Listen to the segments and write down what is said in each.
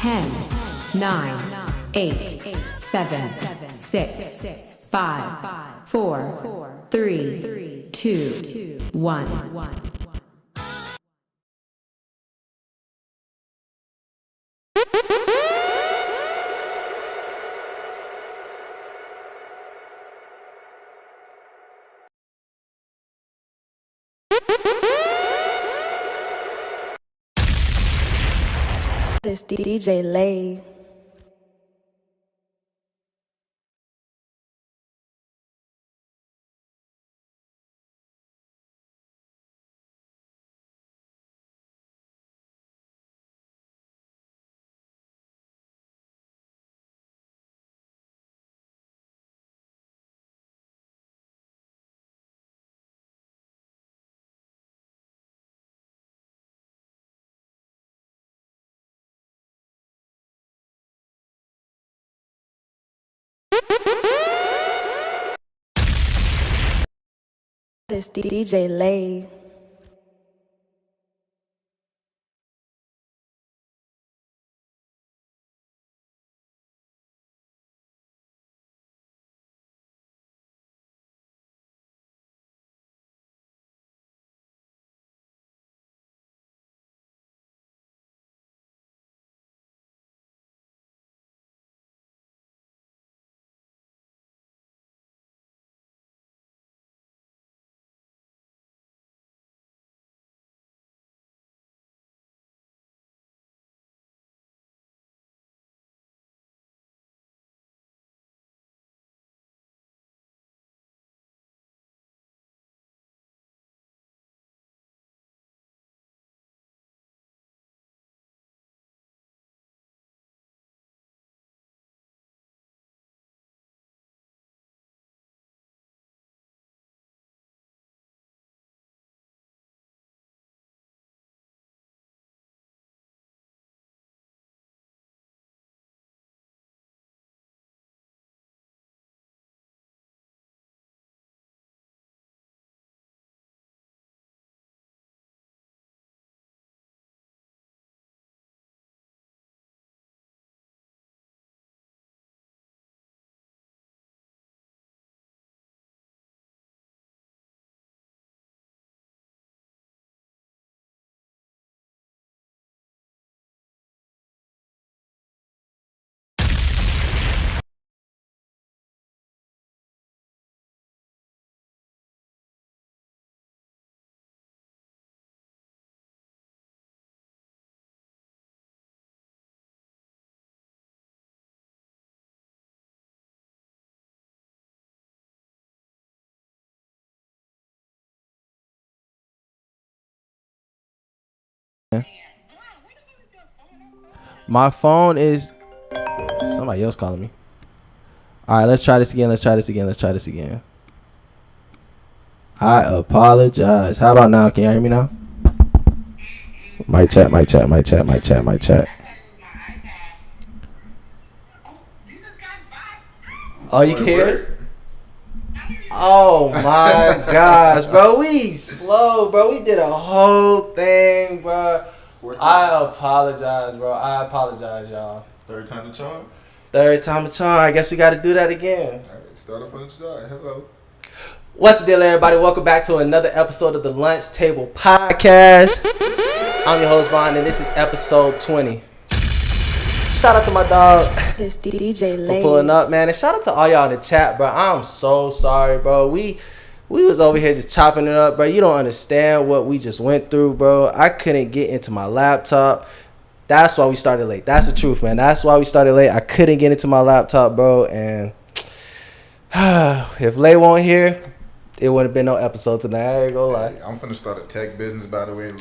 10, 9, 8, 7, 6, 5, 4, 3, 2, 1. This DJ Lay. This DJ Lay. My phone is somebody else calling me. All right, let's try this again. I apologize. How about now? Can you hear me now? Mic check. Oh, you can hear us? Oh my gosh, bro. We slow, bro. We did a whole thing, bro. I apologize, bro. I apologize, y'all. Third time the charm? Third time the charm. I guess we got to do that again. All right, start off on the side. Hello. What's the deal, everybody? Welcome back to another episode of the Lunch Table Podcast. I'm your host, Vaughn, and this is episode 20. Shout out to my dog This DJ Lay. for pulling up, man. And shout out to all y'all in the chat, bro. I'm so sorry, bro. We was over here just chopping it up, bro. You don't understand what we just went through, bro. I couldn't get into my laptop. That's why we started late. That's the truth, man. That's why we started late. I couldn't get into my laptop, bro. And if Lay won't here, it wouldn't have been no episode tonight. I ain't gonna lie. Hey, I'm finna start a tech business, by the way.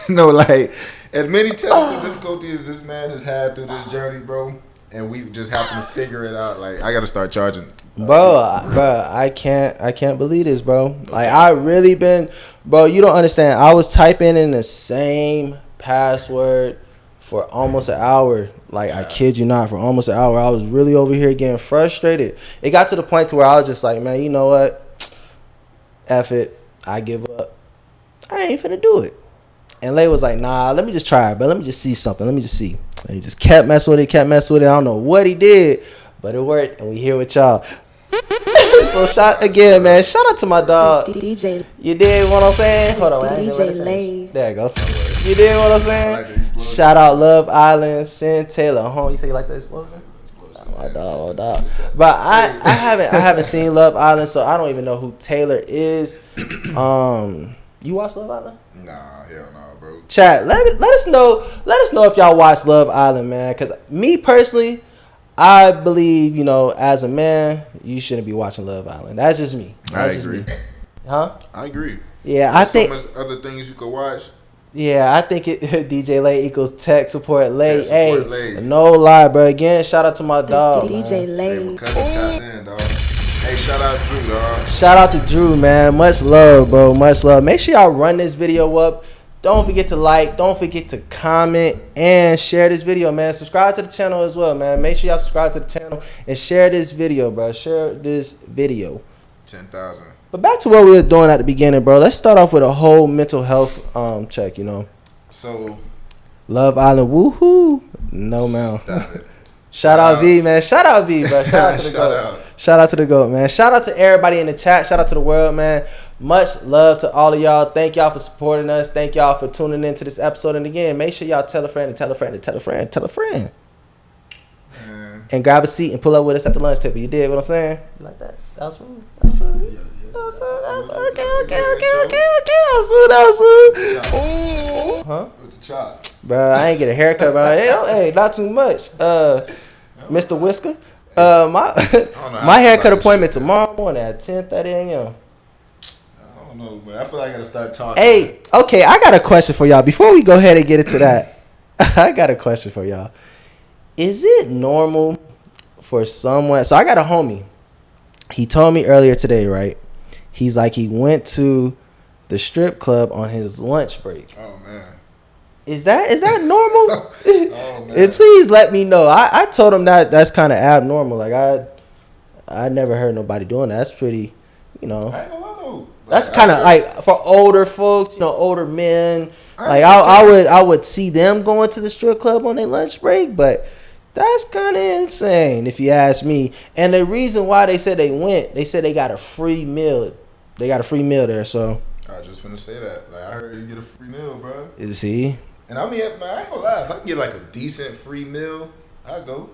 No, like, as many technical difficulties this man has had through this journey, bro, and we've just happened to figure it out. Like, I gotta start charging. Bro, I can't believe this, bro. Like, I really been, bro, you don't understand. I was typing in the same password for almost an hour. Like, I kid you not, for almost an hour. I was really over here getting frustrated. It got to the point to where I was just like, man, you know what? F it. I give up. I ain't finna do it. And Lay was like, nah, let me just try it, but let me just see something. Let me just see. And he just kept messing with it, kept messing with it. I don't know what he did, but it worked, and we here with y'all. So shout again, man. Shout out to my dog. DJ. You did what I'm saying? Hold on, DJ Lay. There you go. You did what I'm saying? Shout out Love Island, Sin Taylor home. You say you like the explosion? My dog. But I haven't seen Love Island, so I don't even know who Taylor is. You watch Love Island? Nah, hell no, bro. Chat, let us know if y'all watch Love Island, man. Cause me personally, I believe, as a man, you shouldn't be watching Love Island. That's just me. I agree. Huh? I agree. Yeah, There's I think so much other things you could watch. Yeah, I think DJ Lay equals tech support Lay. Tech support Hey, Lay. no lie, bro. Again, shout out to my dog. DJ Man. Lay. Hey, my cousin tapped in, dog. Hey, shout out Drew, dog. Shout out to Drew, man. Much love, bro. Much love. Make sure y'all run this video up. Don't forget to like. Don't forget to comment and share this video, man. Subscribe to the channel as well, man. Make sure y'all subscribe to the channel and share this video, bro. Share this video. 10,000. But back to what we were doing at the beginning, bro. Let's start off with a whole mental health check, So, Love Island, woohoo. No, man. stop it. Shout out V, man. Shout out V, bro. Shout out to the GOAT. Shout out to the GOAT, man. Shout out to everybody in the chat. Shout out to the world, man. Much love to all of y'all. Thank y'all for supporting us. Thank y'all for tuning into this episode. And again, make sure y'all tell a friend and tell a friend and tell a friend and tell a friend. Man. And grab a seat and pull up with us at the lunch table. You did what I'm saying? You like that? That was smooth. That was smooth. That was smooth. Huh? With the chop. Bro, I ain't get a haircut, bro. Hey, not too much. Mr. Whisker. My haircut appointment tomorrow morning at 10:30 a.m. I don't know, man. I feel like I gotta start talking. Hey, okay, I got a question for y'all. Before we go ahead and get into that, I got a question for y'all. Is it normal for someone? So I got a homie. He told me earlier today, right? He's like, he went to the strip club on his lunch break. Oh, man. Is that normal? Oh, man. And please let me know. I told him that's kind of abnormal. Like I never heard nobody doing that. That's pretty, I ain't gonna lie, though. That's kind of like for older folks, older men. Like I would see them going to the strip club on their lunch break, but that's kind of insane if you ask me. And the reason why they said they went, they said they got a free meal. They got a free meal there, so. I just finna say that. Like, I heard you get a free meal, bro. Is he? And I mean, man, I ain't gonna lie. If I can get like a decent free meal, I go.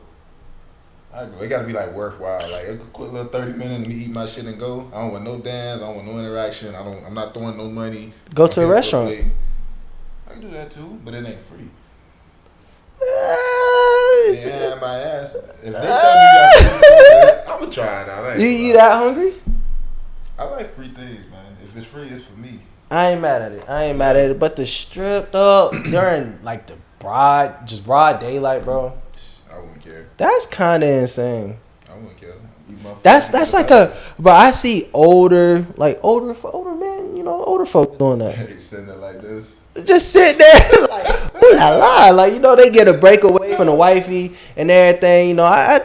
It gotta be like worthwhile. Like a quick little 30 minutes and me eat my shit and go. I don't want no dance. I don't want no interaction. I'm not throwing no money. Go to a restaurant. I can do that too, but it ain't free. Yeah, Yeah, my ass. If they tell me I'm gonna try it out. You that hungry? I like free things, man. If it's free, it's for me. I ain't mad at it. But the strip though, during like the broad daylight, bro. I wouldn't care. That's kind of insane. I wouldn't care. Eat my food, That's like but I see older men, older folks doing that. They sitting there like this. Just sit there like, ooh la la, like they get a break away from the wifey and everything. I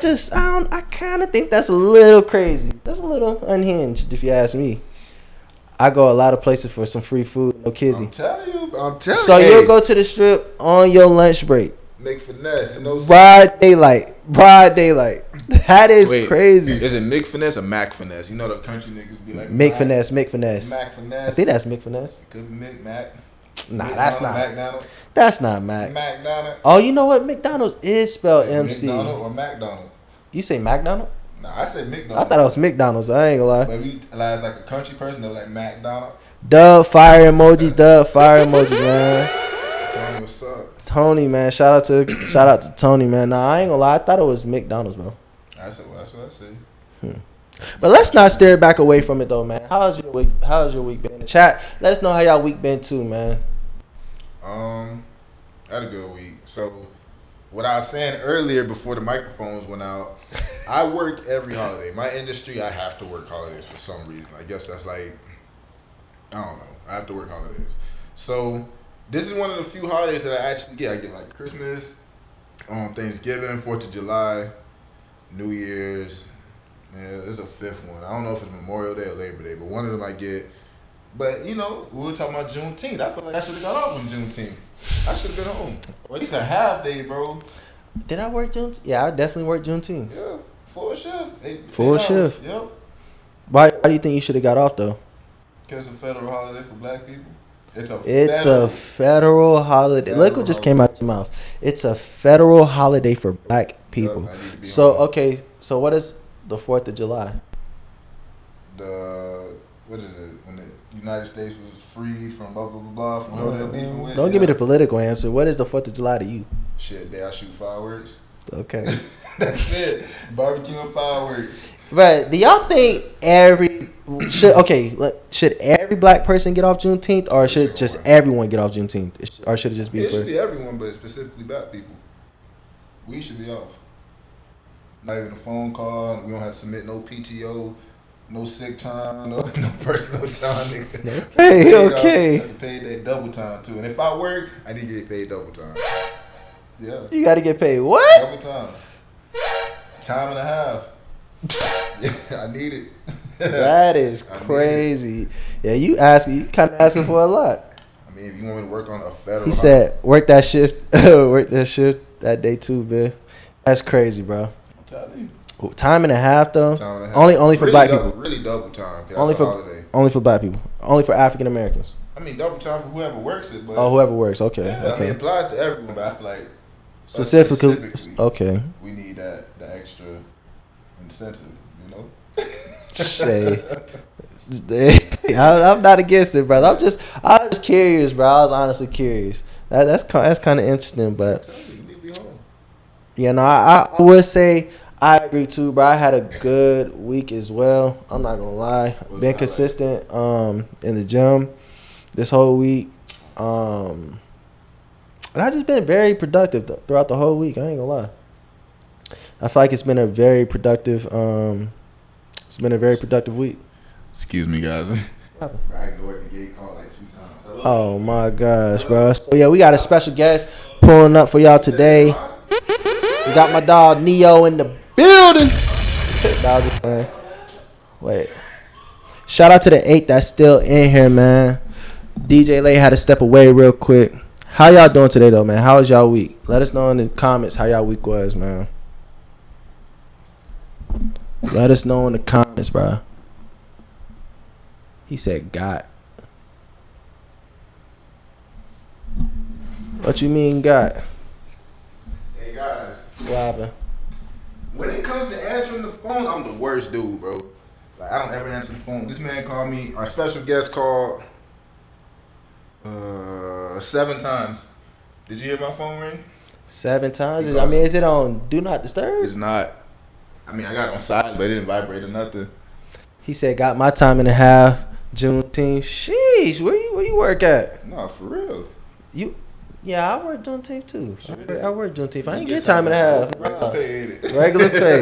kind of think that's a little crazy. That's a little unhinged, if you ask me. I go a lot of places for some free food, no kizzy. I'm telling you. So you'll go to the strip on your lunch break. Make finesse, Broad daylight. That is crazy. Is it Mick Finesse or Mac Finesse? You know the country niggas be like Mick Finesse. Mac Finesse. I think that's Mick Finesse. Could be Mac. Nah, McDonald, that's not. McDonald. That's not Mac. McDonald. Oh, you know what? McDonald's is spelled MC. McDonald or McDonald? You say McDonald? Nah, I said McDonald. I thought it was McDonald's. I ain't gonna lie. But we as like a country person, they were like McDonald. Dub fire emojis, man. Tony, what's up? Tony, man. Shout out to Tony, man. Nah, I ain't gonna lie. I thought it was McDonald's, bro. I said, well, that's what I said. But let's not steer back away from it though, man. How's your week been? In the chat, let us know how y'all week been too, man. I had a good week. So what I was saying earlier before the microphones went out, I work every holiday. My industry, I have to work holidays for some reason. I guess that's like, I don't know. I have to work holidays. So this is one of the few holidays that I actually get. I get like Christmas, Thanksgiving, 4th of July, New Year's. Yeah, there's a fifth one. I don't know if it's Memorial Day or Labor Day, but one of them I get. But, we were talking about Juneteenth. I feel like I should have got off on Juneteenth. I should have been home. Or at least a half day, bro. Did I work Juneteenth? Yeah, I definitely worked Juneteenth. Yeah, full shift. Full shift. Yep. Why do you think you should have got off though? Because it's a federal holiday for black people. It's a federal holiday. Look what just came out your mouth. It's a federal holiday for black people. Yep, so home. Okay, so what is the 4th of July? What is it? When the United States was freed from blah blah blah blah from whoever they're beefing with. Don't give me the political answer. What is the 4th of July to you? Shit, day I shoot fireworks. Okay. That's it. Barbecue and fireworks. Right. Do y'all think should every black person get off Juneteenth, or should just everyone get off Juneteenth, or should it just be? It should be everyone, but specifically black people. We should be off. Not even a phone call. We don't have to submit no PTO, no sick time, no personal time. Nigga. Okay. That's paid that double time too. And if I work, I need to get paid double time. Yeah. You got to get paid what? Double time. Time and a half. Yeah, I need it. That is crazy. Yeah, you kind of asking for a lot. I mean, if you want me to work on a federal. He said, work that shift that day too, man. That's crazy, bro. I'm telling you. Time and a half though. Time and a half. Only for really black people. Really double time. Only for holiday. Only for black people. Only for African Americans. I mean, double time for whoever works it. But whoever works. Okay. Yeah, okay. I mean, it applies to everyone, but I feel like specifically. Okay. We need the extra incentive, you know. Shay. I'm not against it, brother. I was curious, bro. I was honestly curious. That's kind of interesting, but you know, I would say I agree too, bro. I had a good week as well. I'm not gonna lie. Been consistent in the gym this whole week. And I just been very productive throughout the whole week. I ain't gonna lie. I feel like it's been a very productive week. Excuse me, guys. I ignored the gate call like 2 times. Oh my gosh, bro. So yeah, we got a special guest pulling up for y'all today. We got my dog Neo in the building. That was just playing. Wait. Shout out to the 8 that's still in here, man. DJ Lay had to step away real quick. How y'all doing today though, man? How was y'all week? Let us know in the comments how y'all week was, man. Let us know in the comments, bro. He said, "Got." What you mean, got? Hey guys, What happened? when it comes to answering the phone, I'm the worst dude, bro. Like, I don't ever answer the phone. This man called me. Our special guest called 7 times. Did you hear my phone ring? 7 times? I mean, is it on Do Not Disturb? It's not. I mean, I got it on silent, but it didn't vibrate or nothing. He said, "Got my time and a half." Juneteenth. Sheesh, where you work at? No, for real. Yeah, I work Juneteenth too. Sure I work Juneteenth. I ain't get time and a half. Regular pay, ain't it?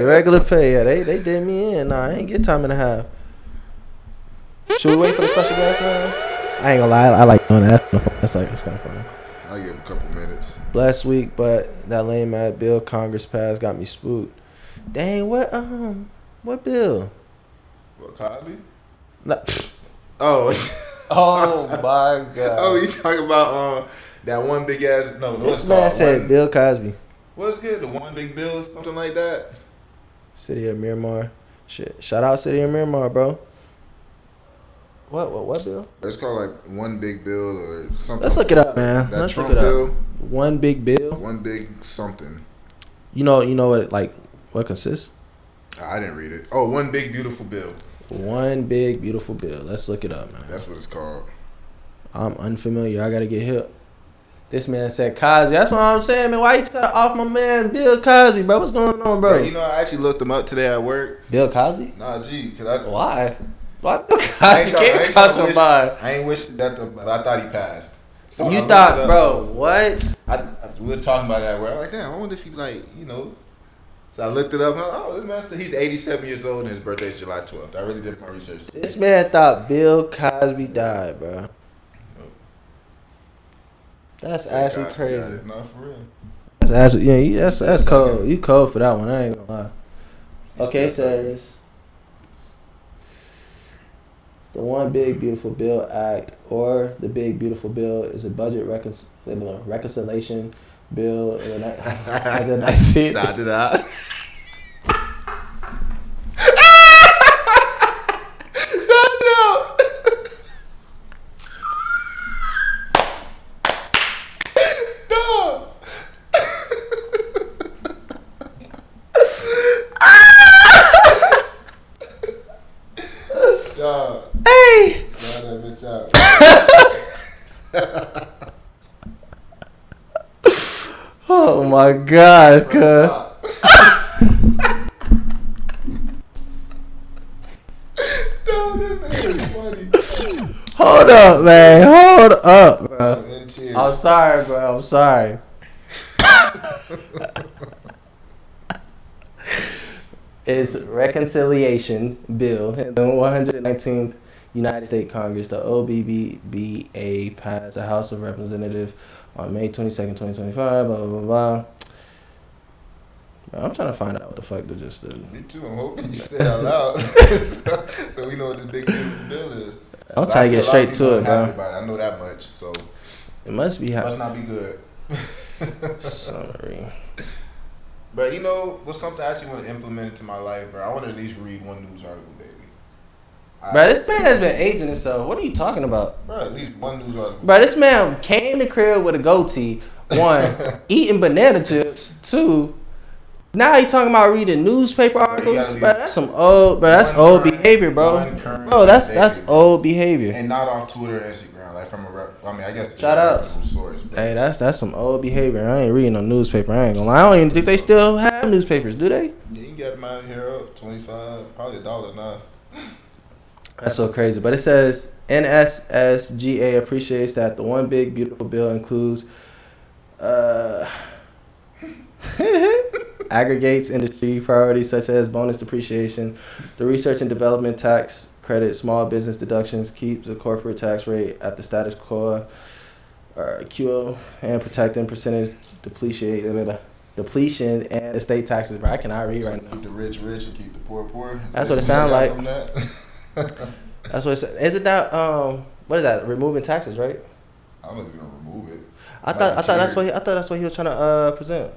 Regular pay. Yeah, they did me in. Nah, I ain't get time and a half. Should we wait for the special guest, man? I ain't gonna lie, I like doing that. It's kind of funny. I'll give him a couple minutes. Blessed week, but that lame ass bill Congress passed got me spooked. Dang, what bill? What, Cosby? Nah, Oh. oh my god. Oh, you talking about that one big ass? No, This man said Bill Cosby. What's good? The one big bill or something like that? City of Miramar. Shit. Shout out City of Miramar, bro. What bill? It's called like one big bill or something. Let's look it up, man. That Let's Trump look it up. bill. One big bill. One big something. You know what consists? I didn't read it. Oh, one big beautiful bill. One big beautiful bill. Let's look it up, man. That's what it's called. I'm unfamiliar. I gotta get hip. This man said Cosby. That's what I'm saying, man. Why you cut off my man Bill Cosby, bro? What's going on, bro? You know, I actually looked him up today at work. Bill Cosby? Nah, G, cause Why Bill Cosby can't cross my mind? I ain't wish that. I thought he passed. So You thought, bro? What? We were talking about that. Where I'm like, damn, I wonder if he So I looked it up. And I'm like, this man, he's 87 years old and his birthday is July 12th. I really did my research. This man thought Bill Cosby died, bro. That's actually crazy. No, for real. That's actually, that's cold. You cold for that one. I ain't gonna lie. Okay, it says The One Big Beautiful Bill Act, or the Big Beautiful Bill, is a budget reconciliation bill. I did not see it. Sound it out. Sound it out. No. Dog. Hey! Sound that bitch out. Oh my God, cuz. Hold up, man. Hold up, bro. I'm sorry, bro. I'm sorry. It's reconciliation bill. The 119th United States Congress, the OBBBA, passed the House of Representatives on May 22nd, 2025. Blah blah blah. Bro, I'm trying to find out what the fuck they just did. Me too. I'm hoping you say it out loud, so we know what the big beautiful bill is. I'm trying to get straight to it, bro. I know that much, so it must be must not be good. Summary. But you know what's something I actually want to implement into my life, bro? I want to at least read one news article daily. Bro, this man has been aging himself. What are you talking about? Bro, at least one news article. Bro, this man came to crib with a goatee. One, eating banana chips. Two, now he talking about reading newspaper articles. Bro, that's some old. Bro, that's old behavior, bro. Bro, that's old behavior. And not off Twitter, Instagram, like from a. I mean, I guess. Shout outs. Source, hey, that's some old behavior. I ain't reading no newspaper. I ain't gonna lie. I don't even think they still have newspapers, do they? Yeah, you can get them out here up $25, probably $1 now. That's so crazy. But it says NSSGA appreciates that the One Big Beautiful Bill includes aggregates industry priorities such as bonus depreciation, the research and development tax credit, small business deductions, keeps the corporate tax rate at the status quo, QO, and protecting percentage depletion and estate taxes. Bro, I cannot read right now. Keep the rich rich and keep the poor poor. That's what it sounds like. That's what it says. Is it that what is that? Removing taxes, right? I don't know if you're gonna remove it. I thought that's what he was trying to present.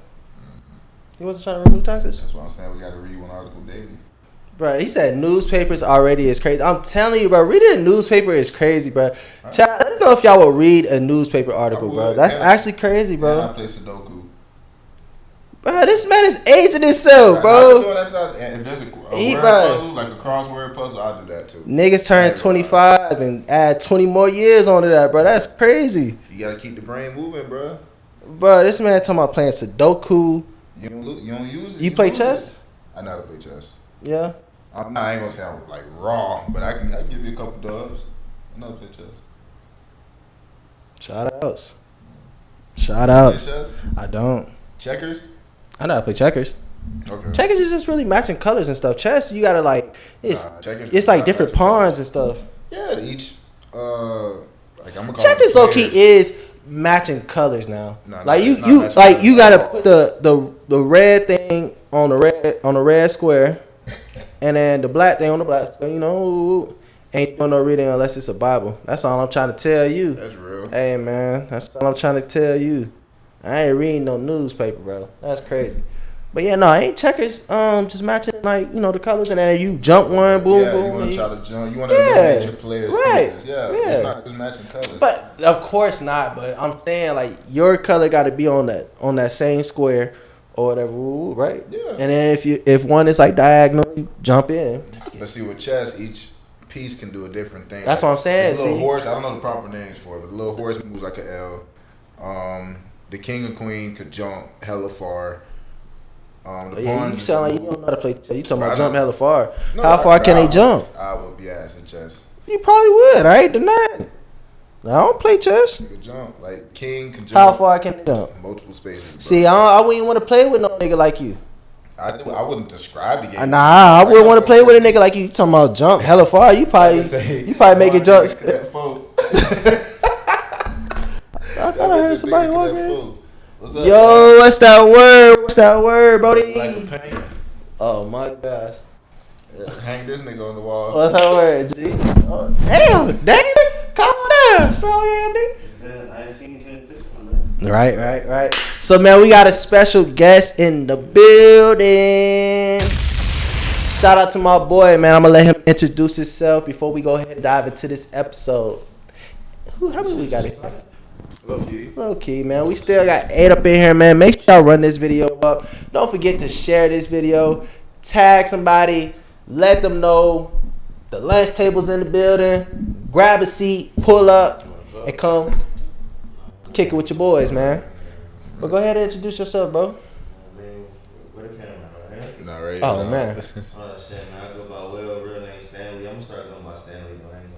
He wasn't trying to remove taxes. That's what I'm saying. We got to read one article daily. Bro, he said newspapers already is crazy. I'm telling you, bro, reading a newspaper is crazy, bro. Right. Child, let us know if y'all will read a newspaper article, bro. That's actually crazy, bro. I play Sudoku. Bro, this man is aging himself, bro. If there's a word puzzle, like a crossword puzzle, I'll do that too. Niggas turn 25 and add 20 more years onto that, bro. That's crazy. You gotta keep the brain moving, bro. Bro, this man talking about playing Sudoku. You don't use it. You play chess? I know how to play chess. Yeah. I ain't gonna say I'm like raw, but I can give you a couple dubs. I know how to play chess. Shout outs. Shout outs. Play chess? I don't. Checkers? I know how to play checkers. Okay. Checkers is just really matching colors and stuff. Chess, you gotta like it's like different pawns and stuff. Yeah, each like I'm gonna call checkers low key is matching colors now. No, like you gotta put the red thing on the red square, and then the black thing on the black square. You know, ain't doing no reading unless it's a Bible. That's all I'm trying to tell you. That's real. Hey man, that's all I'm trying to tell you. I ain't reading no newspaper, bro. That's crazy. But yeah, no, ain't checkers. Just matching like the colors, and then you jump one, boom, boom. You want to try to jump. You want to eliminate your players' pieces. Yeah, it's not just matching colors. But of course not. But I'm saying like your color got to be on that same square or whatever, right? Yeah. And then if one is like diagonal, you jump in. But see, with chess, each piece can do a different thing. That's what I'm saying. The little horse, I don't know the proper names for it, but the little horse moves like an L. The king and queen could jump hella far. You sound like you don't know how to play chess. You talking about jump hella far. How far can they jump? I would be ass in chess. You probably would. I ain't denying. I don't play chess. You could jump. Like king can jump. How far can they jump? Multiple spaces. Bro. See, I wouldn't want to play with no nigga like you. I wouldn't describe the game. Nah, I wouldn't want to play with a nigga like you. You talking about jump hella far? You probably make it jump. I thought I heard somebody walking. Yo, what's that word? What's that word, Bodie? Like a pain. Oh my gosh. Yeah, Hang this nigga on the wall. What's that word, G? Oh, damn, calm down, strong Andy. I ain't seen you since 6 man. Right. So, man, we got a special guest in the building. Shout out to my boy, man. I'm gonna let him introduce himself before we go ahead and dive into this episode. How many we got here? Low key, man. We still got 8 up in here, man. Make sure y'all run this video up. Don't forget to share this video. Tag somebody. Let them know the lunch table's in the building. Grab a seat, pull up, and come kick it with your boys, man. But go ahead and introduce yourself, bro. Where the camera, right? Not right. Oh, man. Oh, shit, man. I go by real name Stanley. I'm gonna start going by Stanley, but I ain't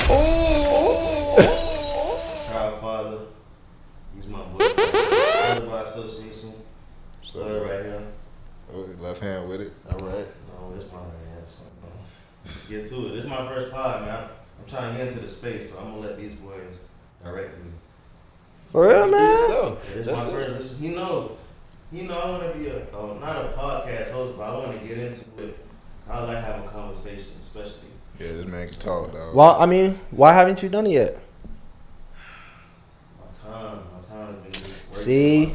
going by. Proud father. He's my boy. Brother by association. Brother right here. Oh, left hand with it. All right. No, this my man. So, get to it. This is my first pod, man. I'm trying to get into the space, so I'm gonna let these boys direct me. For real, man? Yeah, this is my first. You know, I want to be not a podcast host, but I want to get into it. I like having a conversation, especially. Yeah, this man can talk, dog. Well, I mean, why haven't you done it yet? My time has been just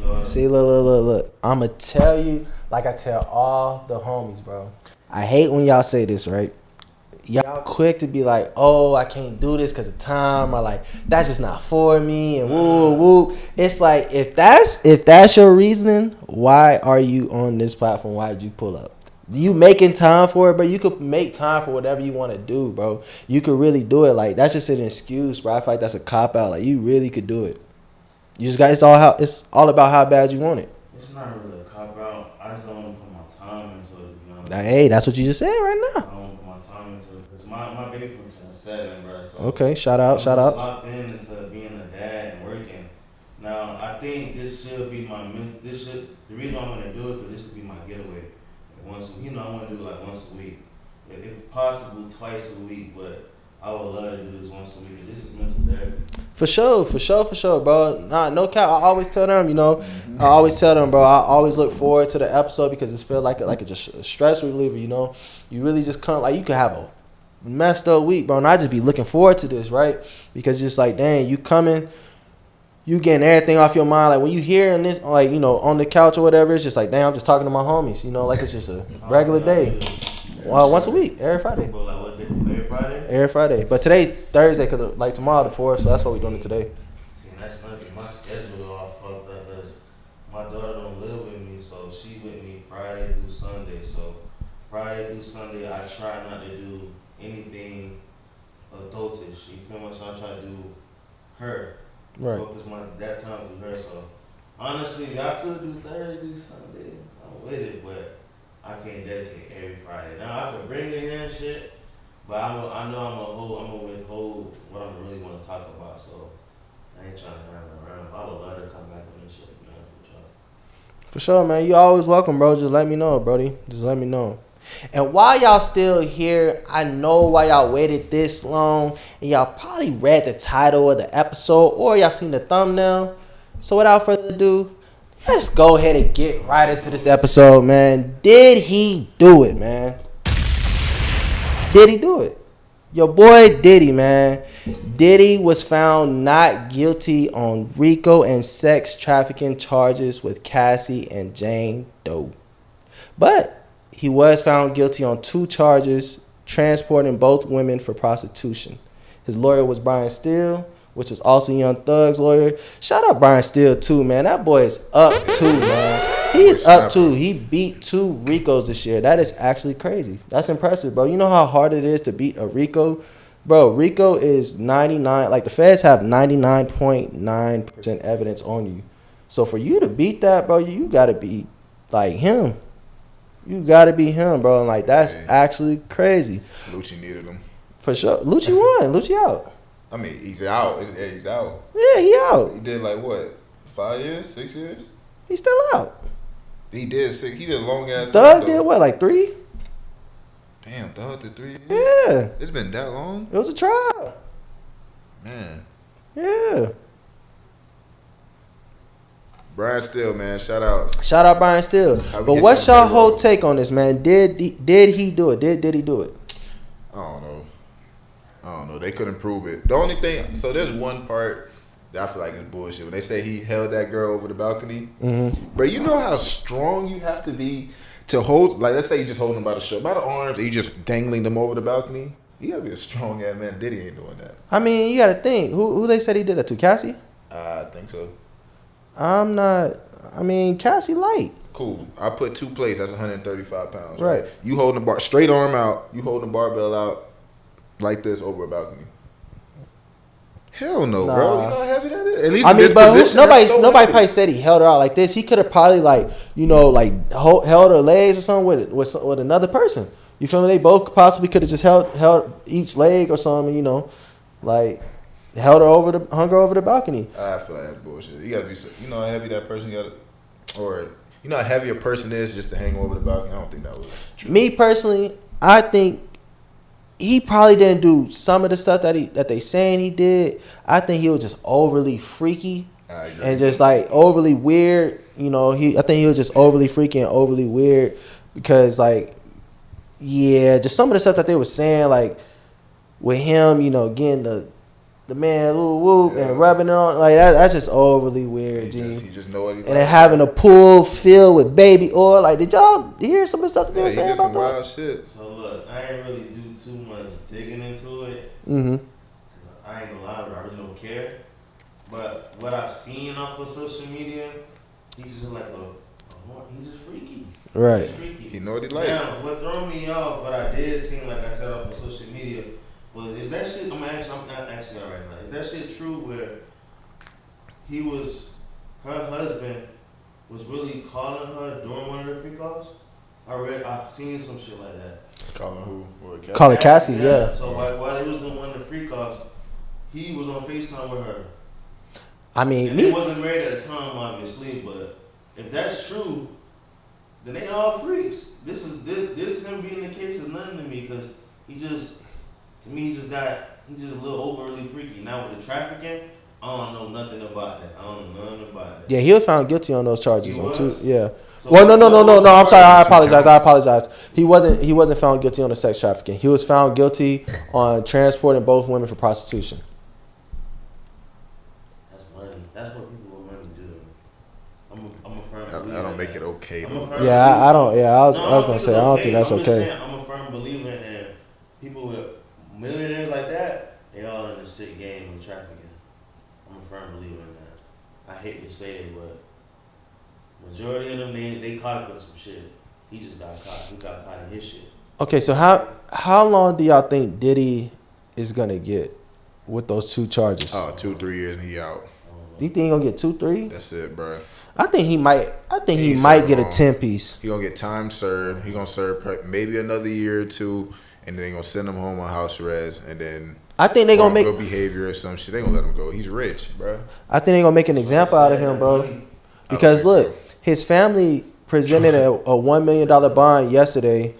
working. See, look. I'ma tell you, like I tell all the homies, bro. I hate when y'all say this, right? Y'all quick to be like, oh, I can't do this because of time, or like that's just not for me, and woo. It's like if that's your reasoning, why are you on this platform? Why did you pull up? You making time for it, bro. You could make time for whatever you want to do, bro. You could really do it. Like that's just an excuse, bro. I feel like that's a cop out. Like you really could do it. You just got it's all about how bad you want it. It's not really a cop out. I just don't want to put my time into it. You know? Hey, that's what you just said right I now. don't want to put my time into it because my baby from 27, bro. So Okay, shout out. I'm locked in into being a dad and working. Now I think this should be the reason why I'm gonna do it because this could be my getaway. I want to do like once a week, if possible twice a week. But I would love to do this once a week. This is mental therapy. For sure, bro. Nah, no cap. I always tell them, bro. I always look forward to the episode because it feels like just a stress reliever. You really just come like you could have a messed up week, bro, and I just be looking forward to this, right? Because it's like, dang, you coming. You getting everything off your mind. Like when you hearing this, like, on the couch or whatever, it's just like, damn, I'm just talking to my homies. Like it's just a regular day. Well, once a week, every Friday. But like what day? Every Friday? Every Friday. But today, Thursday, because like tomorrow the 4th, so that's why we're doing it today. See, that's nothing. My schedule all fucked up because my daughter don't live with me, so she with me Friday through Sunday. So Friday through Sunday, I try not to do anything adultish. You feel me? So I try to do her. Right. Focus that time with her. So honestly, y'all could do Thursday, Sunday. I'm with it, but I can't dedicate every Friday. Now I could bring it in and shit, but I know I'm gonna withhold what I really want to talk about. So I ain't trying to have it around. I would love to come back on this shit, man. For sure, man. You always welcome, bro. Just let me know, brody. Just let me know. And while y'all still here, I know why y'all waited this long, and y'all probably read the title of the episode or y'all seen the thumbnail. So without further ado, let's go ahead and get right into this episode, man. Did he do it, man? Did he do it? Your boy Diddy, man. Diddy was found not guilty on RICO and sex trafficking charges with Cassie and Jane Doe. But he was found guilty on 2 charges, transporting both women for prostitution. His lawyer was Brian Steele, which was also Young Thug's lawyer. Shout out Brian Steele too, man. That boy is up too, man. He's up too. He beat 2 RICOs this year. That is actually crazy. That's impressive, bro. You know how hard it is to beat a RICO? Bro, RICO is 99. Like the feds have 99.9% evidence on you. So for you to beat that, bro, you gotta be like him. You gotta be him, bro. And like that's actually crazy. Lucci needed him. For sure. Lucci won. Lucci out. I mean, he's out. He's out. Yeah, he out. He did like what? 5 years? 6 years? He's still out. He did 6. He did a long ass. Thug did what, like 3? Damn, Thug did 3 years? Yeah. It's been that long? It was a trial. Man. Yeah. Brian Steele, man. Shout out. Shout out Brian Steele. But what's y'all whole take on this, man? Did he do it? Did he do it? I don't know. They couldn't prove it. The only thing, so there's one part that I feel like is bullshit. When they say he held that girl over the balcony. Mm-hmm. But you know how strong you have to be to hold, like let's say you just holding him by the arms and you just dangling them over the balcony. You gotta be a strong ass man. Diddy ain't doing that. I mean, you gotta think. Who they said he did that to? Cassie? I think so. I'm not. I mean, Cassie light. Cool. I put 2 plates. That's 135 pounds. Right. You holding the bar straight arm out. You holding the barbell out like this over a balcony. Hell no, Nah. bro. You know how heavy that is. At least I in mean, this but position, nobody that's so probably heavy. said he held her out like this. He could have probably held her legs or something with another person. You feel me? They both possibly could have just held each leg or something. You know, like hung her over the balcony. I feel like that's bullshit. You gotta be. You know how heavy that person got, or you know how heavy a person is just to hang over the balcony. I don't think that was true. Me personally, I think he probably didn't do some of the stuff that they saying he did. I think he was just overly freaky I agree. and just like overly weird. You know, I think he was just overly freaky and overly weird because like, yeah, just some of the stuff that they were saying, like with him, you know, getting the man whoop whoop and rubbing it on, like that's just overly weird, G. He just know what he And then having a pool filled with baby oil, like did y'all hear some of the stuff that they were he saying did some about that? wild shit. So look, I ain't really do too much digging into it. Mm-hmm. I ain't gonna lie, I really don't care. But what I've seen off of social media, he's just like he's just freaky. Right. He's freaky. He know what he like. Now, what threw me off, what I did see, like I said off of social media, was is that shit? I'm not asking y'all right now. Is that shit true? Where her husband was really calling her during one of the freak offs? I've seen some shit like that. Calling who? What, Call it Cassie, yeah. So while they was doing one of the freak offs, he was on FaceTime with her. I mean, And they wasn't married at the time, obviously, but if that's true, then they all freaks. This him being the case is nothing to me because he's just a little overly freaky. Now with the trafficking, I don't know nothing about that. yeah, he was found guilty on those charges. He On was? two, yeah. So Well, no. I'm sorry. I apologize. counts. He wasn't found guilty on the sex trafficking. He was found guilty on transporting both women for prostitution. That's money. That's what people with money do. I'm a firm believer. I don't make it okay I'm a though. firm Yeah, I don't. Yeah, I was No, gonna say I don't think that's I'm just okay. saying, I'm a firm believer in people with millionaires like that. They all in the sick game of trafficking. I'm a firm believer in that. I hate to say it, but majority of them they caught up in some shit. He just got caught. He got caught in his shit. Okay, so how long do y'all think Diddy is gonna get with those two charges? Oh, 2-3 years and he out. Do you think he gonna get 2-3? That's it, bro. I think he might. I think he He might served get a long. 10-piece. He gonna get time served. He gonna serve maybe another year or two, and then they gonna send him home on house arrest, and then I think they gonna make. good behavior or some shit. They gonna let him go. He's rich, bro. I think they gonna make an example out of him, bro. Because think so. look, his family presented a $1 million bond yesterday.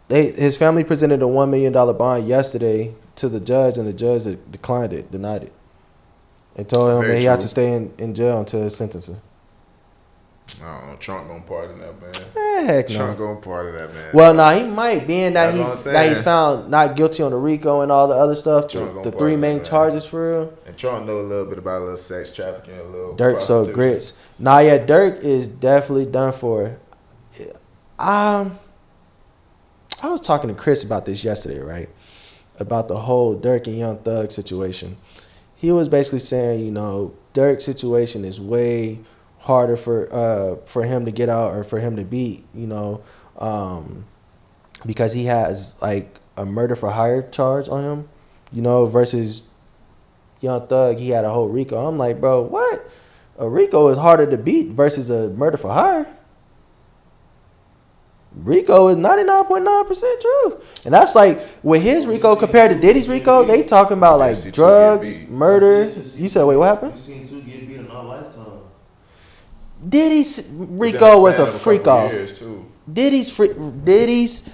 His family presented a $1 million bond yesterday to the judge, and the judge declined it, denied it, and told him Very that he had true. to stay in jail until his sentencing. I don't know. Trump gonna pardon that man. Heck no. Trump gonna pardon that man. Well, nah, he might, being that That's what I'm he's saying. found not guilty on the RICO and all the other stuff, Trump gonna the three pardon main that man. charges for real. And Trump know a little bit about a little sex trafficking, a little Dirk so prostitution. grits. Nah, yeah, Dirk is definitely done for. I was talking to Chris about this yesterday, right? About the whole Dirk and Young Thug situation. He was basically saying, you know, Dirk's situation is way harder for him to get out or for him to beat, you know, because he has like a murder for hire charge on him, you know, versus Young Thug, he had a whole RICO. I'm like, bro, what? A RICO is harder to beat versus a murder for hire. RICO is 99.9% true. And that's like, with his RICO compared to Diddy's RICO, they talking about Yeah, see like two drugs, get beat. murder. You said, wait, what happened? You seen two get beat in our lifetime. Diddy's Within RICO was a span of freak couple off. years, too. Diddy's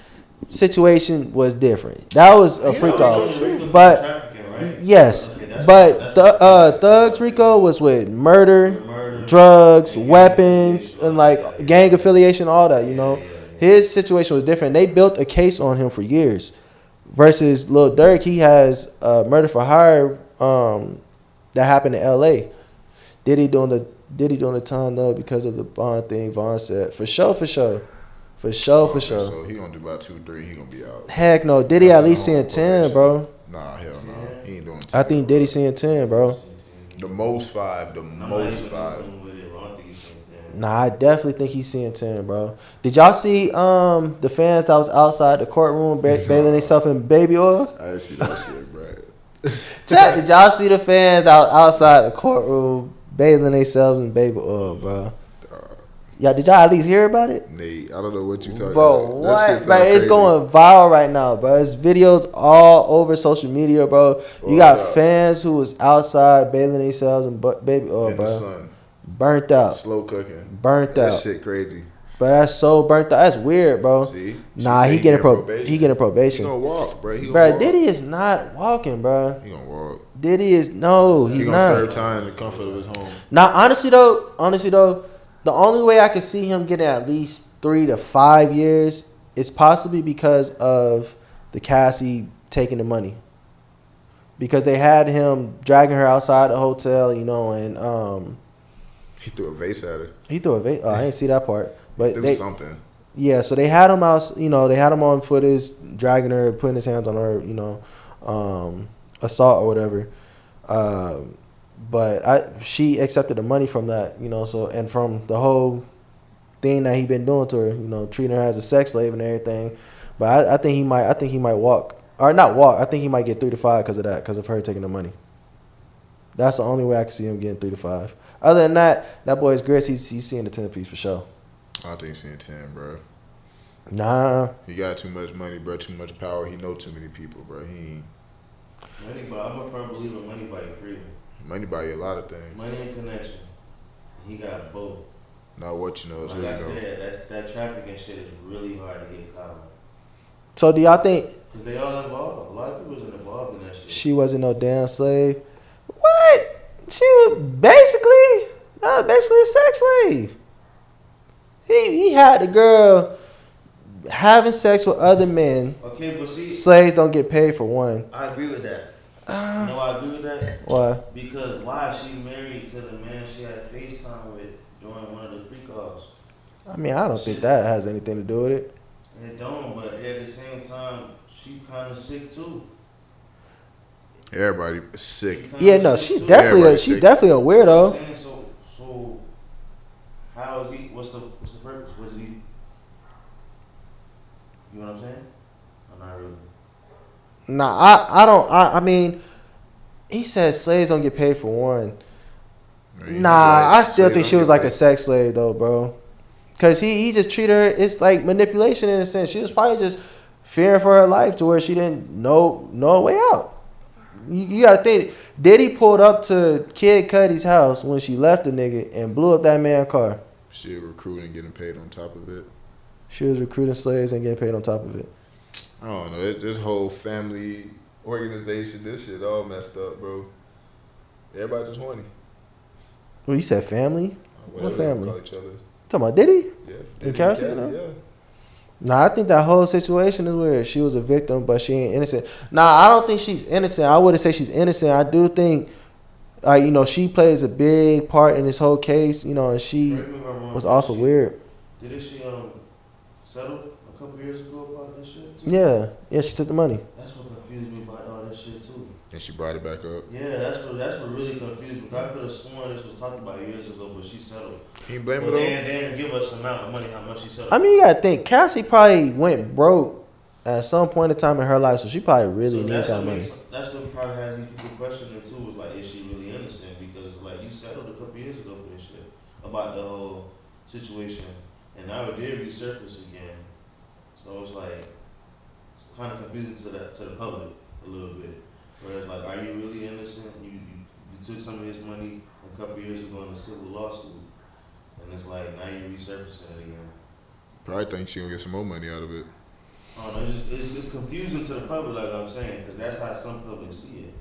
situation was different. That was a freak off. Trafficking, But right? yes, Okay, that's- but that's- Thug's RICO was with murder, drugs, And weapons, gang and like affiliation, gang affiliation, all that. You know, yeah. his situation was different. They built a case on him for years. Versus Lil Durk, he has murder for hire that happened in L.A. Diddy doing the time though because of the bond thing. Vaughn said for sure. So he gonna do about 2-3. He gonna be out. Heck no, Diddy That's at least in the seeing 10, bro. Nah, hell no. He ain't doing 10. I think Diddy seeing 10, bro. The most 5. The I'm not most even 5. into him with it, bro. I don't think he's saying 10. Nah, I definitely think he's seeing 10, bro. Did y'all see the fans that was outside the courtroom bathing themselves in baby oil? I didn't see that shit, bro. Chat, did y'all see the fans outside the courtroom bathing themselves in baby oil, bro? Yeah, did y'all at least hear about it? Nate, I don't know what you talking Bro, about. what? Bro, it's going viral right now, bro. It's videos all over social media, bro. You got fans who was outside bathing themselves in baby oil, in bro. the sun. Burnt out. Slow cooking. Burnt That out. shit crazy. But that's so burnt out. That's weird, bro. See? Nah, She he said getting probation. he getting probation. He gonna walk, bro. He gonna Bro, walk. Diddy is not walking, bro. He gonna walk. Diddy is no, He he's gonna not. serve time in the comfort of his home. Now, honestly though, the only way I could see him getting at least 3 to 5 years is possibly because of the Cassie taking the money. Because they had him dragging her outside the hotel, you know, and He threw a vase at her. he threw a vase. Oh, I didn't see that part, but There they was something. yeah. So they had him out, you know, they had him on footage dragging her, putting his hands on her, you know, assault or whatever. But she accepted the money from that, you know, so and from the whole thing that he been doing to her, you know, treating her as a sex slave and everything. But I think he might walk or not walk. I think he might get 3 to 5 because of that, because of her taking the money. That's the only way I can see him getting 3 to 5. Other than that boy's grits. He's seeing the 10 piece for sure. I don't think he's seeing 10, bro. Nah, He got too much money, bro. Too much power. He know too many people, bro. He ain't. I'm a firm believer money buy you freedom. Money buy you a lot of things. Money and connection. He got both. Not what you know is Like who I you know. said, that trafficking shit is really hard to get caught on. so do y'all think Because they all involved. A lot of people was involved in that shit. she wasn't no damn slave? What? She was basically a sex slave. He had the girl having sex with other men. Okay, but see, Slaves don't get paid for one. I agree with that. You know why I agree with that? Why? Because why is she married to the man she had FaceTime with during one of the free calls? I mean, I don't think that has anything to do with it. It don't, but at the same time, she kind of sick too. Everybody sick. Yeah, no, she's too. definitely Everybody's she's sick. definitely a You know what weirdo. I'm saying? So how is he? What's the purpose? What is he? You know what I'm saying? I'm not really. Nah, I don't. I mean, he said slaves don't get paid for one. Nah, I still think she was like a sex slave though, bro. Cause he just treated her. It's like manipulation in a sense. She was probably just fearing for her life to where she didn't know a way out. You gotta think. Diddy pulled up to Kid Cudi's house when she left the nigga and blew up that man's car. She recruiting, getting paid on top of it. She was recruiting slaves and getting paid on top of it. I don't know. This whole family organization, this shit all messed up, bro. Everybody just horny. Well, you said family? Whatever What they family? call each other. Talking about Diddy? Yeah. And Cassie, Cassie, no? yeah. Nah, I think that whole situation is weird. She was a victim, but she ain't innocent. Nah, I don't think she's innocent. I wouldn't say she's innocent. I do think, you know, she plays a big part in this whole case, you know, and she Correct me if I'm wrong, was also weird. Didn't she settle a couple years ago about this shit too? Yeah, she took the money. That's what confused me about all this shit too. And she brought it back up. Yeah, that's what really confused me. 'Cause I could have sworn this was talked about years ago, but she settled. Can you blame But her though? they didn't give us the amount of money how much she settled. I mean, you gotta think, Cassie probably went broke at some point in time in her life, so she probably really needed that's that what money. That's what probably has these people questioning too. Was like, is she really innocent? Because like you settled a couple years ago for this shit about the whole situation, and now it did resurface again. So it's like it's kind of confusing to the public a little bit. Whereas like, are you really innocent? You took some of his money a couple years ago in a civil lawsuit, and it's like now you're resurfacing it again. Probably think she gonna get some more money out of it. I don't know, it's confusing to the public, like I'm saying, because that's how some public see it.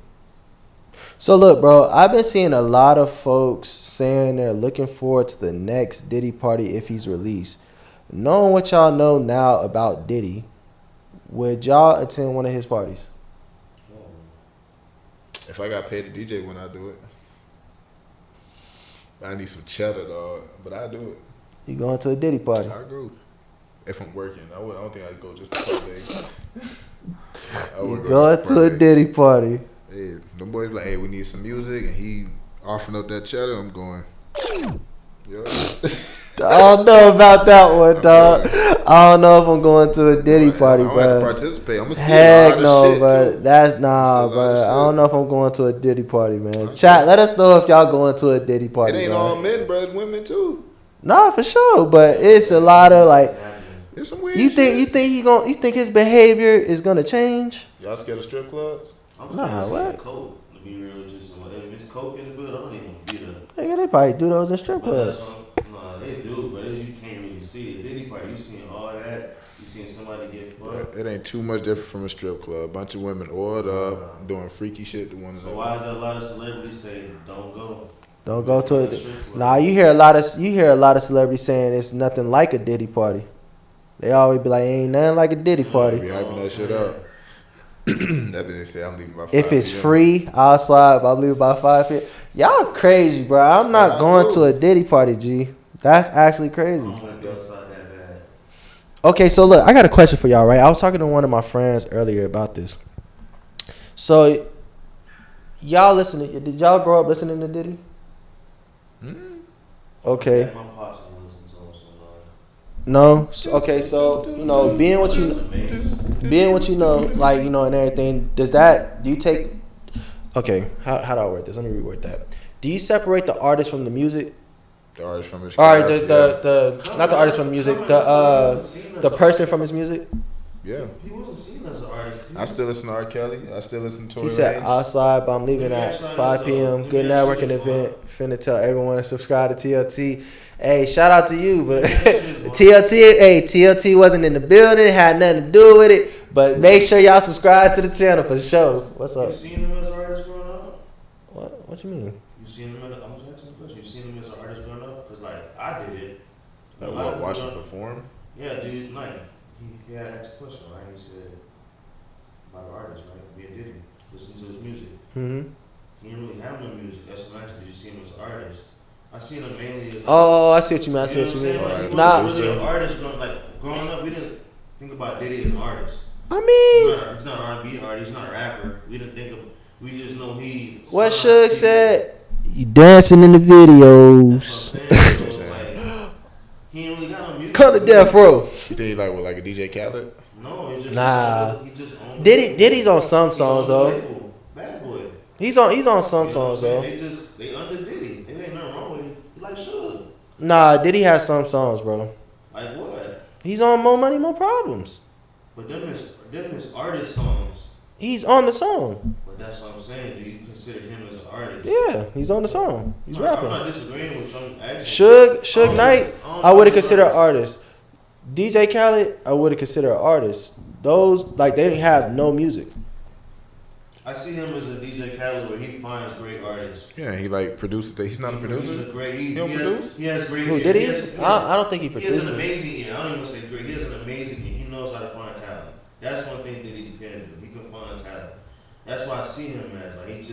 So look, bro, I've been seeing a lot of folks saying they're looking forward to the next Diddy party if he's released. Knowing what y'all know now about Diddy, would y'all attend one of his parties? If I got paid to DJ when I do it. I need some cheddar, dog. But I do it. You going to a Diddy party? I go. If I'm working. I don't think I'd go just to play. You going to a Diddy party? Hey, them boys be like, hey, we need some music, and he offering up that cheddar. I'm going. Yo. I don't know about that one, dog. I don't know if I'm going to a Diddy party, I don't bro. have to participate. I'm gonna see a Heck lot of no, shit, bro. too. That's nah, bro. I don't know if I'm going to a Diddy party, man. Chat, let us know if y'all going to a Diddy party. It ain't bro. all men, bro. It's women too. Nah, for sure, but it's a lot of like. It's some weird You shit. think his behavior is gonna change? Y'all scared of strip clubs? I'm Nah, scared to what? see coke. To be real, just if it's coke in the building, I don't even be there. Nigga, they probably do those in strip But that's clubs. nah, they do, but you can't really see it. Diddy party, you seen all that. You seen somebody get fucked. It ain't too much different from a strip club. Bunch of women oiled up, doing freaky shit to one So another. why is there a lot of celebrities say don't go? Don't go to it. Strip club. Nah, you hear a lot of celebrities saying it's nothing like a Diddy party. They always be like, ain't nothing like a Diddy Be party. hyping that shit up. That bitch say I'm leaving by 5 If it's p.m. free, I'll slide. But I leave by 5 p.m. Y'all crazy, bro. I'm not I going do. to a Diddy party, G. That's actually crazy. I'm gonna go outside that bad. Okay, so look, I got a question for y'all, right? I was talking to one of my friends earlier about this. So, y'all listening? Did y'all grow up listening to Diddy? Okay. My pops didn't listen to him so much. No. Okay. So being what you know, like and everything. Do you take? Okay. How do I word this? Let me reword that. Do you separate the artist from the music? The artist from his All right. craft, The not the artist from the music. The person from his music. yeah. He wasn't seen as an artist. I still listen to R. Kelly. I still listen to Tory He said Lanez. outside, but I'm leaving Let me at ask y'all 5 this, though. p.m. Let Good me ask you networking this, event. Finna tell everyone to subscribe to TLT. Hey, shout out to you, but Let me ask you this, TLT wasn't in the building, had nothing to do with it. But make sure y'all subscribe to the channel for sure. What's You up? seen him as an artist growing up? What you mean? You seen him as I'm just asking a question. You seen him as an artist growing up? Cause like I did it. Like A lot what? of Watch people him don't- perform. Yeah, dude. Like he had asked a question, right? He said about an artist, right? Be a Diddy. Listen to his music. Mm-hmm. He didn't really have no music. That's what I'm asking. Did you see him as an artist? I seen him mainly as. Oh, I see what you mean. I see You what know you mean. what I'm saying? Like, he Nah. wasn't really an artist. Growing up, we didn't think about Diddy as an artist. I He's mean, not an R&B artist. He's not a rapper. We didn't think of. We just know he. what signed Suge people. said? You dancing in the That's what I'm videos. saying. So, like, he ain't really got no music. Come to death row. You think he like a DJ Khaled? No, he just Nah. He just owned Diddy's on some He's songs on the though. label. Bad boy. He's on some You know what songs I'm though. saying? They under Diddy. There ain't nothing wrong with him. He like Suge. Nah, Diddy has some songs, bro. Like what? He's on More Money, More Problems. But them is artist songs. He's on the song. But that's what I'm saying. Do you consider him as an artist? Yeah, he's on the song. He's I'm rapping. not disagreeing with you. I'm asking. Suge Knight, I would have considered an artist. DJ Khaled, I would have considered an artist. Those they didn't have no music. I see him as a DJ Khaled where he finds great artists. Yeah, he like produces. He's not a He's a producer. great. He don't produce? He has great. Who ear. did he? has- I don't think he He has produces. an amazing ear. I don't even say great. He has an amazing ear. He knows how to find talent. That's one thing that he can do. He can find talent. That's why I see him as like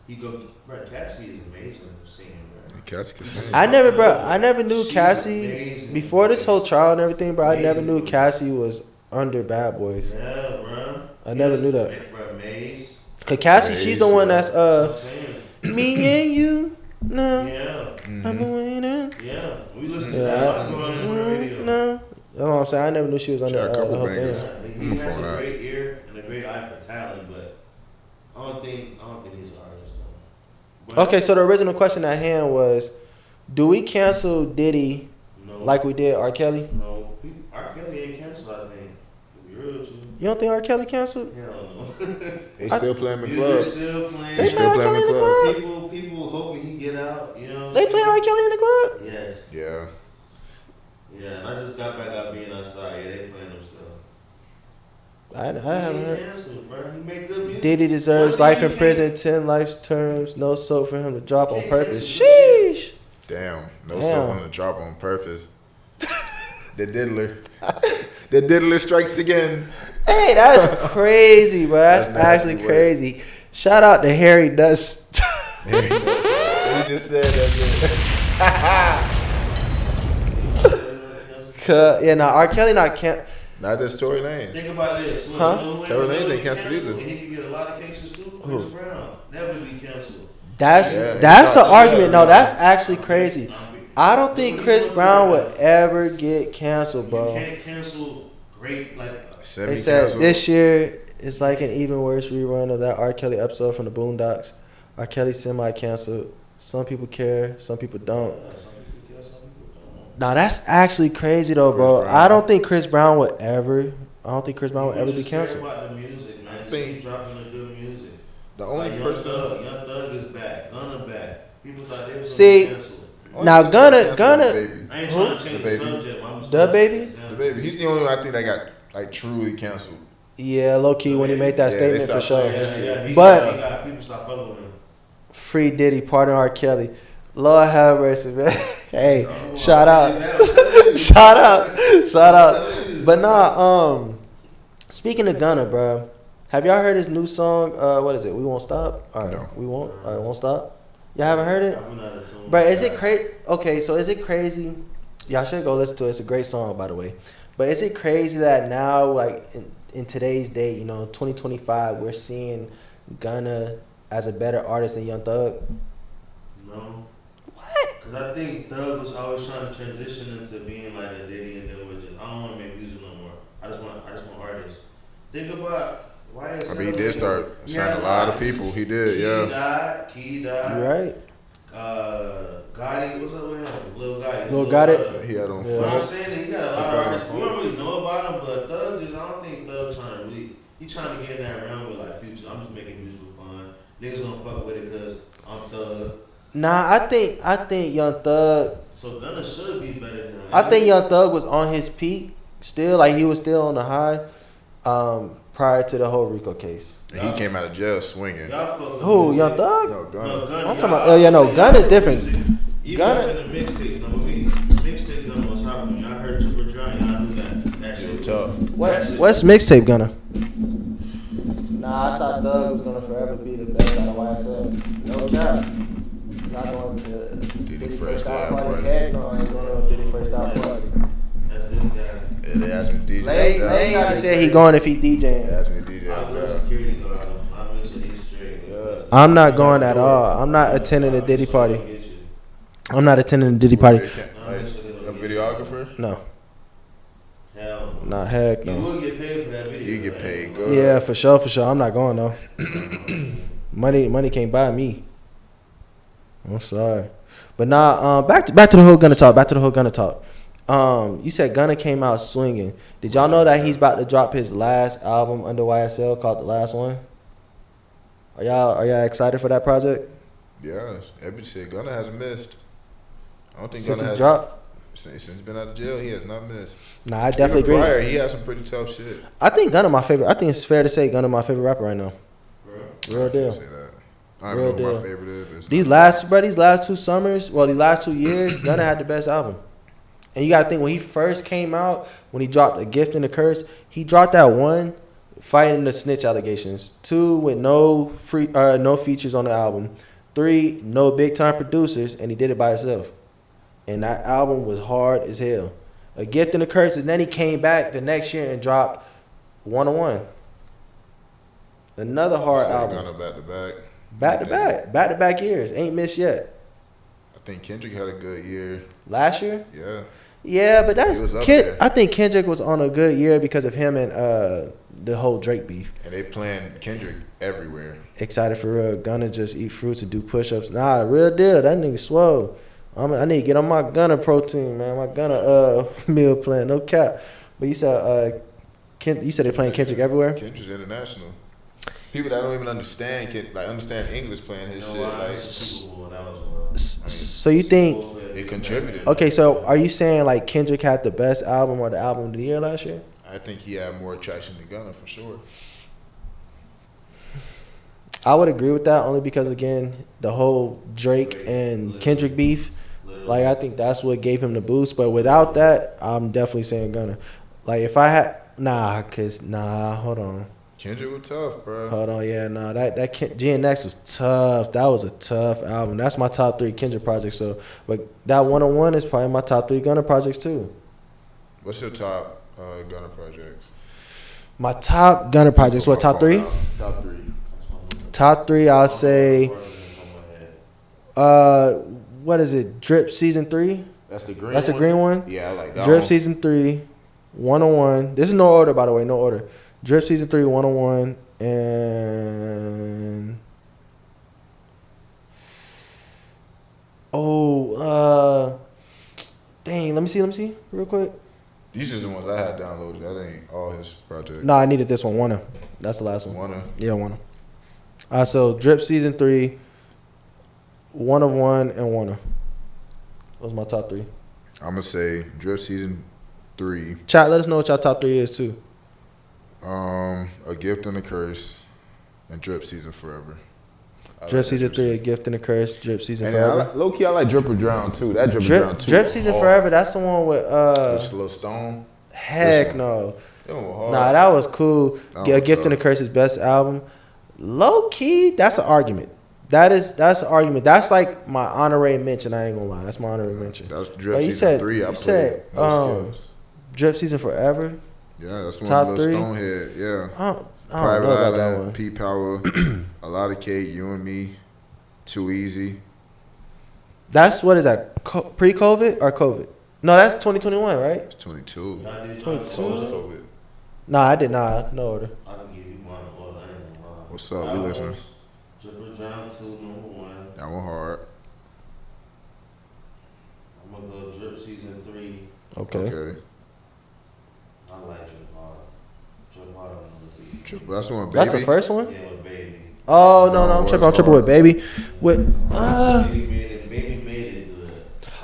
he go. Bro, Cassie is amazing singing, bro. Cassie can sing. I never knew She's Cassie amazing. before this whole trial and everything, bro. I never Amazing. knew Cassie was under Bad Boys. Yeah, bro. I never knew that. Bro, Maze. Cause Cassie, she's the one that's That's what I'm saying. me and you. No, Yeah, I'm waiting. yeah. We listen to Yeah, that. Growing up on the radio. No, that's what I'm saying. I never knew she was She under got a the couple whole bangers. thing. He I'ma has phone a out. great ear and a great eye for talent, but I don't think he's an artist though. But Okay, so the original question at hand was, do we cancel Diddy no, like we did R. Kelly? no, R. Kelly ain't canceled. I think. To be real with you, You don't think R. Kelly canceled? hell no. They still playing the They're club. still playing. They still play R. playing Kelly in the the club. club. People hoping he get out. You know. They play R. Kelly in the club. Yes. Yeah. Yeah, and I just got back out being outside. Yeah, they playing them stuff. I haven't heard. Canceled, bro. He make good music. Diddy deserves One life thing in you prison, 10 life terms. No soap for him to drop on purpose. Sheesh. Damn, no Damn. soap on the drop on purpose. The diddler. The diddler strikes again. Hey, that's crazy, bro. That's That's nasty actually work. crazy. Shout out to Harry Dust. There you go. He just said that. Yeah, nah, R. Kelly not can't. Not this Tory Lanez. Think about this. Look, Huh? you know who Tory Lanez never ain't get canceled either. And he can get a lot of cases too. Chris Brown never be canceled. That's Yeah, that's he an talks argument. shit. No, that's actually crazy. I don't think Chris Brown would ever get canceled, You bro. can't cancel great like. Semi They said canceled. this year is like an even worse rerun of that R. Kelly episode from the Boondocks. R. Kelly semi-canceled. Some people care, some people don't. Some people care, some people don't. Nah, that's actually crazy though, bro. Chris Brown. I don't think Chris Brown would ever. I don't think Chris Brown would ever be People just care canceled. about the music, man. Just think- keep dropping the good music. The only Like person. Young Thug is back. Gunna back. People thought they was See, gonna be canceled. Now, only person Gunna- that canceled Gunna- the baby. I ain't Who? trying to change The the Baby. subject. I'm just The gonna Baby? say The baby. He's the only one I think that got like truly canceled. Yeah, low key when he made that Yeah, they statement for stopped sure. saying Yeah, yeah. But- he got people stop fucking with him. Free Diddy, pardon R. Kelly. Lord have mercy, man. Hey, Oh, shout out. Yeah, Shout out. Shout out. But nah, speaking of Gunna, bro, have y'all heard his new song? What is it? We Won't Stop? All right, No. We Won't. All right, Won't Stop. Y'all haven't heard it? I'm not a tune. But is it crazy? Okay, so is it crazy? Y'all should go listen to it. It's a great song, by the way. But is it crazy that now, like in today's day, 2025, we're seeing Gunna as a better artist than Young Thug? No. What? Because I think Thug was always trying to transition into being like a Diddy, and then we're just, I don't want to make music no more. I just want artists. Think about why is I mean, he did start signing a lot of people. He did, yeah. Key You died. right? Gotti, what's up with him? Lil Gotti. Lil Gotti? He had on Yeah. You know what I'm front. saying? He got a lot of artists. We don't really know about him, but Thug just, I don't think Thug trying to really, he trying to get in that realm with like Future. I'm just making music for fun. Niggas gonna fuck with it because I'm Thug. Nah, I think Young Thug. So Gunna should be better than him. I think Young Thug was on his peak still, like he was still on the high, prior to the whole Rico case. And he came out of jail swinging. Y'all fuck with Who? music. Young Thug? No, Gunna. No, Gunna. I'm talking Y'all- about- oh, yeah, no, y'all Gunna's fuck different. with music. Even Gunna- in the mixtapes, no, mixtape Gunna was hard when y'all heard Triple Dry, y'all knew that shit Yeah, was tough. What's mixtape Gunna? Nah, I thought Thug was gonna forever be the best out of YSL. No cap. Not going to Diddy Fresh Style Style Party. Party. Heck no, I ain't going to Diddy Fresh Style Party. That's this guy. Yeah, they asked me to DJ. Lane out got there. said he going if he They DJing. asked me to DJ. I out will there. security guard him. I make sure he's straight. I'm not going at all. I'm not attending a Diddy party. I'm not attending a Diddy party. Like a videographer? No, Hell no. nah, heck You no. will get paid for that video. You get right? paid good. Yeah, for sure. I'm not going though. money can't buy me. I'm sorry, but nah. Back to the whole Gunna talk. You said Gunna came out swinging. Did y'all know that he's about to drop his last album under YSL called The Last One? Are y'all excited for that project? Yes. Everybody said Gunna hasn't missed. I don't think Since Gunna he has. dropped? Since he's been out of jail, he has not missed. Nah, I definitely Even agree. prior, he had some pretty tough shit. I think Gunna my favorite. I think it's fair to say Gunna my favorite rapper right now. Bro. Real deal. Say that. I don't Real even know who deal. my favorite is. It's These not- last 2 summers, well, these last 2 years, Gunna had the best album. And you got to think when he first came out, when he dropped A Gift and a Curse, he dropped that one fighting the snitch allegations. 2 with no features on the album. 3 no big time producers, and he did it by himself. And that album was hard as hell. A Gift and a Curse, and then he came back the next year and dropped 101. Another hard Say album. Gunna back to back. Back to back years. Ain't missed yet. I think Kendrick had a good year. Last year? Yeah. Yeah, but that's He was up there. I think Kendrick was on a good year because of him and the whole Drake beef. And they playing Kendrick everywhere. Excited for real. Gunna just eat fruits and do push-ups. Nah, real deal. That nigga swole. I need to get on my Gunna protein, man. My Gunna meal plan. No cap. But you said they're playing Kendrick everywhere. Kendrick's international. People that don't even understand understand English playing his You know shit. why? Like Super Bowl, that was So you think? it contributed. Okay, so are you saying like Kendrick had the best album or the album of the year last year? I I think he had more attraction to Gunna for sure. I would agree with that only because again the whole Drake and Kendrick beef, like I think that's what gave him the boost. But without that, I'm definitely saying Gunna. Like if I had hold on. Kendrick was tough, bro. Hold on, yeah, that GNX was tough. That was a tough album. That's my top 3 Kendrick projects. So, but that 101 is probably my top 3 Gunna projects too. What's your top Gunna projects? My top Gunna projects. What top 3? Top 3. Top 3, I'll say. What is it? Drip season 3. That's the green. That's the green one. Yeah, I like that. Drip one. season 3, 101. This is no order, by the way, no order. Drip season 3, 101, and dang, let me see, real quick. These are the ones I had downloaded. That ain't all his projects. No, I needed this one, Wanna. That's the last one. Wanna. Yeah, Wanna. So Drip season 3, 1 of 1, and Wanna. Those are my top 3. I'm gonna say Drip season 3. Chat, let us know what y'all top 3 is too. A Gift and a Curse, and Drip Season Forever. Drip season 3, A Gift and a Curse. Drip season And forever. low key, I like Drip or Drown too. That Drip or Drown Drip, too. Drip season forever. That's the one with With Lil Stone. Heck one. no. That one was hard. Nah, that was cool. That A was Gift and a tough. Curse is best album. Low key, that's an argument. That's an argument. That's like my honorary mention. I ain't gonna lie. That's my honorary mention. That's Drip But you Season said- 3. I you played said, most kills. Drip season forever. Yeah, that's one top Lil 3? Stone had. Yeah. I don't Private know about that Island, one. P Power, A Lot of Cake, You and Me, Too Easy. That's what is that? Pre-COVID or COVID? No, that's 2021, right? It's 22. I did Post COVID. Nah, I did not. No order. I can give you one order. I ain't gonna lie. What's up? We listening. Drip or Drown 2, number 1. That one hard. I'm gonna go Drip season 3. Okay. Okay. I like Drip Hard. Drip Hard on number 3. Drip, that's the one, Baby. That's the first one. Yeah, with Baby. Oh no, No, I'm it tripping. I'm was tripping with hard. Baby. With Baby made it good.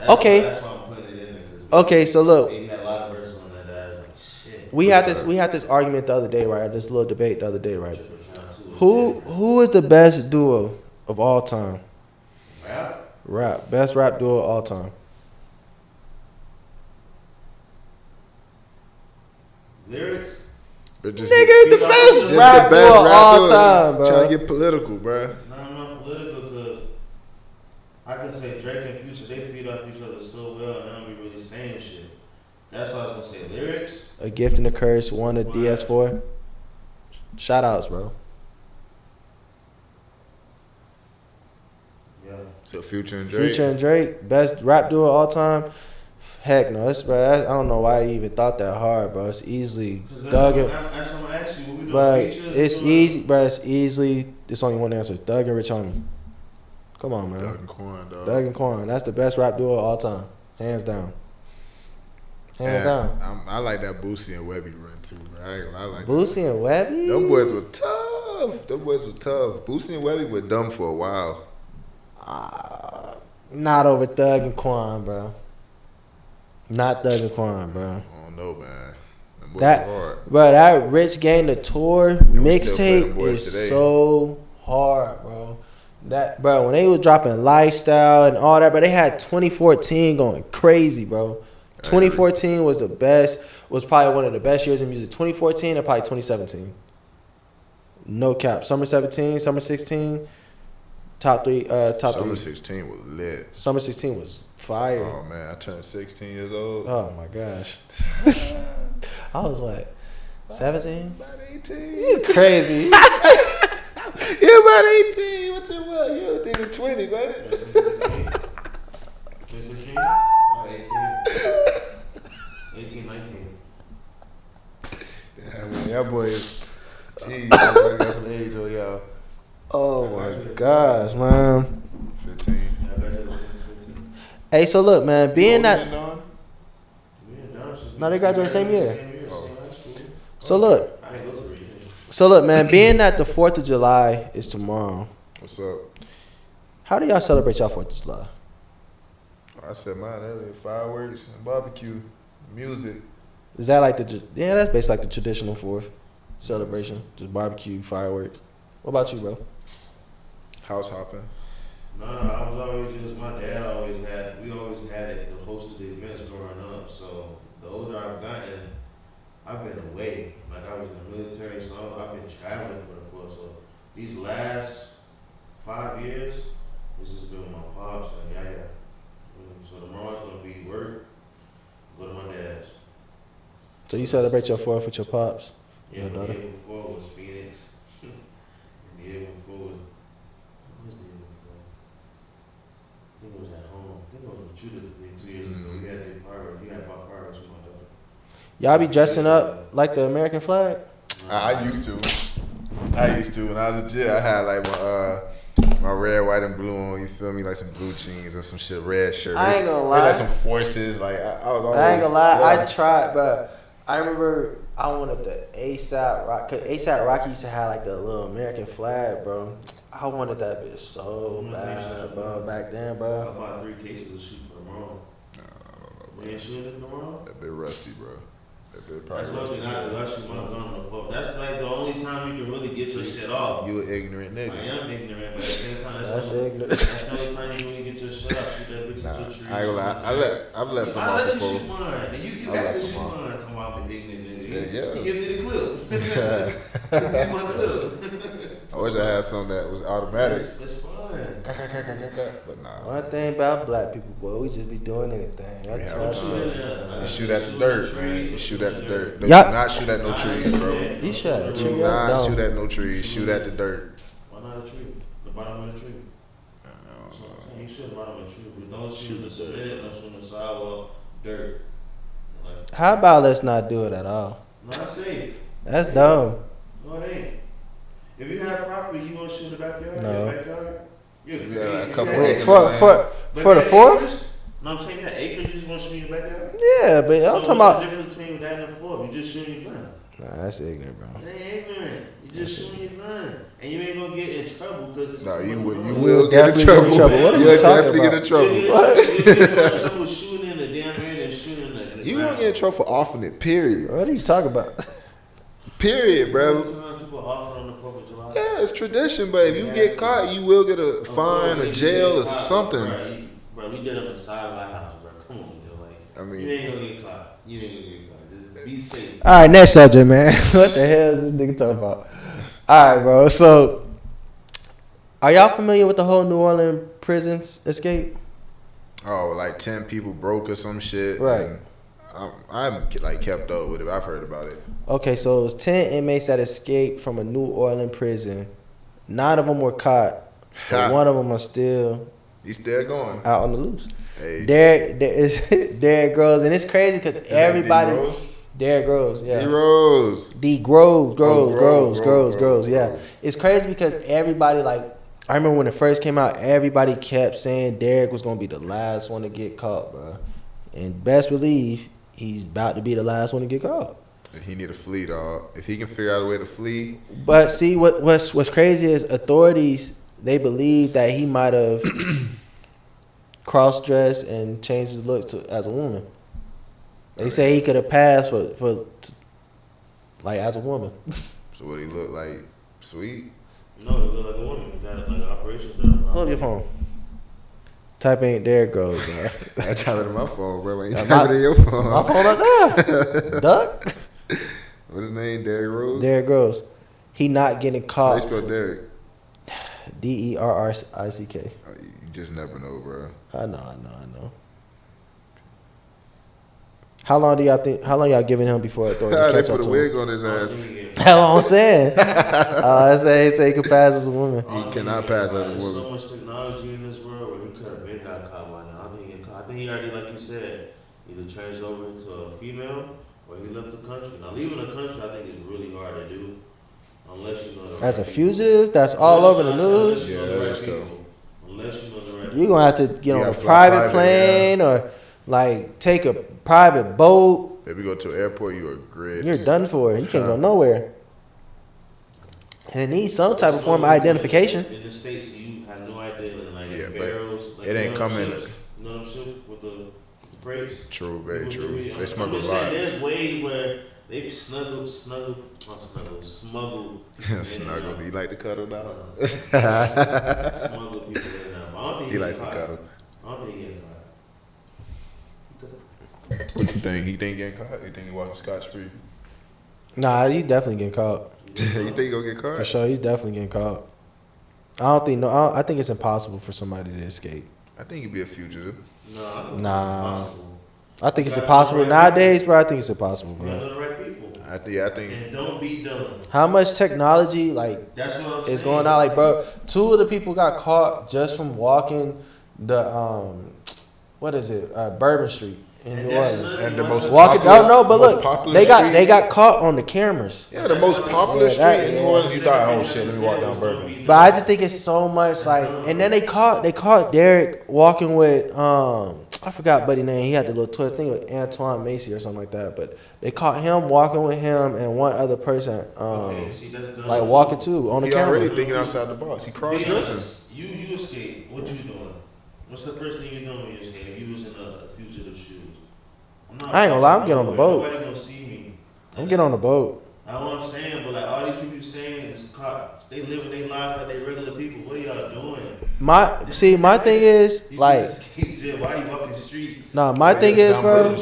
Okay. That's why I'm putting it in there. 'Cause okay, so look, Baby had a lot of verses on that. I was like, shit. we had this argument the other day, right? This little debate the other day, right? Drip or Drown 2. Who is the best duo of all time? Rap? Best rap duo of all time. Lyrics? But just Nigga, the best just rap the duo of all duo. time, bro. Trying to get political, bro. No, I'm not political because I can say Drake and Future, they feed off each other so well and I don't be really saying shit. That's why I was gonna say lyrics. A Gift and a Curse, one of DS4. Shout outs, bro. Yeah. So Future and Drake. Future and Drake, best rap duo of all time. Heck no, bro. I don't know why you even thought that hard, bro. It's easily Cause that's Doug what and, I'm gonna ask you. What we doing? bro. Features? It's Doing- easy, bro. It's easily. It's only one answer. Doug and Rich Homie. Come on, man. Doug and Quan, dog. Doug and Quan. That's the best rap duo of all time, hands down. Hands And down. I like that Boosie and Webby run too, bro. I ain't gonna lie, I like Boosie and Webby. that. Them boys were tough. Them boys were tough. Boosie and Webby were dumb for a while. Not over Thug and Quan, bro. Not Thug and Quan, bro. I don't know, man. Them boys That, were hard. bro, that Rich Gang the Tour still play them mixtape boys is today. so hard, bro. That, bro, when they was dropping Lifestyle and all that, bro, they had 2014 going crazy, bro. 2014 was the best, was probably one of the best years in music. 2014 and probably 2017. No cap. Summer 17, summer 16, top three. Summer 16 was lit. Summer 16 was fire. Oh man, I turned 16 years old. Oh my gosh. I was what? 17? About 18. You crazy. You're about 18. What's your what? You're in the 20s, ain't it? 2016? 18, 19. Yeah, man, that boy. Jeez, I got some age on y'all. Oh my gosh, man. 15. Yeah, I graduated in 2015. Hey, so look, man, being Older that. than Dawn? Me and Don should be- No, they graduated same year. Same year, so that's cool. So look. I ain't go to read. So look, man, being that the 4th of July is tomorrow, What's up? how do y'all celebrate y'all 4th of July? I said mine earlier. Fireworks and barbecue, music. Is that like yeah? That's basically like the traditional 4th celebration, just barbecue, fireworks. What about you, bro? House hopping. No, I was always just, my dad we always had it, the hosted the events growing up. So the older I've gotten, I've been away. Like I was in the military, so I've been traveling for the 4th. So these last 5 years, this has been my pops and yeah. So tomorrow's gonna be work, go to my dad's. So you celebrate your 4th with your pops? Yeah, Your the daughter? year before was Phoenix. And the year before was, what was the year before? I think it was at home. I think it was with Judah 2 years ago. We had the fireworks. We had bought fireworks with my daughter. Y'all be dressing up like the American flag? I used to. When I was a kid, I had like my red, white, and blue on. You feel me? Like some blue jeans or some shit, red shirt. I ain't gonna They lie. like some forces. Like I was always. I ain't gonna lie, yeah. I tried, but I remember I wanted the ASAP Rock, cause ASAP Rocky used to have like the little American flag, bro. I wanted that bitch so bad, bro. Back then, I bro. bought 3 cases of shoot for tomorrow. You ain't shooting it tomorrow? That bit rusty, bro. That bit That's probably what rusty. we got. Actually, my gun on the 4th. That's like the only time you can really get your shit off. You an ignorant I nigga. am ignorant, but at the same time, That's the ignorant. that's the only time you can really get your shit off. Shoot that bitch Nah, at your tree. I ain't gonna lie. I've let some I off let you before. shoot mine. And you I let actually some shoot off. mine. Talking about the ignorant nigga. Yeah. You give me the clip. Give me my clip. I wish I had something that was automatic. It's fun. But nah. One thing about black people, boy, we just be doing anything. I Yeah, tell I'm you. You shoot at the dirt, man. You shoot at the dirt. Do Yup. not shoot at no trees, bro. You shut at Do you. not No. shoot at no trees. Shoot at the dirt. Why not a tree? The bottom of the tree. So, you shoot the bottom of the tree, but don't shoot the cement, don't shoot the sidewalk, dirt. Like, How about let's not do it at all? not safe. That's dumb. No, it ain't. If you have property, you gonna shoot the backyard? No. Your backyard? You're crazy. Yeah, a You couple got acres. acres. For the 4th? Acres? No, I'm saying you got acres, you just want to shoot in your backyard? Yeah, but I'm So talking what's about. the difference between that and 4th? You just shooting your gun. Nah, that's ignorant, bro. It ain't ignorant. You just shooting your gun. And you ain't gonna get in trouble because it's No, too you much will. fun. You will get in definitely trouble. get in trouble. What are you You'll talking definitely get in about? trouble. You get in trouble shooting in the damn air and shooting in the You won't get in trouble for offing it. Period. What are you talking about? Period, bro. Sometimes people offer on the 4th of July. Yeah, it's tradition, but if you get caught, you will get a fine or jail or something. Bro, we did it on the side of our house, bro. Come on, yo. Like, I mean- you ain't gonna get caught. You ain't gonna get caught. Just be safe. All right, next subject, man. What the hell is this nigga talking about? All right, bro. So, are y'all familiar with the whole New Orleans prison escape? Oh, like 10 people broke or some shit. Right. And I haven't like kept up with it. I've heard about it. Okay, so it was 10 inmates that escaped from a New Orleans prison. 9 of them were caught, but one of them are still He's still going. out on the loose. Hey, Derrick Groves, and it's crazy because everybody. D. Rose? Derrick Groves, yeah. D. Rose. D. Groves, Groves. yeah. It's crazy because everybody, like, I remember when it first came out, everybody kept saying Derrick was going to be the last one to get caught, bro. And best believe he's about to be the last one to get caught. He need to flee, dog. If he can figure out a way to flee, But see, what's crazy is authorities, they believe that he might have cross-dressed and changed his look as a woman. They say he could have passed for like as a woman. so what he look like? Sweet. No, it look like a woman. You got like operations done. Pull up your phone. Type in Derrick Groves, man. I type it in my phone, bro. I ain't Yeah, type it in your phone. My phone up there. Duck. What's his name? Derrick Rose. Derrick Groves. He not getting How you caught. spell Derrick? Derrick. Oh, you just never know, bro. I know. How long y'all giving him before authorities they catch put up a to wig him? on his ass. That's what I'm saying. I say he could pass as a woman. He cannot pass as a There's woman. so much technology in this world where he could have been got caught by now. I think he already, like you said, either changed over into a female or he left the country. Now, leaving the country, I think is really hard to do. Unless you know the As right a people. fugitive, that's all over the Unless news. you know Yeah, the that right is tough. people. Unless you know the right You're people. gonna have to get You on a gotta fly private private, plane or like take a private boat. If you go to an airport, you are great. You're done for. You can't go nowhere. And it needs some type of form of identification. In the States, you have no idea. Like Yeah, but barrels. Like, it ain't you know them coming. ships? You know them ships with the breaks. True, very People true. do be- They I'm smuggle a just saying, lot. there's ways where they smuggle. Snuggle. You like to cuddle now? Smuggle people in and out. I don't think He likes get to caught. cuddle. I don't think he getting caught. What you think? He think he getting caught? You think he walking scotch free? Nah, he's definitely getting caught. You think he gonna get caught? For sure, he's definitely getting caught. I think it's impossible for somebody to escape. I think he'd be a fugitive. No, I don't Nah. think it's possible. I think it's You gotta impossible know the right nowadays, bro. I think it's impossible, You gotta bro. know the right people. I think. And don't be dumb. How much technology like That's what I'm is saying. going on? Like, bro, 2 of the people got caught just from walking the what is it? Bourbon Street in And New that's Orleans. another And the one. most Walking, popular- oh no, but most look, popular they street- got caught on the cameras. Yeah, the most popular Yeah, street that- in New Orleans. You thought, oh shit, let me walk down Bourbon. But I just think it's so much like, and then they caught Derek walking with I forgot buddy name. He had the little twist thing with Antoine Macy or something like that. But they caught him walking with him and one other person Okay, see, that's dumb like too. walking too on the He camera. already thinking outside the box. He cross Be dressing. honest. You escape. What you doing? What's the first thing you doing when you escape? If you was in a fugitive shoes. I ain't gonna lie, I'm getting on the boat. Nobody gonna see me. I'm getting on the boat. That's what I'm saying, but like all these people saying is cops. They living their lives like they regular people. What are y'all doing? My thing is You like, just escaped jail. Why you walking streets? nah, my thing is, bro.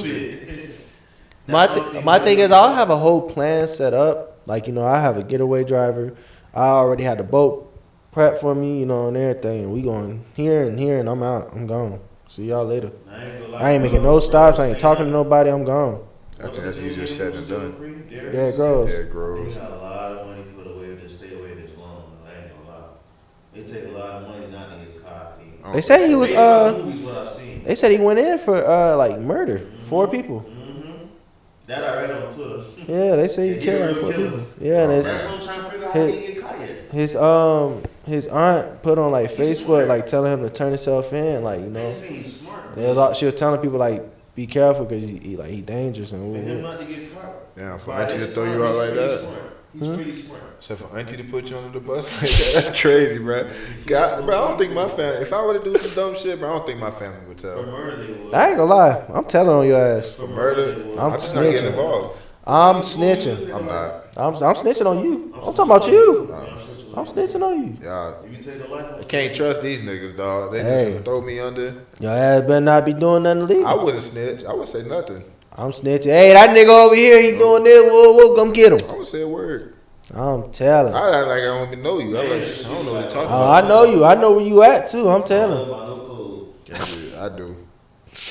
My thing is, I'll have a whole plan set up. Like, you know, I have a getaway driver. I already had the boat prepped for me, you know, and everything. And we going here, and I'm out. I'm gone. See y'all later. I ain't making no stops. I ain't talking to nobody. I'm gone. I think that's easier said than done. Yeah, it grows. Yeah, it They grows. got a lot of money put away to stay away this long. I ain't gonna lie. They take a lot of money not to get caught. They said he was Based on the movies, what I've seen. They said he went in for like murder. 4 people. That I read on Twitter. Yeah, they say he Yeah, killed he a like real 4 killer. people. Yeah, and That's what I'm trying to figure out how he didn't get caught yet. his aunt put on like Facebook like telling him to turn himself in, like, you I know. ain't saying he's smart. She was telling people like be careful because he dangerous and For him woo-woo. not to get caught. Damn, for by auntie to his throw you crime, out he's like pretty that. smart. He's pretty smart. Except for auntie to put you under the bus, like that. That's crazy, bro. God, bro, I don't think my family. If I were to do some dumb shit, bro, I don't think my family would For tell. murder, they would. I ain't gonna lie, I'm telling on your ass. For murder, I'm I'm just not getting snitching. involved. I'm snitching. I'm not. I'm snitching on you. I'm talking about you. I'm snitching on you. Y'all, If you take a life, I can't trust these niggas, dog. They Hey. just throw me under. Your ass better not be doing nothing illegal. I wouldn't snitch. I wouldn't say nothing. I'm snitching. Hey, that nigga over here, he doing this. Whoa, come get him. I would say a word. I'm telling. I act like I don't even know you. I'm like, I don't know what you're talking Oh, about. I know you. I know where you at too. I'm telling. I do.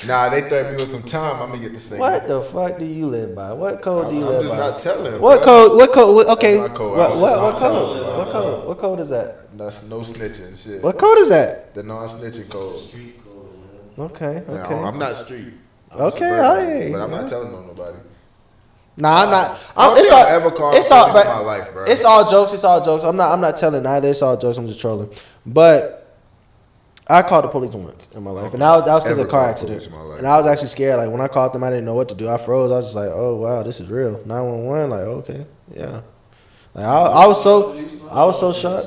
Nah, they threatened me with some time. I'm gonna get the same. What the fuck do you live by? What code do you I'm live just by? not telling. What bro. code? What code? Okay. That's my code. What I was what just code? not What code? What code is that? That's no snitching shit. What code is that? The non-snitching code. Okay. Now, Okay. I'm not street. I'm Okay, suburban, hey, but I'm man. not telling on nobody. Nah, I'm not. I don't It's think all. I've ever called It's all. police in But my life, bro. it's all jokes. It's all jokes. I'm not telling either. It's all jokes. I'm just trolling. But I called the police once in my life, and that was because of Ever a car called police accident. in my life. And I was actually scared. Like when I called them, I didn't know what to do. I froze. I was just like, "Oh wow, this is real." 911. Like okay, yeah. Like I was so shocked.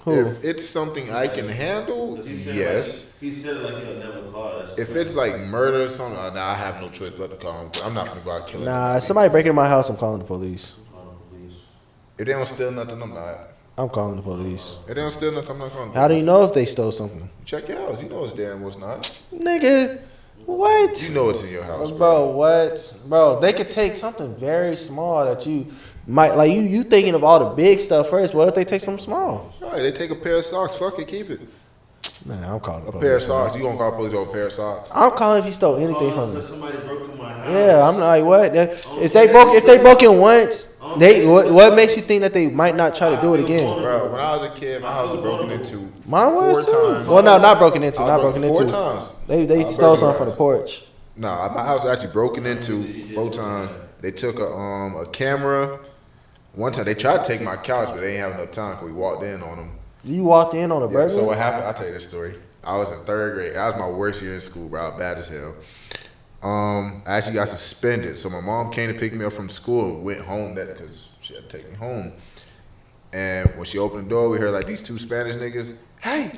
Who? If it's something I can handle, yes. He said it like he'll never call us. If it's like murder or something, nah, I have no choice but to call him. I'm not gonna go out killing. Nah, if somebody breaking in my house, I'm calling the police. If they don't steal nothing, I'm not. I'm calling the police. If they don't steal nothing, I'm not calling. How do you know if they stole something? Check your house. You know what's there and what's not. Nigga, what? You know what's in your house, bro. Bro, what? Bro, they could take something very small that you might like. You thinking of all the big stuff first. What if they take something small? All right, they take a pair of socks. Fuck it, keep it. Nah, I'm calling the A police. pair of socks. You gonna call police over a pair of socks? I'm calling if he stole anything from me. Because somebody broke in my house. Yeah, I'm like, what? If they broke in once, what makes you think that they might not try to do it again? Bro, when I was a kid, my house was broken into Mine was 4 too. times. Well, no, not broken into. I Not was broken broken into. 4 times. They I stole broke something my from the house. porch. Nah, my house was actually broken into 4 times. They took a camera. One time they tried to take my couch, but they didn't have enough time because we walked in on them. You walked in on a Yeah, burglary? so what happened? I'll tell you this story. I was in 3rd grade. That was my worst year in school, bro. I was bad as hell. I actually got suspended. So my mom came to pick me up from school and went home because she had to take me home. And when she opened the door, we heard like these 2 Spanish niggas, hey,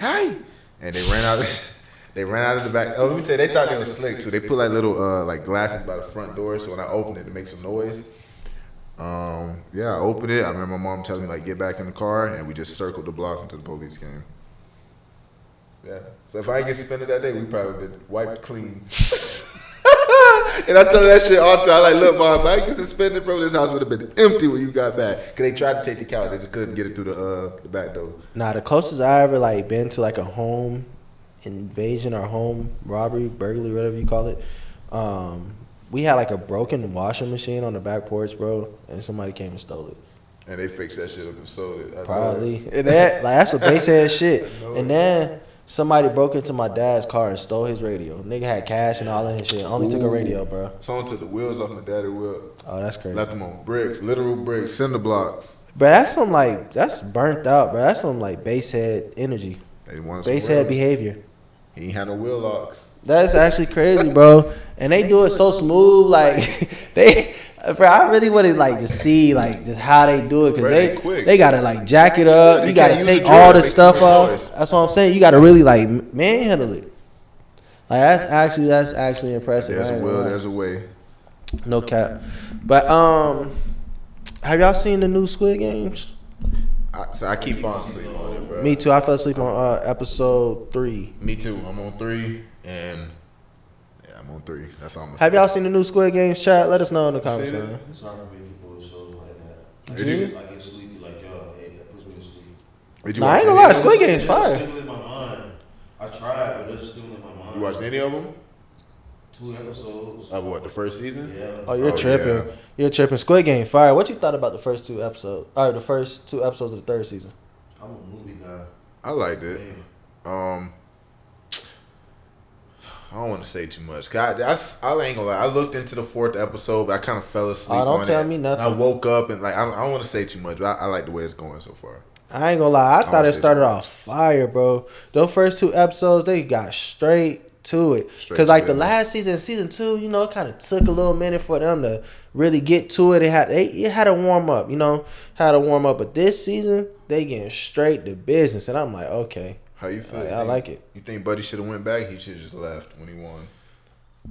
and they ran out. They ran out of the back. Oh, let me tell you, they thought they was slick too. They put like little like glasses by the front door, so when I opened it, it makes some noise. Yeah, I opened it. I remember my mom telling me like get back in the car, and we just circled the block until the police came. Yeah. So if I didn't get suspended that day, we probably been wiped clean. And I tell her that shit all the time. Like, look, mom, if I didn't get suspended, bro, this house would have been empty when you got back. Cause they tried to take the couch, they just couldn't get it through the back door. Nah, the closest I ever like been to like a home invasion or home robbery, burglary, whatever you call it. We had like a broken washing machine on the back porch, bro, and somebody came and stole it. And they fixed that shit up and sold it. Probably. And that, like, that's some base ass shit. And then somebody broke into my dad's car and stole his radio. Nigga had cash and all of his shit. Only took a radio, bro. Someone took the wheels off my daddy's wheel. Oh, that's crazy. Left them on bricks, literal bricks, cinder blocks. But that's some like, that's burnt out, bro. That's some like base head energy. They wanted some Base head wheels. behavior. He ain't had no wheel locks. That's actually crazy, bro. And they do it so smooth, like they. Bro, I really want to like just see like just how they do it because Bro, they quick. they gotta like jack it up. They You gotta can't use take the drill, all the make stuff too much off. noise. That's what I'm saying. You gotta really like manhandle it. Like that's actually impressive. I There's a ain't gonna will, lie. there's a way. No cap. But have y'all seen the new Squid Games? So I keep falling asleep on it, bro. Me too. I fell asleep on episode 3. Me too. I'm on 3, and yeah, I'm on 3. That's all I'm gonna Have say. y'all seen the new Squid Games? Chat. Let us know in the comments, Seen it? man. It's hard for me people with shows like that. Did you- I get sleepy like y'all. That puts me to sleep. Did you Nah, I watch ain't gonna any lie. of them? Squid Game's They're fire. stimulating my mind. I tried, but they're just stimulating my mind. You watched any of them? 2 episodes. Of what, the first season? Yeah. Oh, you're Oh, tripping. yeah. You're tripping. Squid Game fire. What you thought about the first 2 episodes? Or the first 2 episodes of the 3rd season? I'm a movie guy. I liked it. Man. I don't want to say too much. I ain't gonna lie. I looked into the 4th episode, but I kind of fell asleep. Oh, don't on tell it. me nothing. And I woke up and like I don't want to say too much, but I like the way it's going so far. I ain't gonna lie. I thought don't it say started too off fire, bro. Those first 2 episodes, they got straight to it. Straight Because to like the business. last season, season 2, you know, it kind of took a little minute for them to really get to it. It had a warm up, you know, But this season, they getting straight to business, and I'm like, okay, How you feel? I like it. You think Buddy should have went back? He should have just left when he won.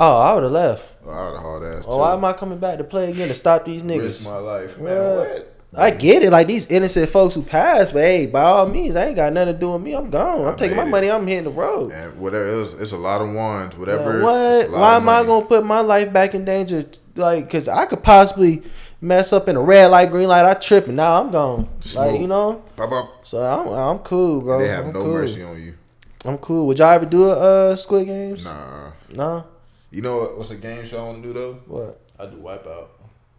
Oh, I would have left. Well, I would have hauled ass. Oh, why am I coming back to play again to stop these Risk niggas? my life, man. What? What? I get it, like these innocent folks who passed, but hey, by all means, I ain't got nothing to do with me. I'm gone. I'm taking my made it. money. I'm hitting the road. And whatever, it's a lot of ones. Whatever. What? it's a lot Why of am I money. gonna put my life back in danger? Like, cause I could possibly mess up in a red light, green light. I tripping. Now I'm gone. Smoke. Like, you know. Pop up. So I'm cool, bro. They have I'm no cool. mercy on you. I'm cool. Would y'all ever do a Squid Games? Nah. No. You know what's a game show I want to do though? What? I do Wipeout.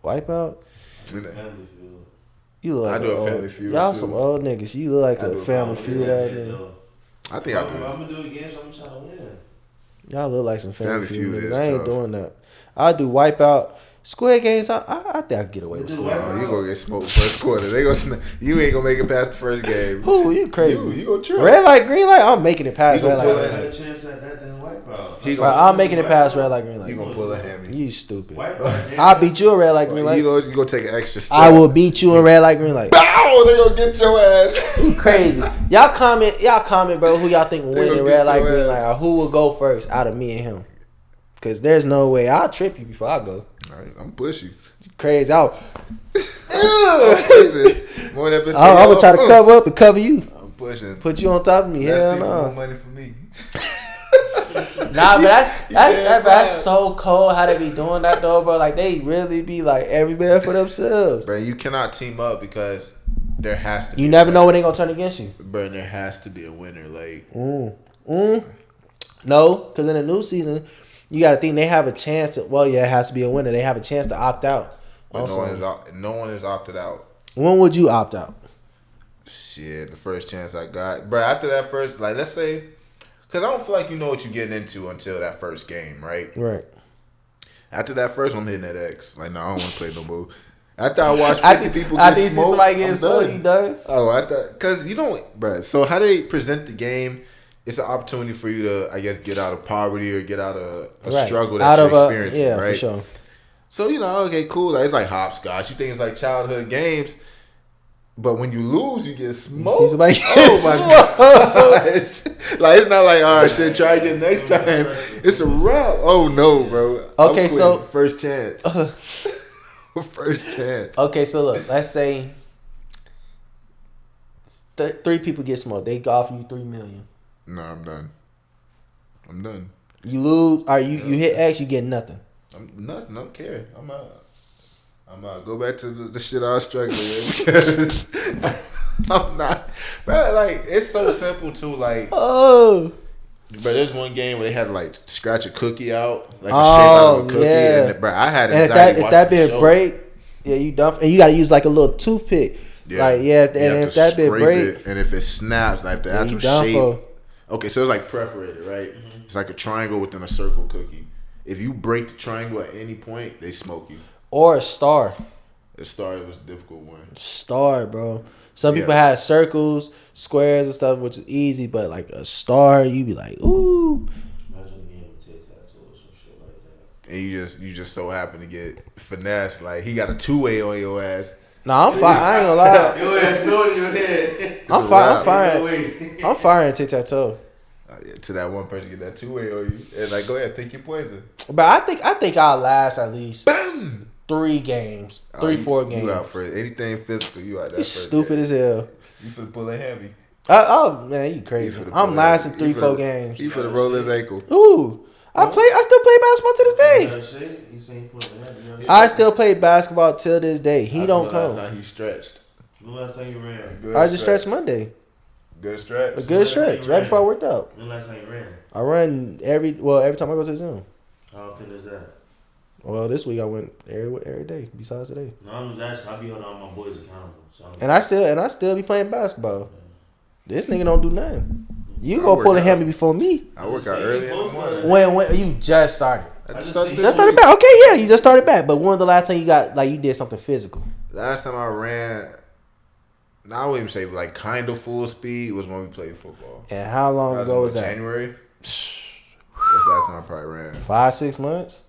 Wipeout? Family Feud. You look like I do a old- Family Feud, Y'all too. some old niggas. You look like I a do a Family Family Feud ass nigga. I think I I'm do. gonna do it again, so I'm trying to win. Y'all look like some Family, Family Feud Feud niggas. is I ain't tough. doing that. I do Wipeout. Squid Games, I think I can get away with Do Squid Wipeout. Games. Oh, you gonna get smoked first quarter. They gonna you ain't gonna make it past the first game. Who? You crazy. You gonna trip. Red light, green light. I'm making it past He red gonna light, pull green I light. had a chance at that than Wipeout. He Bro, gonna- I'm making it past red light, green You light. gonna pull a hammy. You stupid. Wipeout. I'll beat you in red light, green You light. know you gonna take an extra step. I will beat you in red light, green light. Bow! They gonna get your ass. You crazy. Y'all comment, bro, who y'all think will They win in gonna red get light, your green ass. light, or who will go first out of me and him. Cause there's no way. I'll trip you before I go. All right, I'm pushing. Crazy. I'm I'm pushing. More than that, gonna try to cover up and cover you. I'm pushing. Put you on top of me. That's Hell people more no. money for me. Nah, but can't that's find- so cold how they be doing that though, bro. Like they really be like every man for themselves. Bro, you cannot team up because there has to be You a never know winner. when they gonna turn against you. Bro, there has to be a winner. Like, No, because in the new season, you got to think they have a chance. Well, yeah, it has to be a winner. They have a chance to opt out. But Also, no one is opted out. when would you opt out? Shit, the first chance I got. Bro, after that first, like, let's say, because I don't feel like you know what you're getting into until that first game, right? Right. After that first one, I'm hitting that X. Like, no, I don't want to play no more. After I watch 50 people I get think you see smoked, somebody I'm getting smoked, you done. Oh, I thought, because you don't, bro. So how they present the game, it's an opportunity for you to, I guess, get out of poverty or get out of a Right. struggle Out that of you're a experiencing, yeah, right? for sure. So, you know, okay, cool. Like, it's like hopscotch. You think it's like childhood games. But when you lose, you get smoked. See somebody Oh my gosh! Like it's not like all right, shit. Try again next time. It's a wrap. Oh no, bro. Okay, I'm so- quitting. First chance. First chance. Okay, so look, let's say 3 people get smoked. They offer you $3 million. No, I'm done. I'm done. You lose, or you hit X, you get nothing. I'm nothing. I don't care. I'm out. Go back to the shit I was struggling with. Because I'm not. Bro, like, it's so simple too. Like, Oh, but there's one game where they had to, like, scratch a cookie out. Like, a shape out of a cookie. yeah. And, bro, I had and anxiety if that watching bit the show. break, yeah, you done. And you got to use like a little toothpick. Like You have if to that bit scrape break, it, and if it snaps, like the yeah, actual you done shape. for. Okay, so it's like perforated, right? It's like a triangle within a circle cookie. If you break the triangle at any point, they smoke you. Or a star. The star was a difficult one. Star, bro. Some Yeah. people have circles, squares, and stuff, which is easy. But like a star, you be like, ooh. Imagine getting a tic-tac-toe or some shit like that. And you just so happen to get finessed. Like he got a 2-way on your ass. Nah, I'm fine. I ain't gonna lie. Your ass know it in your head. I'm firing. I'm firing tic-tac-toe. To that one person get that 2-way on you, and like go ahead, pick your poison. But I think I'll last at least 3 games, 4 games. You out for anything physical. You out that. You stupid as hell. You finna pull a heavy. Oh man, you crazy. finna I'm pull lasting that- 3, he 4 finna- games. He finna roll his ankle. Ooh, I still play basketball to this day. You seen put I still play basketball till this day. He don't Last come. time he stretched. The last time you ran? Good I just stretch. stretched Monday. Good stretch. A good stretch. Right before I worked out. When last time you ran? I run every time I go to the gym. How often is that? Well, this week I went every day besides today. No, I'm just asking. I be holding all my boys accountable. So And I still be playing basketball. This nigga don't do nothing. You I go work pull a out. hammy before me. I work out early in the morning. When you just started. I just started seen- this Just started week. back. Okay, yeah, you just started back. But when was the last time you got like you did something physical? Last time I ran, now I wouldn't even say like kind of full speed was when we played football. And how long ago was that? January. That's the last time I probably ran. 5-6 months?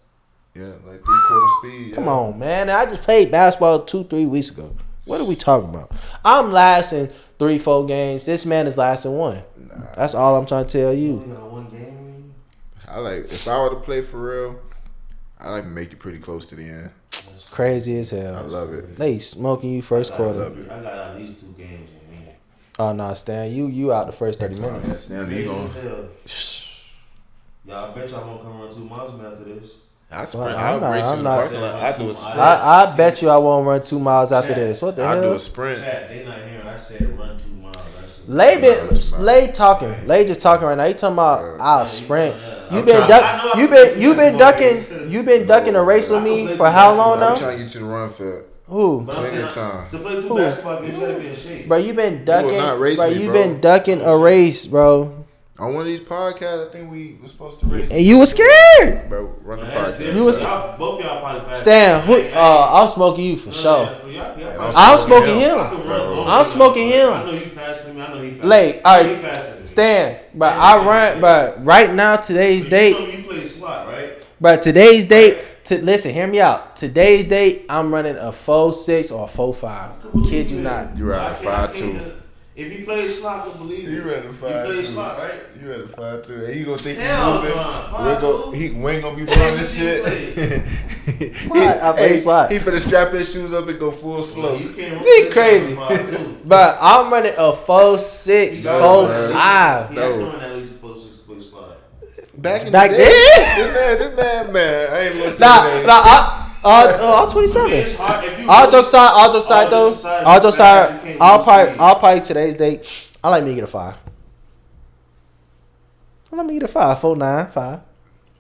Yeah, like 3/4 speed. Yeah. Come on, man. I just played basketball 2-3 weeks ago. What are we talking about? I'm lasting 3-4 games. This man is lasting 1. That's all I'm trying to tell you you. only got one game. I like if I were to play for real, I like to make it pretty close to the end. Crazy as I hell. love it. They smoking you first I quarter. love it. I got at least 2 games in me. Oh no, Stan, you out the first 30 Yeah, minutes. Stanley, you gonna? Y'all, I bet y'all gonna come run 2 miles from after this. I sprint. I'm I'll not- race you I'm in the not- parking lot. I do a sprint. I bet you I won't run 2 miles after Chat. this. What the I do hell? a sprint. Chat, they not hearing. I said run 2 miles. Lay talking. Lay just talking right now. You talking about I'll sprint. You I'm been trying- duck, I know I you can been play you been basketball ducking games. you been ducking a race with I me can play for some how long basketball. I'm now? trying to get you to run for. Who? But I'm Plenty saying, of time. to play 2 Who? basketball games, you gotta be in shape. Bro, you been You will ducking. not race Bro, me, you bro. been ducking a race, bro. On one of these podcasts, I think we were supposed to race. And you was scared. Bro, run the Man, that's podcast. different. You was- Y'all- both y'all probably fast. Stan, who? I ain't- I'm smoking you for sure. I'm smoking him. I can run longer I'm than smoking y'all. him. I know you faster than me. I know he faster. Late. I All know he right, faster than me. Stan. But Yeah, I you run. can But right now, today's You date. told me you play slot, right? But today's date. Listen, hear me out. Today's date, I'm running a 4.6 or a 4.5. Kid you not. You I riding can't- 5'2". If you play slot, I can believe it. You ready to You 5'2". play slot, right? You ready to 5'2"? And he gonna think Hell you moving. no, We ain't gonna be blowing this You shit. I play slot. He finna strap his shoes up and go full slow. You can't Be crazy. Too. But I'm running a 4.6, No, 4.5. He has to run at least a 4-6 play slot. Back in Back the then? day, this man. I ain't gonna say his name. I'm 27. It's hard if you All jokes aside though. All jokes aside, you can't do speed. I'll probably today's date. I like me to get a 5. I like me to get a 5, 4.9, 5.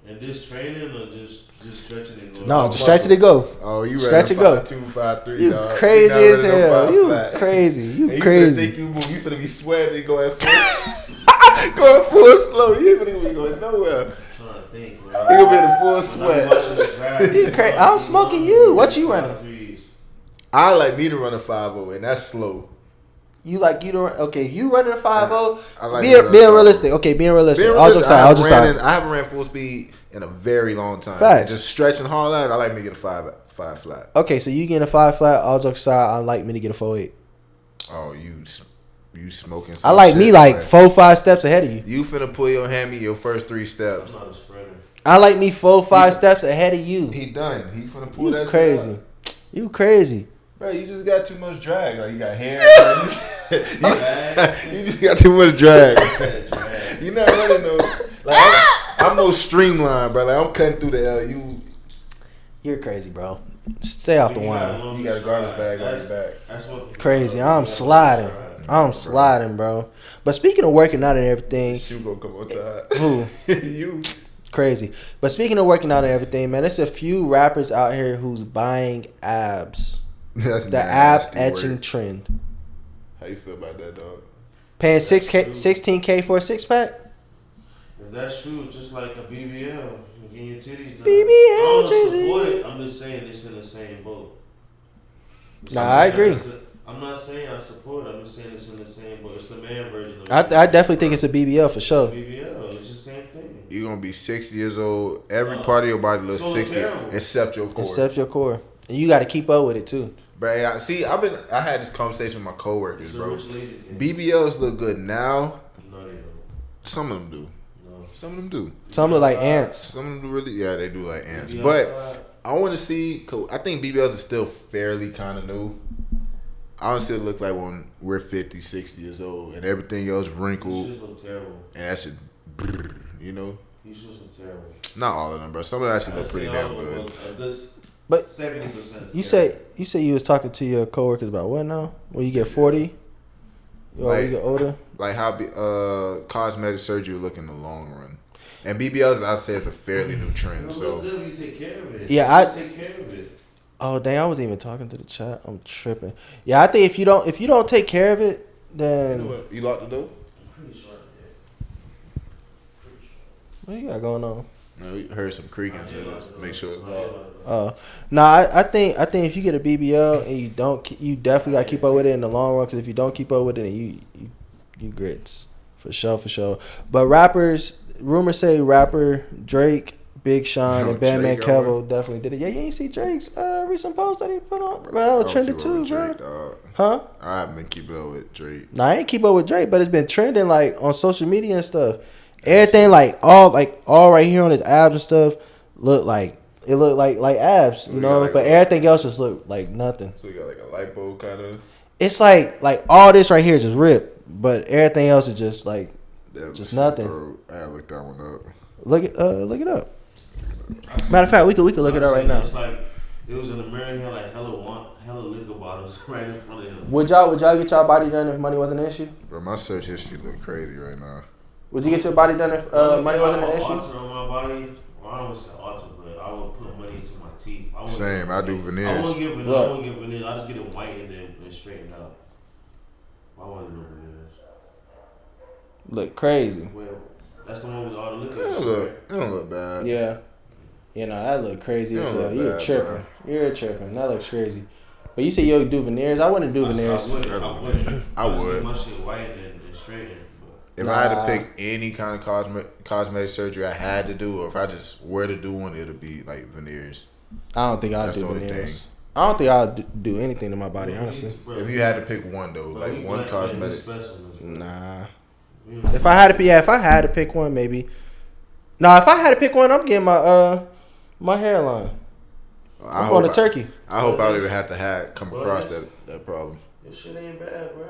And this training or just stretching and going? No, just stretch it and go. Oh, you Stretch ready it, go. 5'2", 5'3", You dog. crazy not as ready to hell. 5 You flat. crazy. And You finna crazy. think you move. You finna be sweating and going full, going full slow. You ain't finna be going nowhere. I'm trying to think, He bro. gonna be in the full When I be sweat. watching this drive, You crazy. I'm smoking you. What you running? threes. I like me to run a 5'0", and that's slow. You don't. Okay, you running a 5.0. I like Being running a realistic. Okay, being realistic. All jokes aside. All jokes aside. I haven't ran full speed in a very long time. Facts. Just stretching hard out. I like me to get a 5 flat. Okay, so you getting a 5 flat. All jokes aside, I like me to get a 4.8. Oh, you smoking? I Some like shit, me like boy. 4-5 steps ahead of you. You finna pull your hammy your first 3 I'm steps. not a sprinter. I like me 4-5 steps ahead of you. He done. He finna pull You that crazy. shit out. You crazy. Bro, you just got too much drag. Like you got hair. Drag? you just got too much drag. Drag. You not running no. Like I'm more streamlined, bro. Like I'm cutting through the L. You're crazy, bro. Stay off the You got a wine. You got a garbage bag on your back. That's what Crazy. I'm sliding. I'm sliding, bro. But speaking of working out and everything, Shoe gonna come on top. who? You. Crazy. But speaking of working out and everything, man, there's a few rappers out here who's buying abs. That's The ab nasty etching work. trend. How you feel about that, dog? Paying 16K for a 6-pack? If that's true, just like a BBL, getting your titties done. BBL, I don't Jay-Z. support it. I'm just saying it's in the same boat. Nah, I agree. I'm not saying I support it. I'm just saying it's in the same boat. It's the man version of I definitely think it's a BBL for sure. BBL. It's the same thing. You're gonna be 60 years old. Every part of your body looks it's gonna 60 look terrible. except your core. Except your core. And you got to keep up with it too. Bro, I had this conversation with my coworkers, It's a bro. rich lazy thing. BBLs look good now. No, they don't. Some of them do. No. Some of them do. Some look like ants. Some of them really, yeah, they do like ants. BBL But side, I want to see. I think BBLs are still fairly kind of new. I want to see it look like when we're 50, 60 years old and everything else these wrinkled shits look terrible. and that shit, you know. These shits look terrible. Not all of them, bro. Some of them actually look pretty damn good. But 70%. you say you was talking to your coworkers about what now? When you get 40? Or when you get older? Like how cosmetic surgery will look in the long run. And BBLs, I say, is a fairly new trend. It'll So look good if you take care of it. Yeah, take care of it. Oh dang, I wasn't even talking to the chat. I'm tripping. Yeah, I think if you don't take care of it, then you locked the door? I'm pretty sure I did. Pretty sure. what you got going on? No, we heard some creaking, so just make sure it's locked. I think if you get a BBL and you definitely got to keep up with it in the long run. Because if you don't keep up with it, then you grits for sure. But rumors say rapper Drake, Big Sean, and Bandman Drake, Kevo definitely did it. Yeah, you ain't see Drake's recent post that he put on? Bro, that was trending too, bro. Dog. Huh? I haven't been keeping up with Drake. Nah, I ain't keep up with Drake, but it's been trending like on social media and stuff. Everything all right here on his abs and stuff look like abs, you know. like but what? everything else just look like nothing. So you got like a lipo kind of. It's like all this right here is just ripped, but everything else is just like just nothing. I gotta look that one up. Look it up. Matter of fact, we could look it up right now. It's like it was in the mirror here, like hella liquor bottles right in front of him. Would y'all get y'all body done if money wasn't an issue? Bro, my search history look crazy right now. Would you get your body done if money wasn't an issue? Alter on my body. Well, I don't want to say alter, but I would put money into my teeth. Same, I do veneers. I won't get veneers. I won't get veneers. I just get it white and then straightened out. I want to do veneers. Look crazy. Well, that's the one with all the liquor. It don't look bad. Yeah. You know, that look crazy as Don't hell. look You're bad, tripping. bro. You're tripping. That looks crazy. But you say you do veneers. I wouldn't do veneers. I would. I would. Get my shit white and straightened. If I had to pick any kind of cosmetic surgery I had to do, or if I just were to do one, it'll be like veneers. I don't think I'd That's do the only veneers. thing. I don't think I'd do anything to my body, honestly. If you had to pick one though, like one cosmetic. Nah. If I had to pick one, maybe. No, if I had to pick one, I'm getting my hairline. I'm going to Turkey. I hope I don't even have to come across that problem. This shit ain't bad, bro.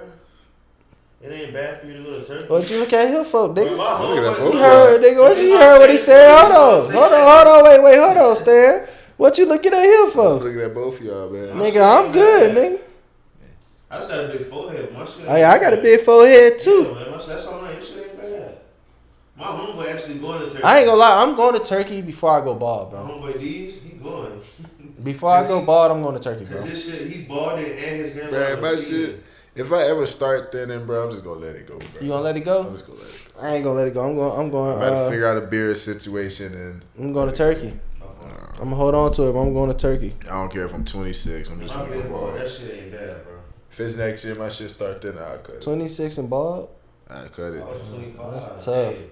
It ain't bad for you to go to Turkey. What you look at here for, nigga? Look at that You heard, nigga? What you heard what he said? Hold on, wait, hold on, Stan. What you looking at here for? Looking at both of y'all, man. Nigga, I'm good, nigga. I just got a big forehead. My shit. Oh, yeah, I got a big forehead too. Yeah, man, that's all right. Your shit ain't bad. My homeboy actually going to Turkey. I ain't gonna lie, I'm going to Turkey before I go bald, My bro. homeboy D's, he going. Before I go bald, I'm going to Turkey, bro. Cause his shit, he balded and his hair. Man, my shit. If I ever start thinning, bro, I'm just gonna let it go, bro. You gonna let it I'm go? just gonna let it go. I ain't gonna let it go. I'm going. I'm about to figure out a beard situation, and I'm going to Turkey. I'm gonna hold on to it. But I'm going to Turkey. I don't care if I'm 26. I'm just My gonna big go boy, bald. that shit ain't bad, bro. If it's next year, my shit start thinning, I'll cut it. 26 and bald. I'll cut it. I was 25. That's tough. Hey,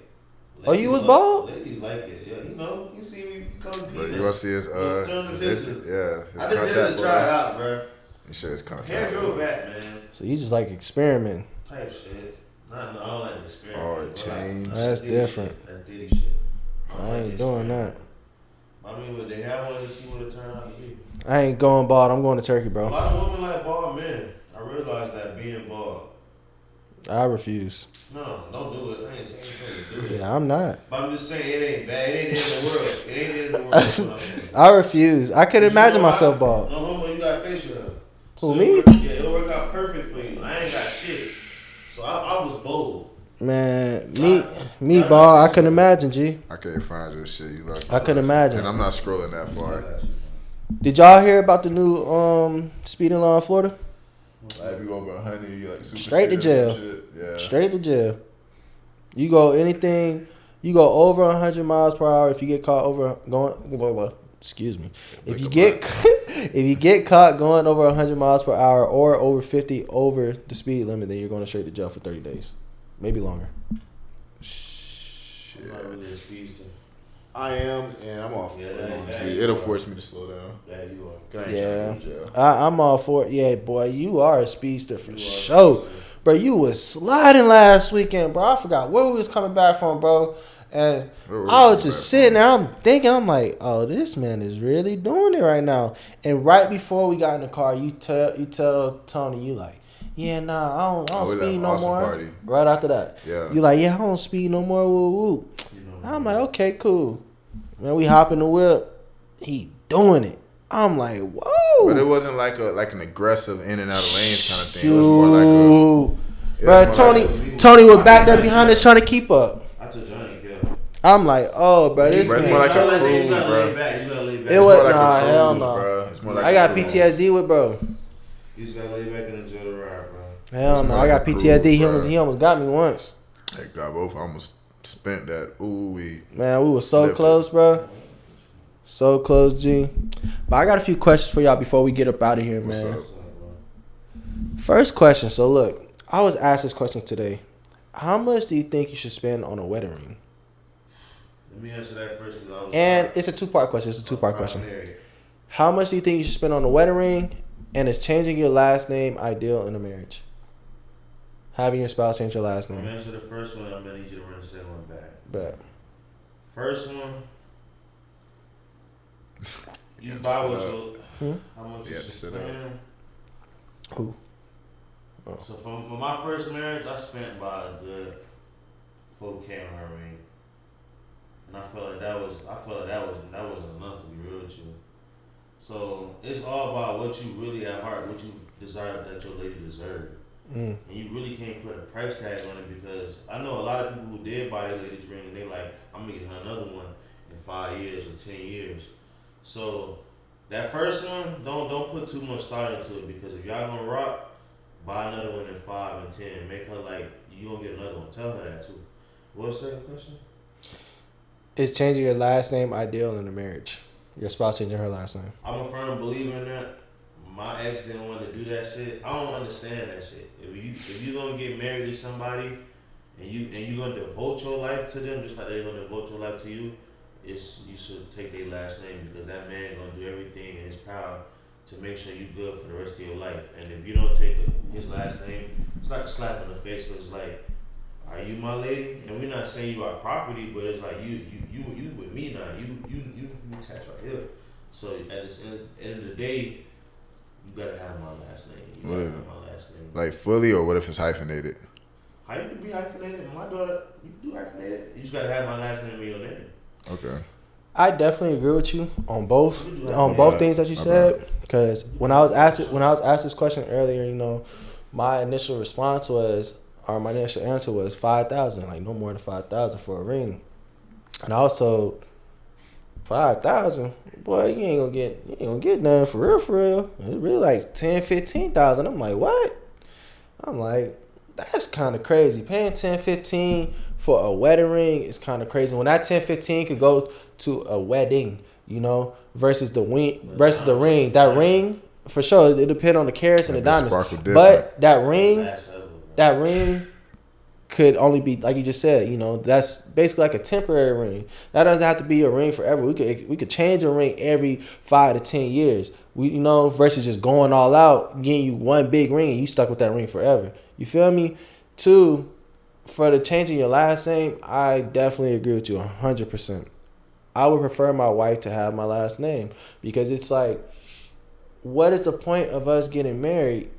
Oh, you was ladies bald? Ladies like it. Yeah, you know, you see me come. But you wanna see his Turn the his picture. yeah, his I just did it contact to try it out, bro. This shit is Hair contact. grow back, man. So you just like experimenting. Type shit. No, I don't like the experience. Oh, it changed. That's Diddy different. Shit. That's Diddy shit. I like ain't the doing experiment. that. I mean, would they have one to see what it turned out to be? I ain't going bald. I'm going to Turkey, A bro. lot of women like bald men. I realize that being bald. I refuse. No, don't do it. I ain't saying do it. Yeah, I'm not. But I'm just saying it ain't bad. It ain't the end of the world. It ain't the end of the world. That's what I'm saying. I refuse. I could You imagine know myself why? bald. No homo, you got facial hair. Who, So me? Yeah, it'll work out perfect for you. I ain't got shit. So I was bold. Man, me bald. I couldn't imagine, G. I can't find your shit. You lucky. I couldn't imagine. And I'm not scrolling that I far. got you. Did y'all hear about the new speeding law in Florida? Like if you over 100, you like super Straight to speed or some jail. shit. Yeah. Straight to jail. You go anything. You go over 100 miles per hour if you get caught over going. Well, excuse me. If you get if you get caught going over 100 miles per hour or over 50 over the speed limit, then you're going straight to jail for 30 days, maybe longer. I'm not really a speedster. I am, and I'm off. Yeah, See, it'll force me to slow down. Yeah, you are. 'Cause I ain't Yeah, trying to go to jail. I'm all for it. Yeah, boy, you are a speedster for You are. sure. Bro, you was sliding last weekend, bro. I forgot where we was coming back from, bro. And Where was I we was just back sitting there. I'm thinking, I'm like, oh, this man is really doing it right now. And right before we got in the car, you tell Tony, you like, yeah, nah, I don't Oh, we speed left no Austin more. party. Right after that, Yeah. you like, yeah, I don't speed no more. Woo woo. You know, I'm like, okay, cool. Man, we hop in the whip. He doing it. I'm like, whoa. But it wasn't like an aggressive in and out of lanes kind of thing. It was more like a. Shoot. it Bro, was more like Tony was back there behind us trying to keep up. I took Johnny Kill. I'm like, oh, bro, this Bro, it's man. more like a You cruise, gotta bro. lay back. You gotta lay back. It It's was more like a nah, hell cruise, no. bro. It's more like I a got cruise. PTSD with bro. You just gotta lay back and enjoy the ride, bro. Hell It's no, more I like got a cruise, PTSD. bro. He almost got me once. Hey, God, both almost spent that. Ooh, we. Man, we were so Flipped it. close, bro. So close, G. But I got a few questions for y'all before we get up out of here, What's man. up? What's up, bro? First question. So look, I was asked this question today. How much do you think you should spend on a wedding ring? Let me answer that first. Cause I was And it's a two-part question. It's a two-part question. primary. How much do you think you should spend on a wedding ring? And is changing your last name ideal in a marriage? Having your spouse change your last I'm gonna name. answer the first one. I'm gonna need you to run the second one back. But First one. You Yeah, buy what sit you. Hmm? How much Yeah, you to should sit up. spend. who? So for my first marriage, I spent about a good $4K on her ring, and I felt like that wasn't enough to be real with you. So it's all about what you really at heart, what you desire that your lady deserves. Mm. And you really can't put a price tag on it because I know a lot of people who did buy their ladies ring and they like, I'm gonna get her another one in 5 years or 10 years. So that first one, don't put too much thought into it because if y'all gonna rock, buy another one in 5 and 10. Make her like you gonna get another one. Tell her that too. What was the second question? Is changing your last name ideal in a marriage? Your spouse changing her last name. I'm a firm believer in that. My ex didn't want to do that shit. I don't understand that shit. If you gonna get married to somebody and you gonna devote your life to them just like they're gonna devote your life to you, you should take their last name because that man gonna do everything in his power to make sure you good for the rest of your life. And if you don't take his last name, it's like a slap in the face because it's like, are you my lady? And we're not saying you are property, but it's like you with me now. You attached right here. So at the end of the day, you gotta have my last name. You gotta have my last name. Like fully, or what if it's hyphenated? How you can be hyphenated? My daughter, you can do hyphenated. You just gotta have my last name in your name. Okay. I definitely agree with you on both Yeah. things that you said. Because when I was asked this question earlier, you know, my initial response was, or my initial answer was 5,000, like no more than 5,000 for a ring. And I was told 5,000, boy, you ain't gonna get nothing for real. It's really like 10, 15,000. I'm like, what? I'm like, that's kind of crazy. Paying 10, 15 for a wedding ring is kind of crazy. When that 10, 15 could go to a wedding, you know, versus the ring. That ring, for sure, it depends on the carats and the That bitch diamonds. sparkle different. But that ring, Last forever, bro. could only be, like you just said, you know, that's basically like a temporary ring. That doesn't have to be a ring forever. We could change a ring every 5 to 10 years. You know, versus just going all out, getting you one big ring and you stuck with that ring forever. You feel me? Two, for the changing your last name, I definitely agree with you 100%. I would prefer my wife to have my last name because it's like, what is the point of us getting married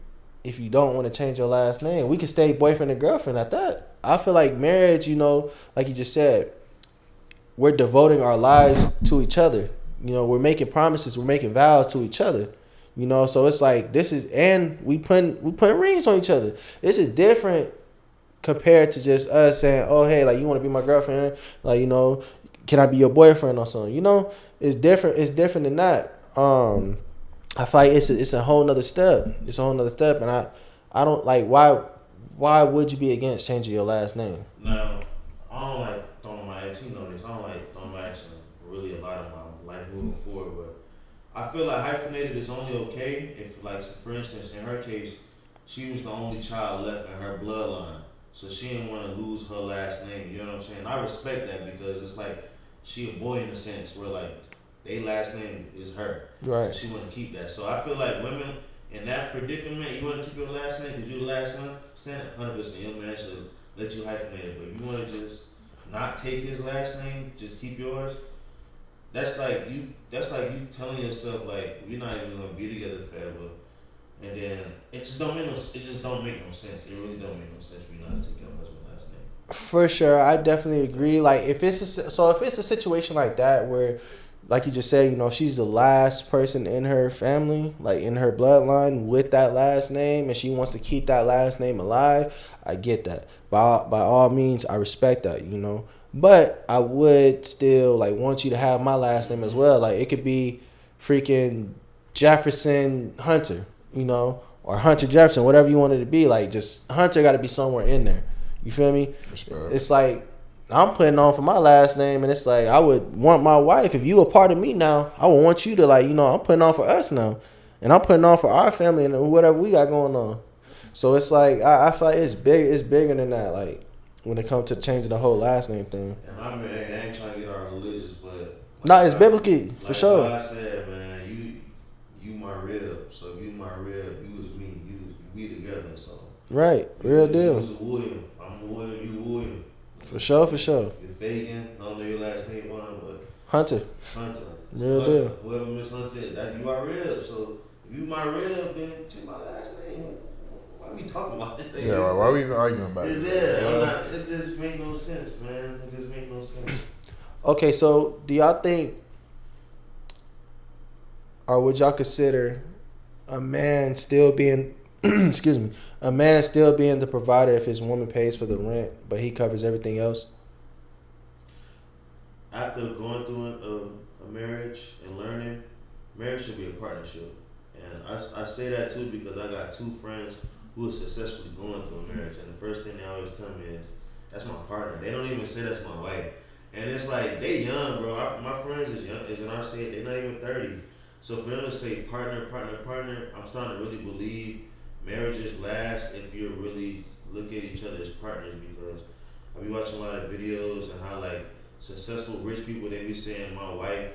if you don't want to change your last name? We can stay boyfriend and girlfriend at that. I feel like marriage, you know, like you just said, we're devoting our lives to each other. You know, we're making promises, we're making vows to each other. You know, so it's like this is, and we putting rings on each other. This is different compared to just us saying, oh hey, like you want to be my girlfriend, like, you know, can I be your boyfriend or something? You know, it's different. It's different than that. I feel like it's a whole nother step. It's a whole nother step, and I don't like why would you be against changing your last name? Now, I don't like throwing my ex. You know this. I don't like throwing my ex in really a lot of my life moving forward. But I feel like hyphenated is only okay if, like, for instance, in her case, she was the only child left in her bloodline, so she didn't want to lose her last name. You know what I'm saying? I respect that because it's like she a boy in a sense where like their last name is her. Right. She want to keep that. So I feel like women in that predicament, you want to keep your last name because you're the last one. Stand 100%. Your man should let you hyphenate it, but you want to just not take his last name, just keep yours. That's like you. That's like you telling yourself like we're not even gonna be together forever, and then it just don't make no. It just don't make no sense. It really don't make no sense for you not to take your husband's last name. For sure, I definitely agree. Like if it's a situation like that where, like you just said, you know, she's the last person in her family, like in her bloodline with that last name, and she wants to keep that last name alive, I get that. By all means, I respect that, you know. But I would still like want you to have my last name as well. Like it could be freaking Jefferson Hunter, you know, or Hunter Jefferson, whatever you want it to be. Like just Hunter got to be somewhere in there. You feel me? Respect. It's like I'm putting on for my last name, and it's like I would want my wife, if you a part of me now, I would want you to, like, you know, I'm putting on for us now, and I'm putting on for our family and whatever we got going on. So it's like I feel like it's bigger than that. Like when it comes to changing the whole last name thing. And I mean, I ain't trying to get all religious, but Nah, it's biblically for sure. Like I said, man, you my rib. So if you my rib, you was me. We together. So Right, real You deal. was a William. I'm a William. You a William. For sure. You're Fagan. I don't know your last name, but Hunter, Hunter. real Hunter, deal. Whoever Miss Hunter is, that you are rib. So if you my rib, then take my last name. Why we talking about this? Yeah, why we even arguing about It's it? there. It just make no sense, man. It just make no sense. Okay, so do y'all think, or would y'all consider a man still being, excuse me, a man still being the provider if his woman pays for the rent, but he covers everything else? After going through a marriage and learning, marriage should be a partnership. And I say that too because I got two friends who are successfully going through a marriage. And the first thing they always tell me is, that's my partner. They don't even say that's my wife. And it's like, they young, bro. My friends is young, is in our state, they're not even 30. So for them to say partner, I'm starting to really believe marriages last if you really look at each other as partners, because I be watching a lot of videos and how like successful rich people, they be saying my wife,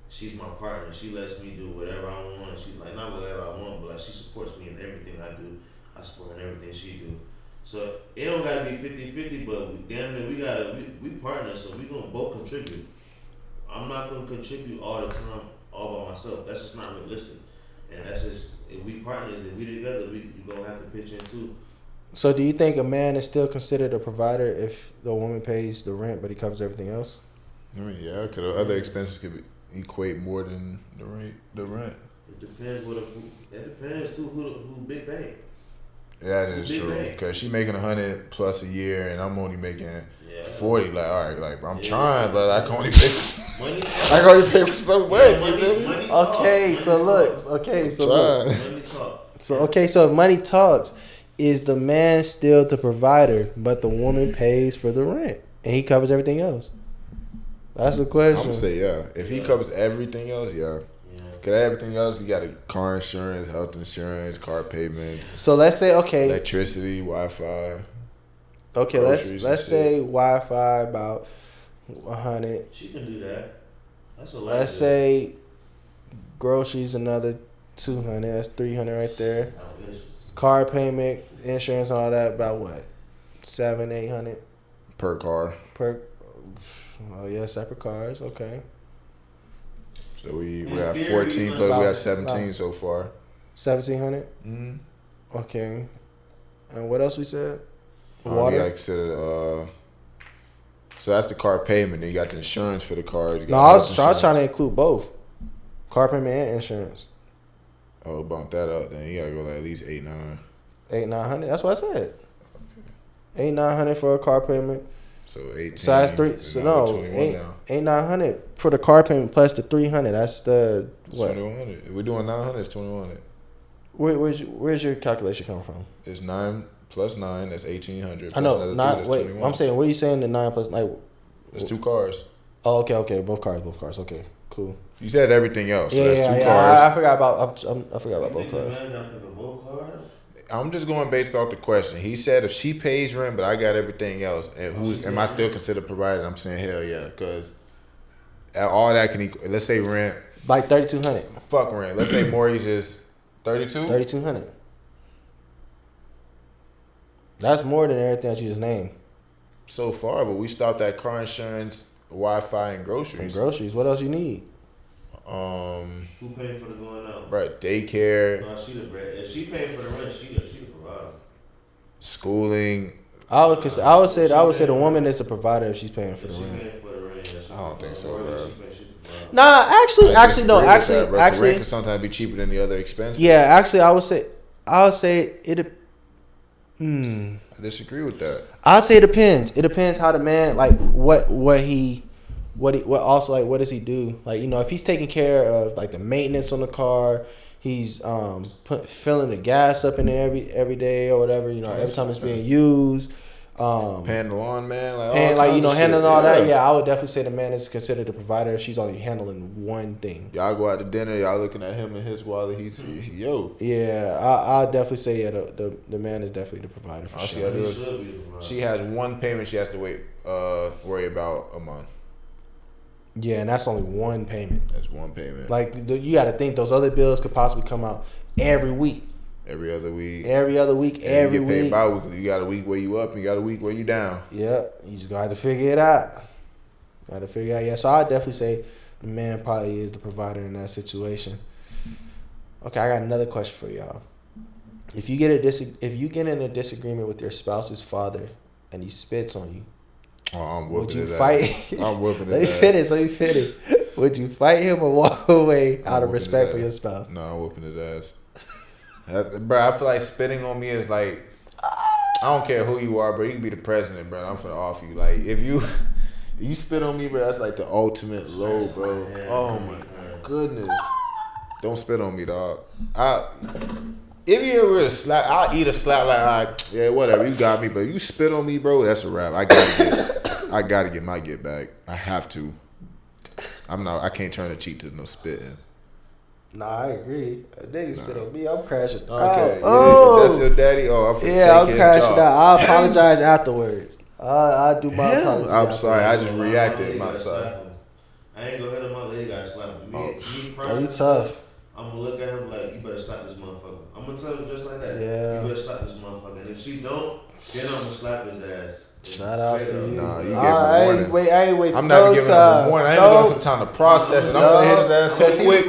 she's my partner. She lets me do whatever I want. She's like, not whatever I want, but like she supports me in everything I do. I support her in everything she do. So it don't gotta be 50-50, but damn it, we partners, so we gonna both contribute. I'm not gonna contribute all the time, all by myself. That's just not realistic. And that's just, if we partners and we together, we gonna have to pitch in too. So do you think a man is still considered a provider if the woman pays the rent, but he covers everything else? I mean, yeah, because other expenses could equate more than the rent. It depends it depends too who big bank. That is Big true. bank. Because she making 100 plus a year, and I'm only making Yeah. 40. Like, all right, like, bro, I'm Yeah. trying, but I can only pay. Money I can only pay for so much. Yeah, you feel me? money talk. Okay, so Money look. talk. Okay, so look. Trying. Money talk. So if money talks, is the man still the provider, but the woman pays for the rent and he covers everything else? That's the question. I'm gonna say yeah. If he covers everything else, yeah. Yeah. Cause everything else, you got a car insurance, health insurance, car payments, So let's say, okay, electricity, Wi-Fi. Okay, Groceries let's and say shit. Wi-Fi about 100. She can do that. That's a lot. Let's say groceries another 200. That's 300 right there. Car payment, insurance, all that about what? 700-800 Per car. per. Oh yeah, separate cars. Okay, So we In have theory, 14 you plus we about- got 17 so far. 1,700. Mm-hmm. Okay, and what else we said? You Water. got to consider so that's the car payment. Then you got the insurance for the cars. You got No, I was health trying insurance. to include both, car payment and insurance. Oh, bump that up. Then you gotta go like at least 8-9. 800-900. That's what I said. 800-900 for a car payment. So 18. So that's three. and So now no, we're 21 now. 800-900 for the car payment plus the 300. That's the It's what? 2100. If we're doing 900, it's 2100. Where's your calculation coming from? It's 9 plus 9. That's 1800. I know. Plus another Not 3, that's wait. 21. I'm saying. What are you saying? The 9 plus 9. It's 2 cars. Oh, okay. Both cars. Okay, cool. You said everything else. So Yeah, that's yeah, 2 yeah. cars. I forgot about. I forgot about both Nigga, cars. man, gotta pick up both cars. I'm just going based off the question. He said if she pays rent, but I got everything else, and am I still considered provided? I'm saying hell yeah, because all that can equal. Let's say rent. Like 3,200. Fuck rent. Let's say mortgage is 32. 3,200. That's more than everything that you just named. So far, but we stopped at car insurance, Wi-Fi, and And groceries. groceries. What else you need? Who paying for the going out? Right, daycare, No, she the bread. If she paying for the rent, she the provider. schooling. I would say the woman is a provider if she's paying for If the she rent. paying for the rent, yeah, she I don't think so, provider. bro. She paying, she the provider. Nah, I actually, disagree with that, bro, 'cause rent actually, can sometimes be cheaper than the other expenses. yeah, actually, I would say it. I disagree with that. I'll say it depends. It depends how the man like what also like what does he do? Like, you know, if he's taking care of like the maintenance on the car, he's filling the gas up in it every day or whatever, you know, every time it's being used. Paying the lawn man, like all And like, you kinds know, of handling shit. all that, yeah, I would definitely say the man is considered a provider if she's only handling one thing. Y'all go out to dinner, y'all looking at him and his wallet. Yo, Yeah, I'll definitely say yeah, the man is definitely the provider for all she sure. gotta do He is should be the provider. she has one payment she has to worry about a month. Yeah, and that's only one payment. That's one payment. Like you got to think those other bills could possibly come out every week, Every other week. every other week, And every you get paid week. bi-weekly. You got a week where you up and you got a week where you down. Yep, you just gonna have to figure it out. Got to figure out. Yeah, so I'd definitely say the man probably is the provider in that situation. Okay, I got another question for y'all. If you get in a disagreement with your spouse's father and he spits on you, Oh, I'm would whooping you his fight? ass. I'm whooping Let me his ass. finish. Let me finish. Would you fight him or walk away I'm out of whooping his respect for ass. your spouse? No, I'm whooping his ass. Bro, I feel like spitting on me is like, I don't care who you are, bro. You can be the president, bro. I'm finna off you. Like, if you spit on me, bro, that's like the ultimate low, bro. Oh my goodness. Don't spit on me, dog. If you ever to slap, I'll eat a slap like, all right, yeah, whatever, you got me. But you spit on me, bro, that's a wrap. I gotta get my get back. I have to. I can't turn a cheek to no spitting. Nah, I agree. A nigga spit on me, I'm crashing. Okay, Oh, yeah, that's your daddy. Oh, I'm finna yeah, I'm take his crashing job. out. I'll apologize afterwards. I'll do my apology. I'm sorry, I afterwards. just My reacted. lady My gotta sorry. slap him. I ain't gonna hit him. My lady got slapped. Me, Oh. me Oh, personally, you tough. I'm gonna look at him like, you better slap this motherfucker. I'm gonna tell him just like that. Yeah. You better slap this motherfucker. And if she don't, then I'm gonna slap his ass. Shout out to Straight you. up. Nah, you gave him I a ain't warning. I ain't wasting I'm not no giving him time. a warning. I ain't gonna give him some time to process it. I'm gonna hit his ass Cause so he- quick.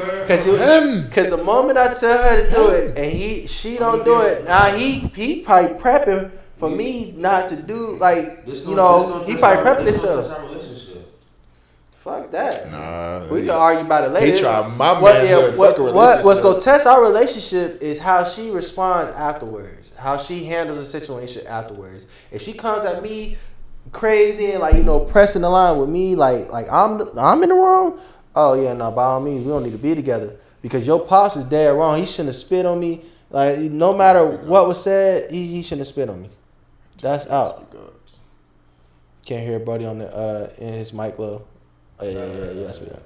Cause the moment I tell her to do it and she don't do it, now he probably prepping for me not to do like This you don't- know this don't he touch probably our- prepping this don't himself. touch our relationship. Fuck that. Nah, We can argue about it later. He tried my manhood. Fuck a What's relationship. gonna test our relationship is how she responds afterwards, how she handles the situation afterwards. If she comes at me crazy and like, you know, pressing the line with me like I'm in the wrong, oh yeah, no, by all means we don't need to be together because your pops is dead wrong. He shouldn't have spit on me. Like no matter what was said, he shouldn't have spit on me. That's out. Can't hear Buddy on the in his mic low. Oh yeah, that's what.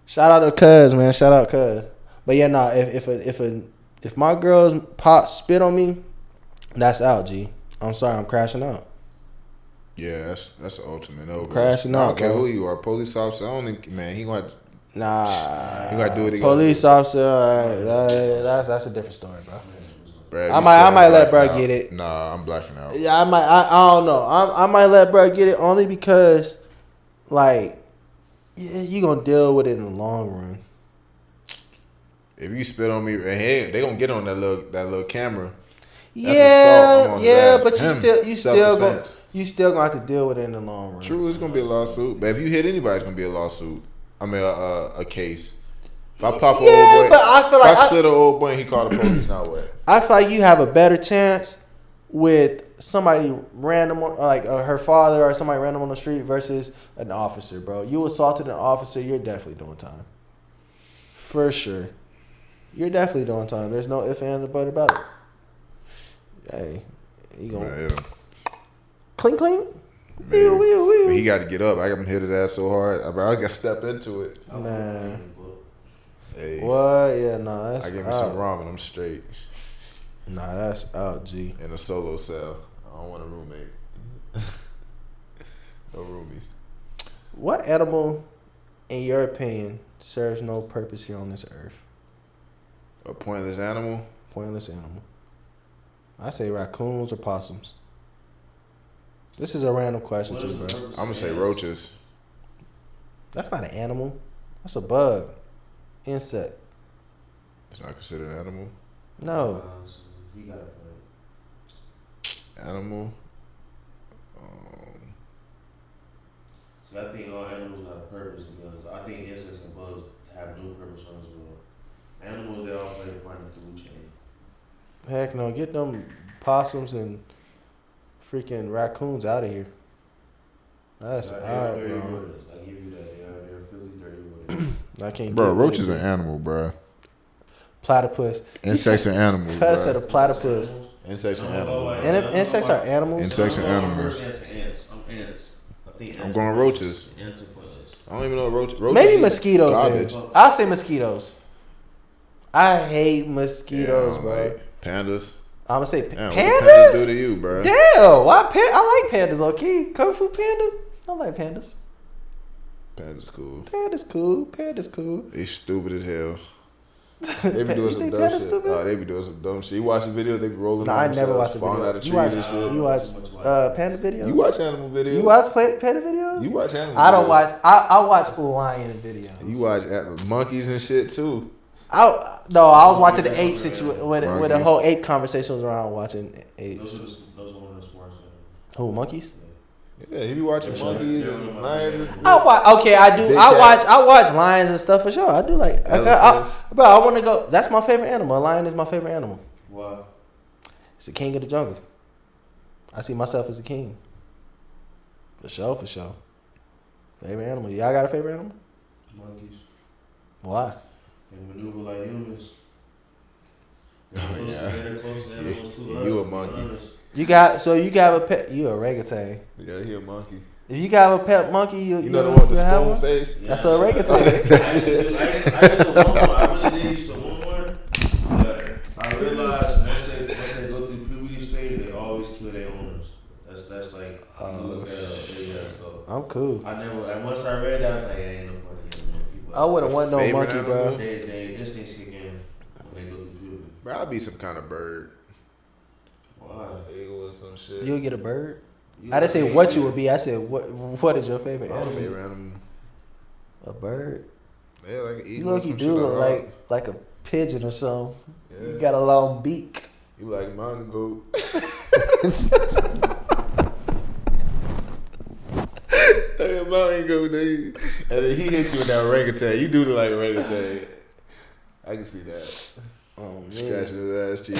Shout out to Cuz, man. Shout out Cuz. But yeah, nah. If my girl's pop spit on me, that's out. G. I'm sorry, I'm crashing out. Yeah, that's the ultimate no. Crashing I out, don't care bro. who you are, police officer. I don't think, man. He got Nah. he got to do what he Police got officer, that's a different story, bro. to do. Bruh, I you might still let blacking bro out. get it. Nah, I'm blacking out. Yeah, I don't know. I might let bro get it only because, like, yeah, you gonna deal with it in the long run. If you spit on me, and hey, they gonna get on that little camera. That's Yeah, assault. I'm on his yeah, ass. but you Self-defense. still gonna have to deal with it in the long run. True, it's gonna be a lawsuit. But if you hit anybody, it's gonna be a lawsuit. I mean, a case. If I pop an Yeah, old boy, but I feel if like I split an old boy and he called the police, now what? I feel like you have a better chance with somebody random, like her father or somebody random on the street versus an officer, bro. You assaulted an officer, you're definitely doing time. For sure. You're definitely doing time. There's no ifs, ands, or buts about it. Hey, you gonna Man, clink, clink? maybe. Wheel, wheel, wheel. But he got to get up. I got him hit his ass so hard. I got to step into it. Man. Hey, What? Yeah, nah, that's I give me out. some ramen. I'm straight. Nah, that's out, G. In a solo cell. I don't want a roommate. No roomies. What animal, in your opinion, serves no purpose here on this earth? A pointless animal. Pointless animal. I say raccoons or possums. This is a random question too, bro. I'm gonna say roaches. That's not an animal. That's a bug. Insect. It's not considered an animal. No. He got a point. Animal. So I think all animals got a purpose because I think insects and bugs have no purpose on this world. Animals, they all play a part in the food chain. Heck no. Get them possums and freaking raccoons out of here. That's Like, odd, they're dirty bro. waters. I give you that. They're filthy dirty waters. I can't Bro, get roach is with an it. animal, bro. Platypus. Insects are animals, Cuz said a bro. platypus. Insects are animals. And if insects are animals, Insects are I'm going animals. first answer ants. I think ants I'm going are roaches. pointless. Ants are pointless. I don't even know what roaches. maybe is mosquitoes. Garbage. Then. I'll say mosquitoes. I hate mosquitoes, Yeah, bro. like pandas. I'm gonna say Damn, pandas. what the pandas do to you, bro? Damn, why I like pandas. Okay, Kung Fu Panda. I like pandas. Pandas cool. Pandas cool. Pandas cool. They stupid as hell. They be You doing some think dumb pandas shit. stupid? Oh, they be doing some dumb shit. You watch the video, they be rolling. Nah, on I never themselves, watched the falling video. out of You trees watch, and shit. you watch panda videos. You watch animal videos. You watch panda videos. You watch animal. I don't videos. watch. I watch lion videos. You watch monkeys and shit too. I was watching the ape situation where the Monkeys. whole ape conversation was around watching apes. Those are one of the sports. Who, monkeys? Yeah, he be watching monkeys and lions. I watch. Okay, I do. Big I watch lions and stuff for sure. I do like. Elephants. Bro, I want to go. That's my favorite animal. A lion is my favorite animal. Why? It's the king of the jungle. I see myself as a king. For sure, for sure. Favorite animal. Y'all got a favorite animal? Monkeys. Why? They maneuver like humans. Oh, yeah. They're close to animals too. You a monkey. You got a pet. You a orangutan. Yeah, he a monkey. If you got a pet monkey, You know the one with the have spoon one? face? That's a orangutan. I used to want one. I really did used to want one, but I realized once they go through puberty stage, they always kill their owners. That's like you look that up. Yeah, so I'm cool. I never. Like, once I read that, I was like, ain't no point in getting people. I wouldn't want no Favorite monkey, bro. animal? They instincts kick in when they go through puberty. Bro, I'll be some kind of bird. Why? Eagle or some shit. You'll get a bird. You I didn't say like- what you would be. I said what is your favorite My animal? favorite animal. A bird. Yeah, like an You eagle. or look, you some do shit look like like a pigeon or something. Yeah. You got a long beak. You like mountain goat. Hey, mountain goat, dude. And then he hits you with that orangutan. You do look like orangutan. I can see that. Oh man. Scratching his ass cheek.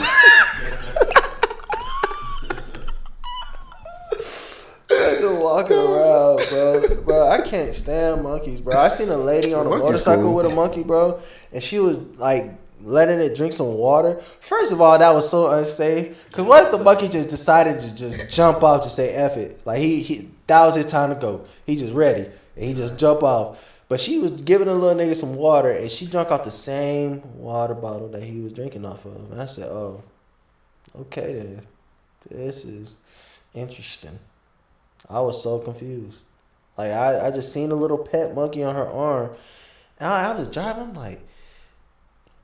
Just walking around, bro. Bro, I can't stand monkeys, bro. I seen a lady on a Monkey's motorcycle cool. with a monkey, bro, and she was like letting it drink some water. First of all, that was so unsafe. Cause what if the monkey just decided to just jump off to say F it? Like he that was his time to go. He just ready and he just jump off. But she was giving a little nigga some water and she drank off the same water bottle that he was drinking off of. And I said, oh, okay then. This is interesting. I was so confused. Like I just seen a little pet monkey on her arm, and I was driving. I'm like,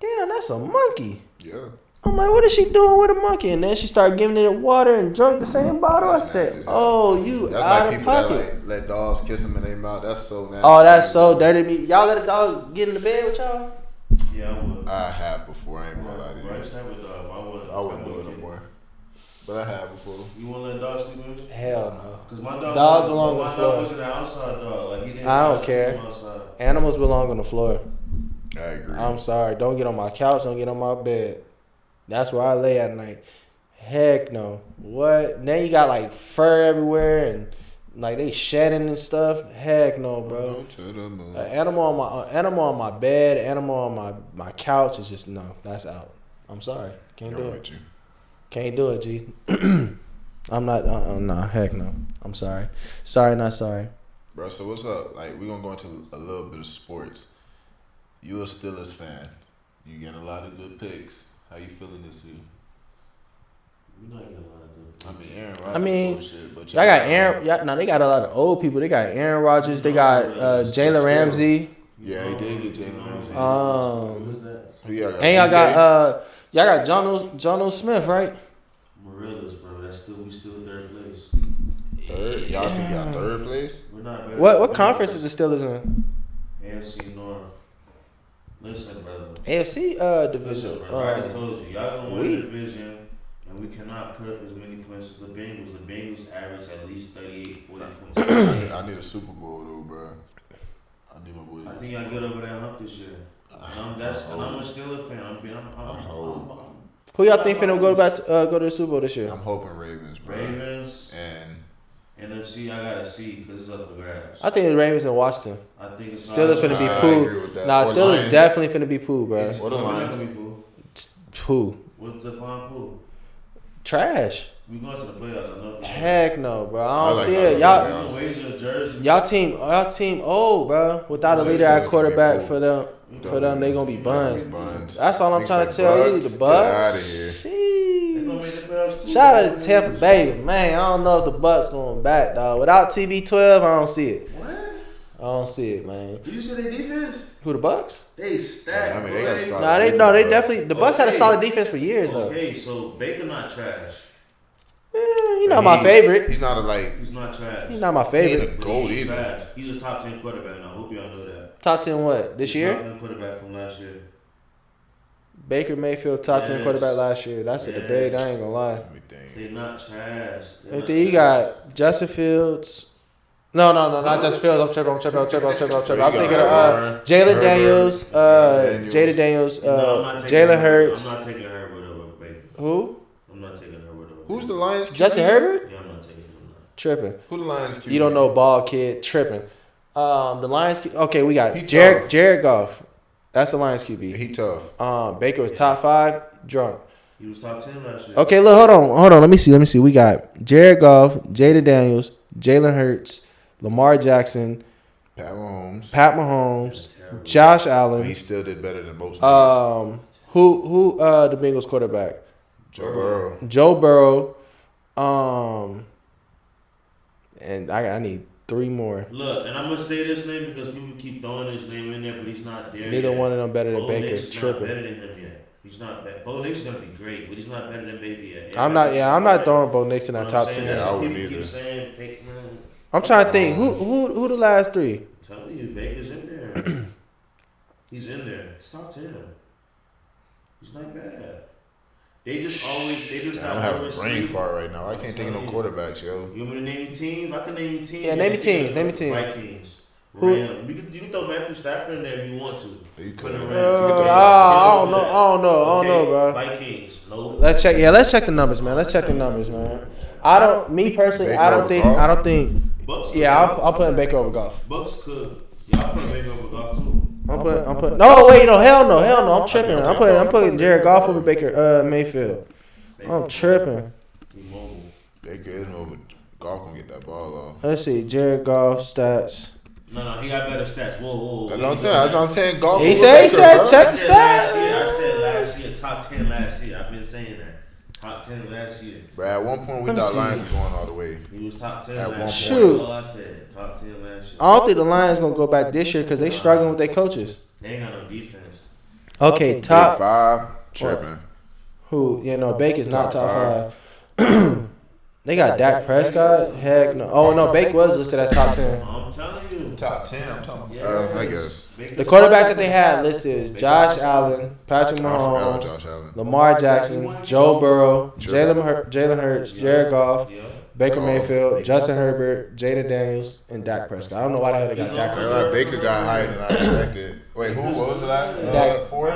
damn, that's a monkey. Yeah. I'm like, what is she doing with a monkey? And then she started giving it water and drunk the same bottle. I said, oh, you That's out like of people pocket. that like let dogs kiss them in their mouth. That's so nasty. Oh, that's so dirty to me. Y'all let a dog get in the bed with y'all? Yeah, I would. I have before. I ain't gonna lie to Bro, I you. used to have a dog. I wouldn't do it no more. But I have before. You want to let dogs sleep with you? Hell no. Because my dog, Dogs belong on my the floor. dog was an outside dog. Like, he didn't I don't sleep care. outside. Animals belong on the floor. I agree. I'm sorry. Don't get on my couch. Don't get on my bed. That's where I lay at night. Heck no. What? Now you got like fur everywhere and like they shedding and stuff. Heck no, bro. An animal on my bed, animal on my couch is just no. That's out. I'm sorry. Can't do it. Can't do it, G. I'm not. No. Heck no. I'm sorry. Sorry, not sorry. Bro, so what's up? Like, we're going to go into a little bit of sports. You a Steelers fan. You getting a lot of good picks. How you feeling this year? We're not getting a lot of good. I mean, Aaron Rodgers. I mean, bullshit, but y'all got Aaron. No, they got a lot of old people. They got Aaron Rodgers. They got Jalen Ramsey. Yeah, he did get Jalen Ramsey. Who's that? Who y'all got? And y'all DK? got Jono Smith, right? Marillas, bro. We still third place. Third? Y'all think y'all third place? We're not better. What conference is the Steelers in? AFC North. Listen, brother. AFC division. Listen, bro. I already told you. Y'all gonna win we- the division, and we cannot put up as many points as the Bengals. The Bengals average at least 38, 40 points. I need a Super Bowl, though, bro. I need my boys. I think y'all get over that hump this year. And I'm a Steelers fan. Who y'all think finna go to the Super Bowl this year? I'm hoping Ravens, bro. Ravens. And NFC, I gotta see because it's up for grabs. I think the Ravens and Washington. I think it's Steelers finna be I poo. agree with that. Nah, Or Steelers Lions. definitely finna be poo, bro. Or the Lions. Poo. What's the fine pool? Trash. We going to the playoffs. I know. Heck no, bro. I don't like see how it. they Y'all, play. You wager a jersey. y'all team old, bro. Without a Says leader Steelers at gonna quarterback be for them, they gonna be buns. Buns. That's all I'm Niggas trying to say tell you. Bucks, The get outta Bucks. here. They gonna Sheesh. make the playoffs too. Shout out to Tampa Bay, man. I don't know if the Bucks going back, dog. Without TB12, I don't see it. What? I don't see it, man. Did you see their defense? Who the Bucks? They stacked. Yeah, I mean, they got solid. Nah, they definitely. The Bucks had a Okay. solid defense for years, though. Okay, so Baker not trash. He's not my favorite. He's not a like. He's not trash. He's not my He ain't favorite. a But gold he's either. trash. He's a top 10 quarterback, and I hope y'all know that. Top 10 what? This He's year? Top 10 quarterback from last year. Baker Mayfield, top 10 Yes. quarterback last year. That's a Yes. debate. I ain't gonna lie. Let me think. They're not trash. They're And not then you trash. got Justin Fields. No, not Justin Fields. I'm tripping. I'm thinking of Jalen Herbert, Daniels, Jada Daniels, No, I'm not taking Jalen Herbert. Hurts. I'm not taking Herbert over Baker. Who? I'm not taking Herbert over Who's Baker. the Lions? QB? Justin Herbert? Yeah, I'm not taking him. Tripping. Who the Lions? QB? You don't know ball kid. Tripping. The Lions. Okay, we got He Jared tough. Goff. That's the Lions QB. He tough. Baker was top 5. Drunk. He was top 10 last year. Okay, look, hold on. Let me see. We got Jared Goff, Jada Daniels, Jalen Hurts, Lamar Jackson, Pat Mahomes. Pat Mahomes, Terrible. Josh But he Allen. still did better than most. niggas. Who the Bengals quarterback? Joe Burrow. Joe Burrow. And I need 3 more. Look, and I'm gonna say this name because people keep throwing his name in there, but he's not there. Neither yet. one of them better than Bo Baker. Nix is not Tripping. better than him yet. He's not bad. Bo Nix is gonna be great, but he's not better than Baker yet. I'm not throwing Bo Nix in that top 10. Yeah, I People wouldn't keep either. saying, hey, man, I'm trying to think who the last 3. I'm telling you, Baker's in there. He's in there. He's top 10. He's not bad. They just I don't have a brain fart right now. I can't think of no quarterbacks, yo. You want me to name you teams? I can name you teams. Yeah, name me teams. Vikings. Who- Rams. You can throw Matthew Stafford in there if you want to. You Put could. him You around. could throw I don't know, Okay, bro. Vikings. No. Let's check the numbers, man. Let's check the numbers, man. Me personally, Baker I over don't think. Bucks could. Yeah, I'm putting Baker over Goff. Bucks could. Y'all put Baker over golf too. I'm putting. No, wait, no, hell no. I'm tripping. I'm putting Jared Goff over Baker Mayfield. I'm tripping. He mobile. Baker is over. Golf gonna get that ball off. Let's see, Jared Goff stats. No, he got better stats. Whoa. That's what I'm saying. That's what I'm saying. Golf. He over said Baker, bro. check the I said stats. last year, top 10 last year. I've been saying that. Top 10 last year. But at one point, we Let me thought see. Lions was going all the way. He was top 10 At last one year. Shoot. That's all I said. Top 10 last year. I don't think the Lions gonna go back this year because they struggling with their coaches. They ain't got no defense. Okay, Big top 5, tripping. who? You know, Baker's not top 5. They got Dak Prescott. Heck no. Oh no, Baker was listed as top 10. I'm telling you. Top 10, I'm talking I guess. The quarterbacks that they had listed is Josh Allen, Patrick I forgot about Mahomes, Josh Allen. Lamar Jackson, Joe Burrow, Jalen Hurts, Jared Goff, Baker Mayfield, Justin Herbert, Jaden Daniels, and Dak Prescott. I don't know why the hell they got Dak. I like Baker got higher than I expected. Wait, what was the last Dak. four?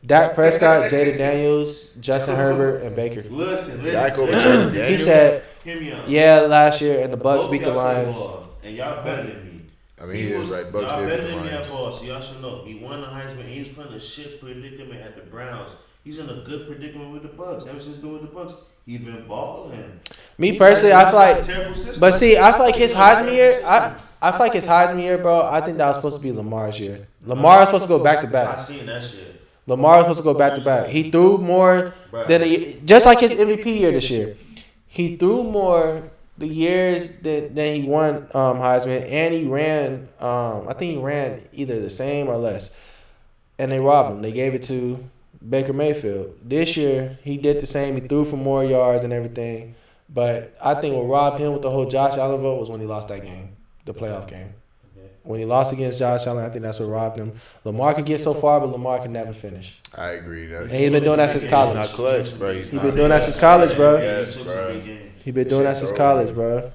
Dak Prescott, Jaden Daniels, Justin Herbert, and Baker. Listen. Dak over Jaden He Daniels? said, Hear me out. yeah, last year, and the Bucks Both beat the y'all play Lions. ball, and y'all better than me. I mean, he is right. Bucks y'all did better beat the than me at Lions. ball, so y'all should know. He won the Heisman. He was put in a shit predicament at the Browns. He's in a good predicament with the Bucks. Ever since doing the Bucks, he's been balling. Me personally, I feel like, Terrible system. but see, I feel like his Heisman year, I feel like his Heisman year, bro. I think that was supposed to be Lamar's year. Lamar was supposed to go back to I back. seen that shit. Lamar was supposed to go back to back. He threw more than just like his MVP year this year. He threw more the years that he won Heisman, and he ran. I think he ran either the same or less, and they robbed him. They gave it to Baker Mayfield. This year he did the same. He threw for more yards and everything, but I think what robbed him with the whole Josh Allen vote was when he lost that game, the playoff game. When he lost against Josh Allen, I think that's what robbed him. Lamar can get so far, but Lamar can never finish. I agree. And he's been doing that since He's not college. clutch, bro. He's He's not been doing that since college, bro. Yes, bro. He's been doing that since college, bro.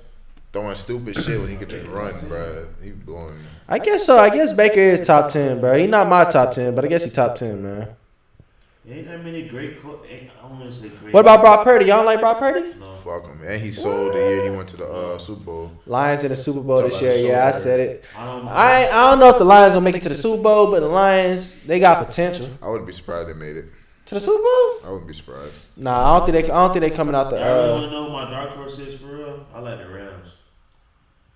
Throwing stupid shit when he could just run, bro. He blowing. I guess so. I guess Baker is top 10, bro. He's not my top 10, but I guess he's top 10, man. Ain't that many great I don't want to say great. What about Brock Purdy? Y'all don't like Brock Purdy? No. Fuck him, man. He sold the year he went to the Super Bowl. Lions in the Super Bowl this year. Yeah, I said it. I I don't know if the Lions will make it to the Super Bowl, but the Lions, they got potential. I wouldn't be surprised they made it. To the Super Bowl? I wouldn't be surprised. Nah, I don't think they coming out the. Y'all really want to know who my dark horse is for real? I like the Rams.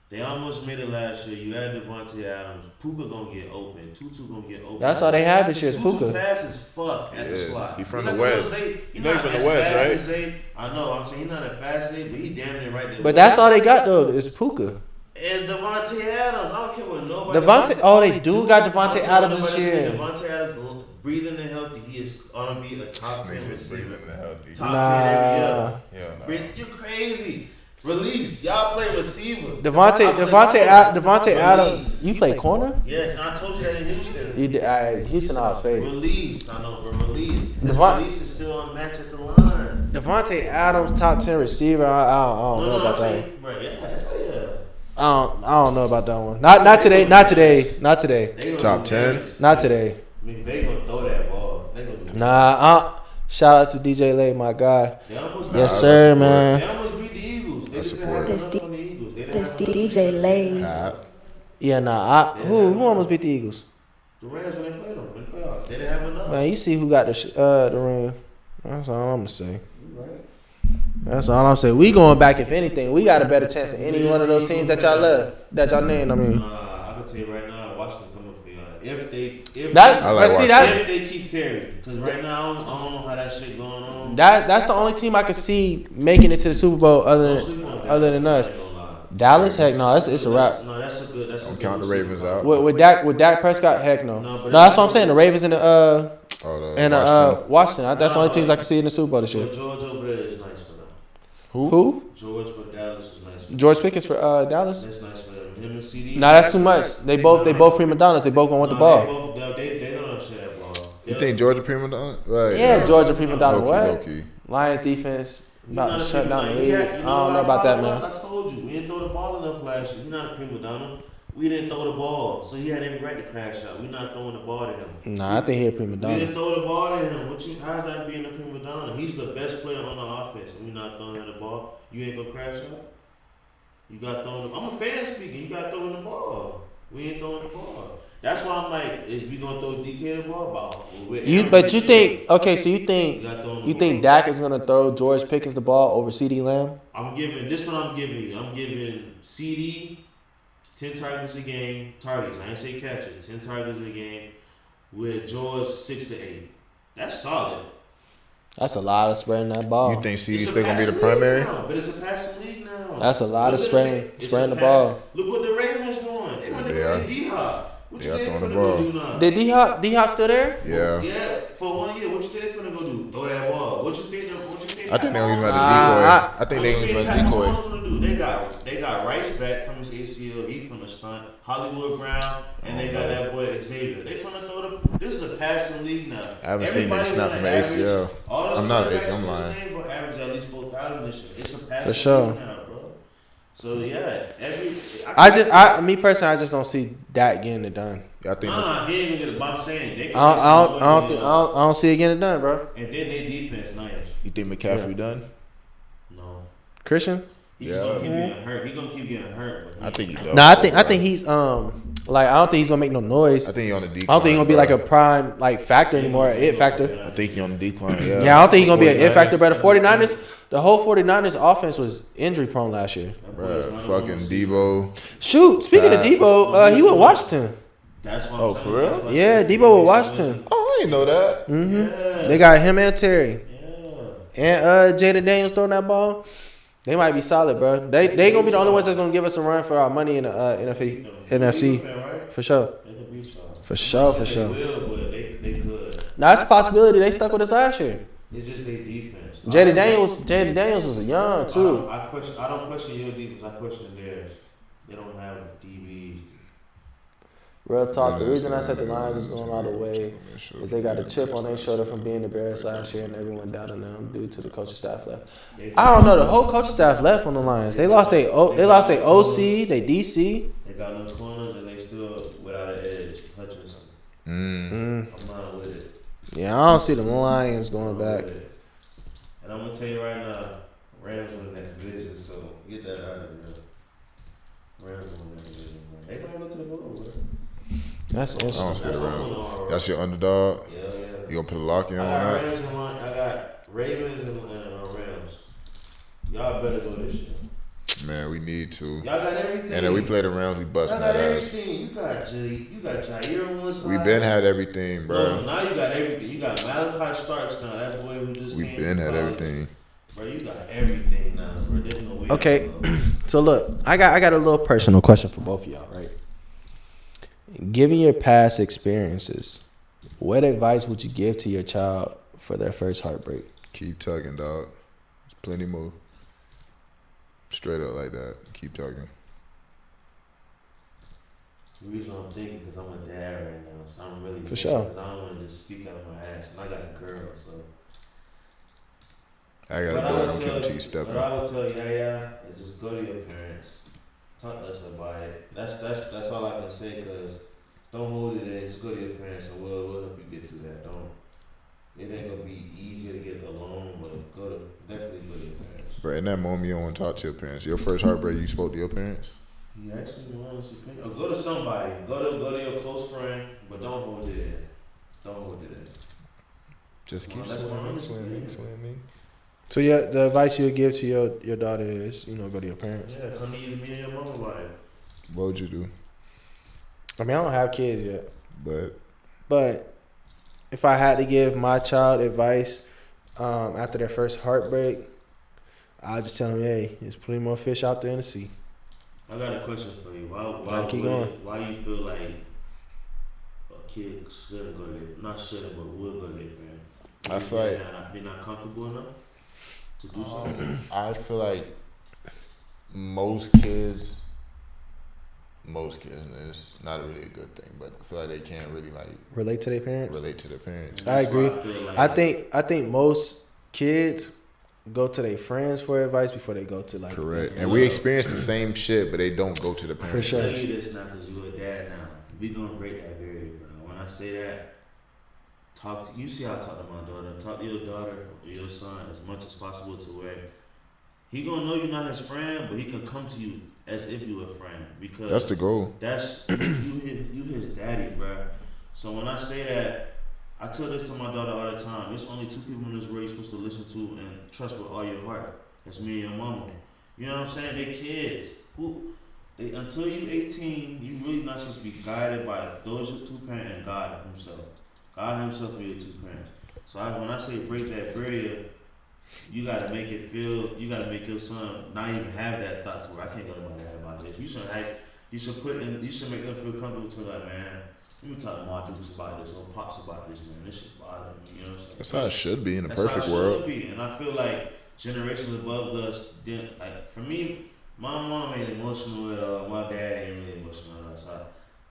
They almost made it last year. You had Devontae Adams. Puka gonna get open. Tutu gonna get open. That's all they have this year is Tutu Puka. fast as fuck at the Yeah, slot. he from You're the not gonna West. say- You know he not from the as West, fast right? as they- I know. I'm saying he's not as fast as they, but he damn near right there. But that's all they got though is Puka. And Devontae Adams. I don't care what nobody. Devontae. Oh, they do got Devontae Adams this year. Devontae Adams breathing and healthy. He is gonna be a top 10 Niggas is receiver. breathing and healthy. Top 10 every year. Nah. Hell no. Breathe- You crazy. Release. Y'all play receiver. Devontae Release. Adams. You play corner? Yes, and I told you that in Houston. You did, Houston I was favored. Release. I know, but release. His Devon- release is still unmatched at the line. Devontae Adams, top 10 receiver. I don't know about that. Bro, yeah. I don't know about that one. Not today. Not today. Not today. They gonna Top do 10? damage. Not today. I mean, they gonna throw that ball. They gonna do Nah. Shout out to DJ Lay, my guy. They almost Yes, Nah, sir, that's man. They almost beat the Eagles. They That's just support. didn't have enough on the Eagles. They didn't This have enough. DJ Lay. Nah. Yeah, nah. Who almost beat the Eagles? The Rams when they played them in the playoffs. They didn't have enough. Man, you see who got the ring. That's all I'm gonna say. That's all I'm saying. We going back. If anything, we got a better chance than any one of those teams that y'all love, that y'all named. I mean, I can tell you right now, Washington coming for y'all. If that. I like But see Washington. if they keep Terry, because right now I don't know how that shit going on. that's the only team I can see making it to the Super Bowl other than us. Dallas, heck no, it's a wrap. No, that's a good. That's Don't a count good the Ravens out. With Dak Prescott, heck no. No, No, but that's what I'm saying. The Ravens and the Washington. Washington. That's the only teams I can see in the Super Bowl this year. But George over there is nice for them. Who? George for Dallas is nice. For them. George Pickens for Dallas. That's nice for them. Him and CD. Nah, that's too much. They both prima donnas. They both gonna want the ball. They don't share that ball. You think Georgia prima donna? Right. Yeah, Georgia prima donna. Low-key, What? low-key. Lions defense He's about not to a shut prima down the donna. league. Yeah, I don't know about that, man. I told you, we didn't throw the ball enough last year. He's not a prima donna. We didn't throw the ball, so he had every right to crash out. We're not throwing the ball to him. Nah, I think he a prima We donna. didn't throw the ball to him. How's that being a prima donna? He's the best player on the offense. We're not throwing him the ball. You ain't gonna crash out. You got throwing the. I'm a fan speaking. You got throwing the ball. We ain't throwing the ball. That's why I'm like, is we gonna throw DK the ball? But you think okay? So you think got throwing the you ball. think Dak is gonna throw George Pickens the ball over CeeDee Lamb? I'm giving this one. I'm giving you. I'm giving CD 10 targets a game. Targets. I ain't say catches. 10 targets a game with George 6 to 8. That's solid. That's a lot of spreading that ball. You think CD's It's a still gonna be the passing league primary? now, but it's a passing league now. That's a lot of Look at spreading It's the a ball. Look what the Ravens doing. They want to They go are. to D-Hop. What They you are think throwing finna the go ball. do now? Did D-Hop still there? Yeah. Yeah, for 1 year. What you think finna go do? Throw that ball. What you think? I think they don't even have Ah, to decoy. I think they don't even Pat have to Mahomes decoy. finna do? They got Rice back from his ACL. He from the stunt. Hollywood Brown, and they got that boy Xavier. They finna throw the. This is a passing league now. I haven't seen niggas snap from the ACL. I'm not ACL, I'm lying. Gonna average at least 4,000 this year. It's a passing For sure. league now, bro. So yeah, Me personally, I just don't see Dak getting it done. Yeah, I think. Nah, he ain't gonna get it. But I'm saying they can I don't see it getting it done, bro. And then their defense nice. You think McCaffrey done? No, Christian? he's Yeah. gonna keep getting hurt. He gonna keep getting hurt. But I think he does. No, I think he's like I don't think he's gonna make no noise. I think he on the decline. I don't think he's gonna be bro. like a prime like factor anymore, an it factor. I think he on the decline. Yeah. Yeah, I don't think he's gonna be an it 49ers. factor, but the 49ers, the whole 49ers offense was injury prone last year. Bruh, fucking Debo. Shoot, speaking of Debo, he with Washington. That's what. Oh, I'm for saying. real? That's what Yeah, I'm saying. Debo with Washington. Oh, I didn't know that. Yeah. They got him and Terry. Yeah. And Jaden Daniels throwing that ball. They might be solid, bro. They gonna be the only ones that's gonna give us a run for our money in the NFC. For sure. They could beat y'all. For sure, for They sure. will, but they could. Now that's a possibility. They stuck with us last year. It's just their defense. Jaden Daniels was young too. I don't question your defense. I question theirs. They don't have DBs. Real talk. The reason I said the Lions was going all the way is they got a chip on their shoulder from being embarrassed last year, and everyone doubted them due to the coaching staff left. I don't know. The whole coaching staff left on the Lions. They lost their OC, their DC. They got no corners and they still without an edge. Hutchinson. I'm not with it. Yeah, I don't see the Lions going back. And I'm gonna tell you right now, Rams win that division, so get that out of there. Rams win that division, man. They might go to the bowl, bro. That's I don't awesome. see it around. That's your underdog. Yeah. You gonna put a lock in on I got that? Rams and I got Ravens and Rams. Y'all better do this shit. Man, we need to. Y'all got everything. And then we play the Rams, we Y'all busting got that ass. everything. You got Jair on one side. We been had everything, bro. No, now you got everything. You got Malachi Starks now. That boy who just We came been from had college. everything. Bro, you got everything now, bro. There's no way. Okay, so look, I got a little personal question for both of y'all, right? Given your past experiences, what advice would you give to your child for their first heartbreak? Keep tugging, dog. There's plenty more. Straight up like that. Keep tugging. The reason I'm thinking because I'm a dad right now, so I'm really For sure. because I don't want to just speak out of my ass, and I got a girl, so. I got a boy, don't care until you step What I up. would tell Yaya is just go to your parents, talk to us about it. That's all I can say. Cause don't hold it in. Just go to your parents, and we'll help you get through that. It ain't gonna be easier to get along, but definitely go to your parents. Bro, in that moment, you don't want to talk to your parents. Your first heartbreak, you spoke to your parents? He actually wants to pick. Or go to somebody. Go to your close friend, but don't hold it in. Don't hold it in. Just keep That's my honest opinion. swimming. So yeah, the advice you would give to your daughter is, go to your parents. Yeah, come to me and your mama about it. What would you do? I mean, I don't have kids yet, But if I had to give my child advice after their first heartbreak, I'll just tell them, hey, there's plenty more fish out there in the sea. I got a question for you. Why you feel like a kid shouldn't go to their, not shouldn't, but would go to their parents? I feel like they're not comfortable enough to do something. I feel like most kids, and it's not really a good thing, but I feel like they can't really Relate to their parents? relate to their parents. I agree. That's why I feel like I think most kids go to their friends for advice before they go to Correct. And we experience the same shit, but they don't go to the parents. For sure. I tell you this now because you're a dad now. We gonna break that barrier, bro. When I say that, you see how I talk to my daughter. Talk to your daughter or your son as much as possible to where he gonna know you're not his friend, but he can come to you as if you were a friend because That's the goal. That's you his daddy, bro. So when I say that, I tell this to my daughter all the time. There's only two people in this world you're supposed to listen to and trust with all your heart. That's me and your mama. You know what I'm saying? They kids. Until you 18, you really not supposed to be guided by those two parents and God himself. God himself are your two parents. So when I say break that barrier, you gotta make it feel. You gotta make your son not even have that thought to where I can't go to my dad about this. You should put in. You should make them feel comfortable to like, man. Let me talk to my dudes about this or pops about this, man. This shit's bothering me. You know what I'm saying? That's how it should be in a That's perfect how it world. should be. And I feel like generations above us didn't like. For me, my mom ain't emotional at all. My dad ain't really emotional at all. So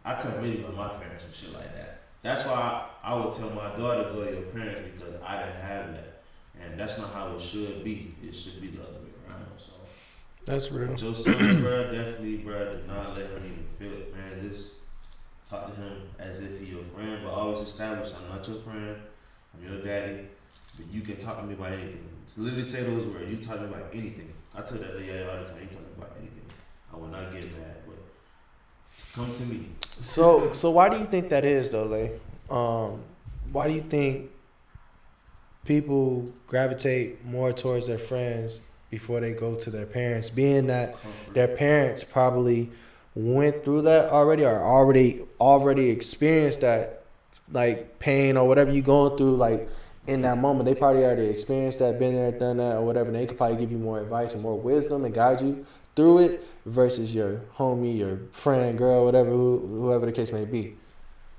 I couldn't really go to my parents and shit like that. That's why I would tell my daughter to go to your parents because I didn't have that, and that's not how it should be. It should be the other way around. So That's real. your son, bro, definitely, bro, do not let him even feel it, man. Just talk to him as if he's your friend, but always establish I'm not your friend. I'm your daddy, but you can talk to me about anything. Just literally say those words. You talk to me about anything. I tell that lady all the time. You talk to me about anything. I will not get mad, but come to me. So why do you think that is though, Lay? Why do you think people gravitate more towards their friends before they go to their parents, being that their parents probably went through that already or already experienced that like pain or whatever you going through like in that moment? They probably already experienced that, been there, done that or whatever, and they could probably give you more advice and more wisdom and guide you through it versus your homie, your friend, girl, whatever, whoever the case may be.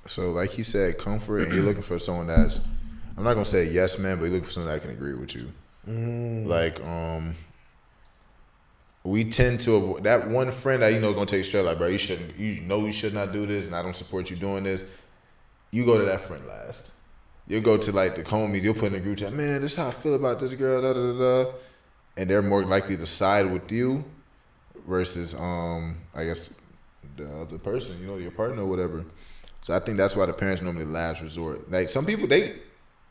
So like he said, comfort, and you're looking for someone that's, I'm not gonna say yes man, but you're looking for someone that can agree with you. Like we tend to avoid that one friend that gonna take straight, like, bro, you should not do this, and I don't support you doing this. You go to that friend last. You'll go to like the homies, you'll put in the group chat, man, this is how I feel about this girl, da da da da, and they're more likely to side with you versus I guess the other person, your partner or whatever. So I think that's why the parents normally last resort. Like some people,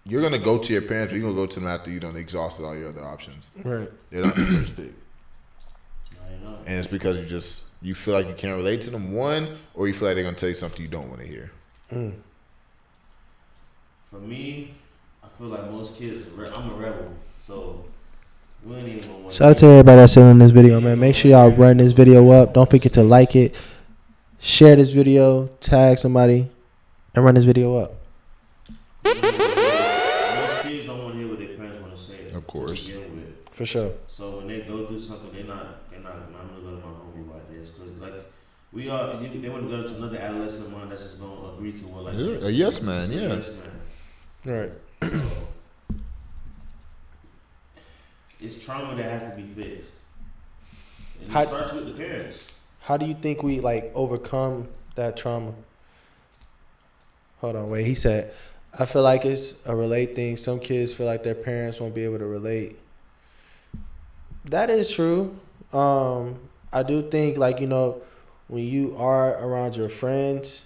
you're gonna go to your parents, but you're gonna go to them after you done exhausted all your other options. Right. They're not the first pick. And it's because you feel like you can't relate to them, one, or you feel like they're gonna tell you something you don't want to hear. For me, I feel like most kids, I'm a rebel, so we ain't even want. Shout out to everybody that's still in this video, man. Make sure y'all run this video up. Don't forget to like it, share this video, tag somebody, and run this video up. Most kids don't want to hear what their parents want to say. Of course. To begin with. For sure. So when they go through something, they're not. I'm gonna go to my homie about this because like they want to go to another adolescent of mine that's just gonna agree to what like A yes man, yeah. Yes man. Right. It's trauma that has to be fixed. And How- it starts with the parents. How do you think we like overcome that trauma? Hold on, wait. He said, I feel like it's a relate thing. Some kids feel like their parents won't be able to relate. That is true. I do think like, when you are around your friends,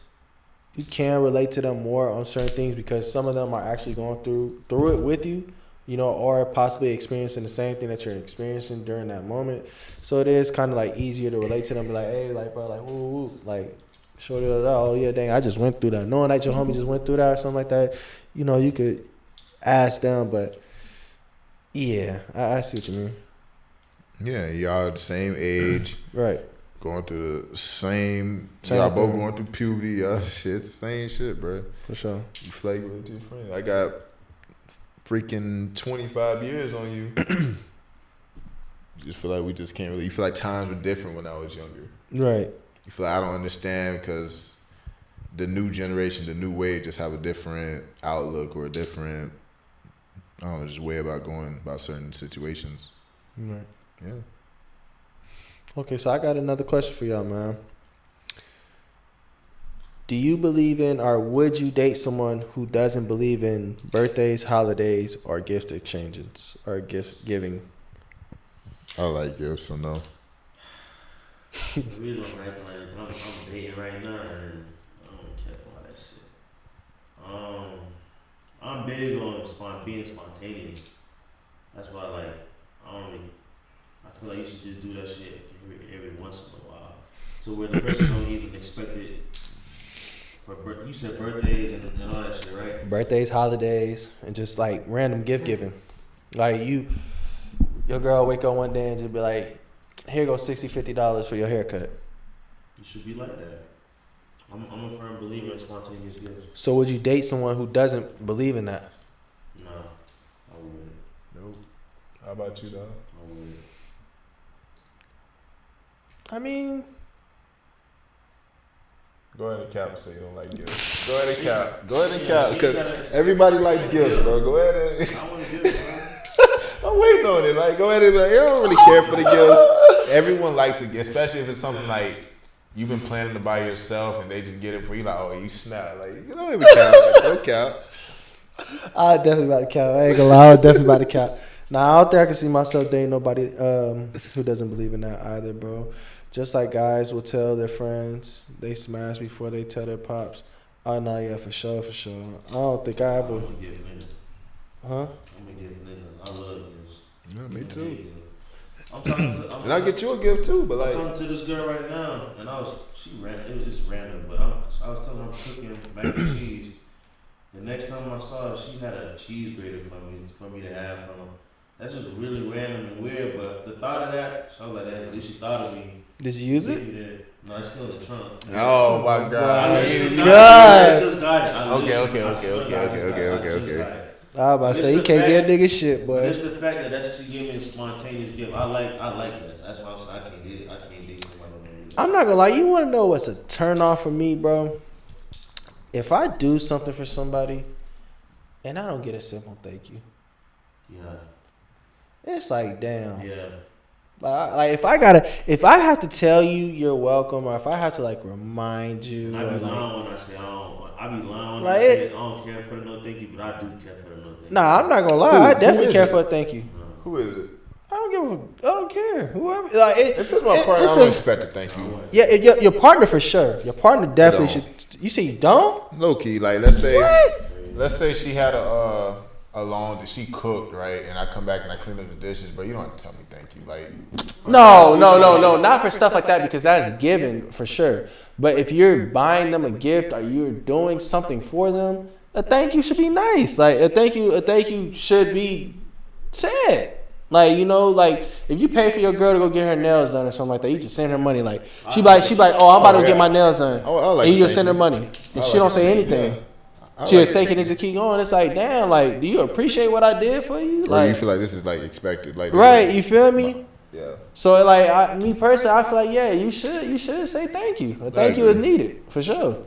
you can relate to them more on certain things because some of them are actually going through it with you, or possibly experiencing the same thing that you're experiencing during that moment. So it is kind of like easier to relate to them, be like, hey, like, bro, like, woo, woo, like, show it out. Oh, yeah, dang, I just went through that. Knowing that your homie just went through that or something like that, you could ask them, but yeah, I see what you mean. Yeah, y'all the same age. Right. Going through the same Same y'all both thing. going through puberty, y'all same shit, bro. For sure. You feel like you're with your friend. I got freaking 25 years on you. You just feel like we just can't really. You feel like times were different when I was younger. Right. You feel like I don't understand because the new generation, the new wave, just have a different outlook or a different, I don't know, just way about going about certain situations. Right. Yeah. Okay, so I got another question for y'all, man. Do you believe in or would you date someone who doesn't believe in birthdays, holidays, or gift exchanges or gift giving? I like gifts, so no. The reason I'm dating right now and I don't care for all that shit. I'm big on being spontaneous. That's why I feel like you should just do that shit every once in a while, to where the person don't even expect it. You said birthdays and all that shit, right? Birthdays, holidays, and just like random gift giving. Like your girl wake up one day and just be like, here goes $60, $50 for your haircut. You should be like that. I'm a firm believer in spontaneous gifts. So would you date someone who doesn't believe in that? Nah, about you, dog? I mean, Go ahead and cap and say you don't like gifts. Go ahead and cap. Go ahead and cap. Because everybody likes gifts, bro. Go ahead and. I want to give it, I'm waiting on it. Like, go ahead and be like, you don't really care for the gifts. Everyone likes a gift, especially if it's something like you've been planning to buy yourself and they just get it for you. Like, oh, you snap. Like, you don't even count. Like, don't count. I definitely about to count. I ain't gonna lie, I was definitely about to count. Now out there, I can see myself dating nobody who doesn't believe in that either, bro. Just like guys will tell their friends they smash before they tell their pops. Oh no, yeah, for sure, for sure. I don't think I ever. I'm gonna give niggas. Huh? I'm gonna give niggas. I love gifts. Yeah, me too. I'm talking to. And I'll get you a gift too, but I'm like. talking to this girl right now, and she ran. It was just random, but I was telling her I'm cooking mac and cheese. The next time I saw her, she had a cheese grater for me to have from her. That's just really random and weird, but the thought of that, so I was like, at least she thought of me. Did you use it? No, it's still in the trunk. Oh my God. I just got God. it. I just got it. Okay. I was about to say, you can't get a nigga shit, But boy. it's the fact that she gave me a spontaneous gift. I like that. That's why I'm saying I can't get it. I can't date somebody. I'm not gonna lie, you wanna know what's a turn off for me, bro? If I do something for somebody and I don't get a simple thank you, Yeah. it's like, damn. Yeah. Like if I have to tell you you're welcome, or if I have to like remind you, I or be like, lying when I say I don't. I be lying when Like I say it- I don't care for the no thank you, but I do care for the no thank you. nah, I'm not gonna lie, Who- I who definitely is care it? for a thank you. Who is it? I don't care. Whoever, like it, If it's my partner, I it's don't a- expect to thank you. Yeah, your partner for sure. Your partner definitely should. You say you don't? Low key, like let's say What? she had a long that she cooked, right, and I come back and I clean up the dishes, but you don't have to tell me thank you. Like No, not for stuff like that because that's given for sure. But if you're buying them a gift or you're doing something for them, a thank you should be nice. Like a thank you should be said. Like, you know, like if you pay for your girl to go get her nails done or something like that, you just send her money. Like she like, oh, I'm about to go get my nails done, I like and you the just send her thank money, and I she like don't the say thank you, anything. I She like just taking it to keep going. It's like, damn, like, do you appreciate what I did for you? or you Like, feel like this is like expected, like right? You feel me? Yeah. So like, me personally, I feel like, yeah, you should say thank you. A thank you is needed for sure.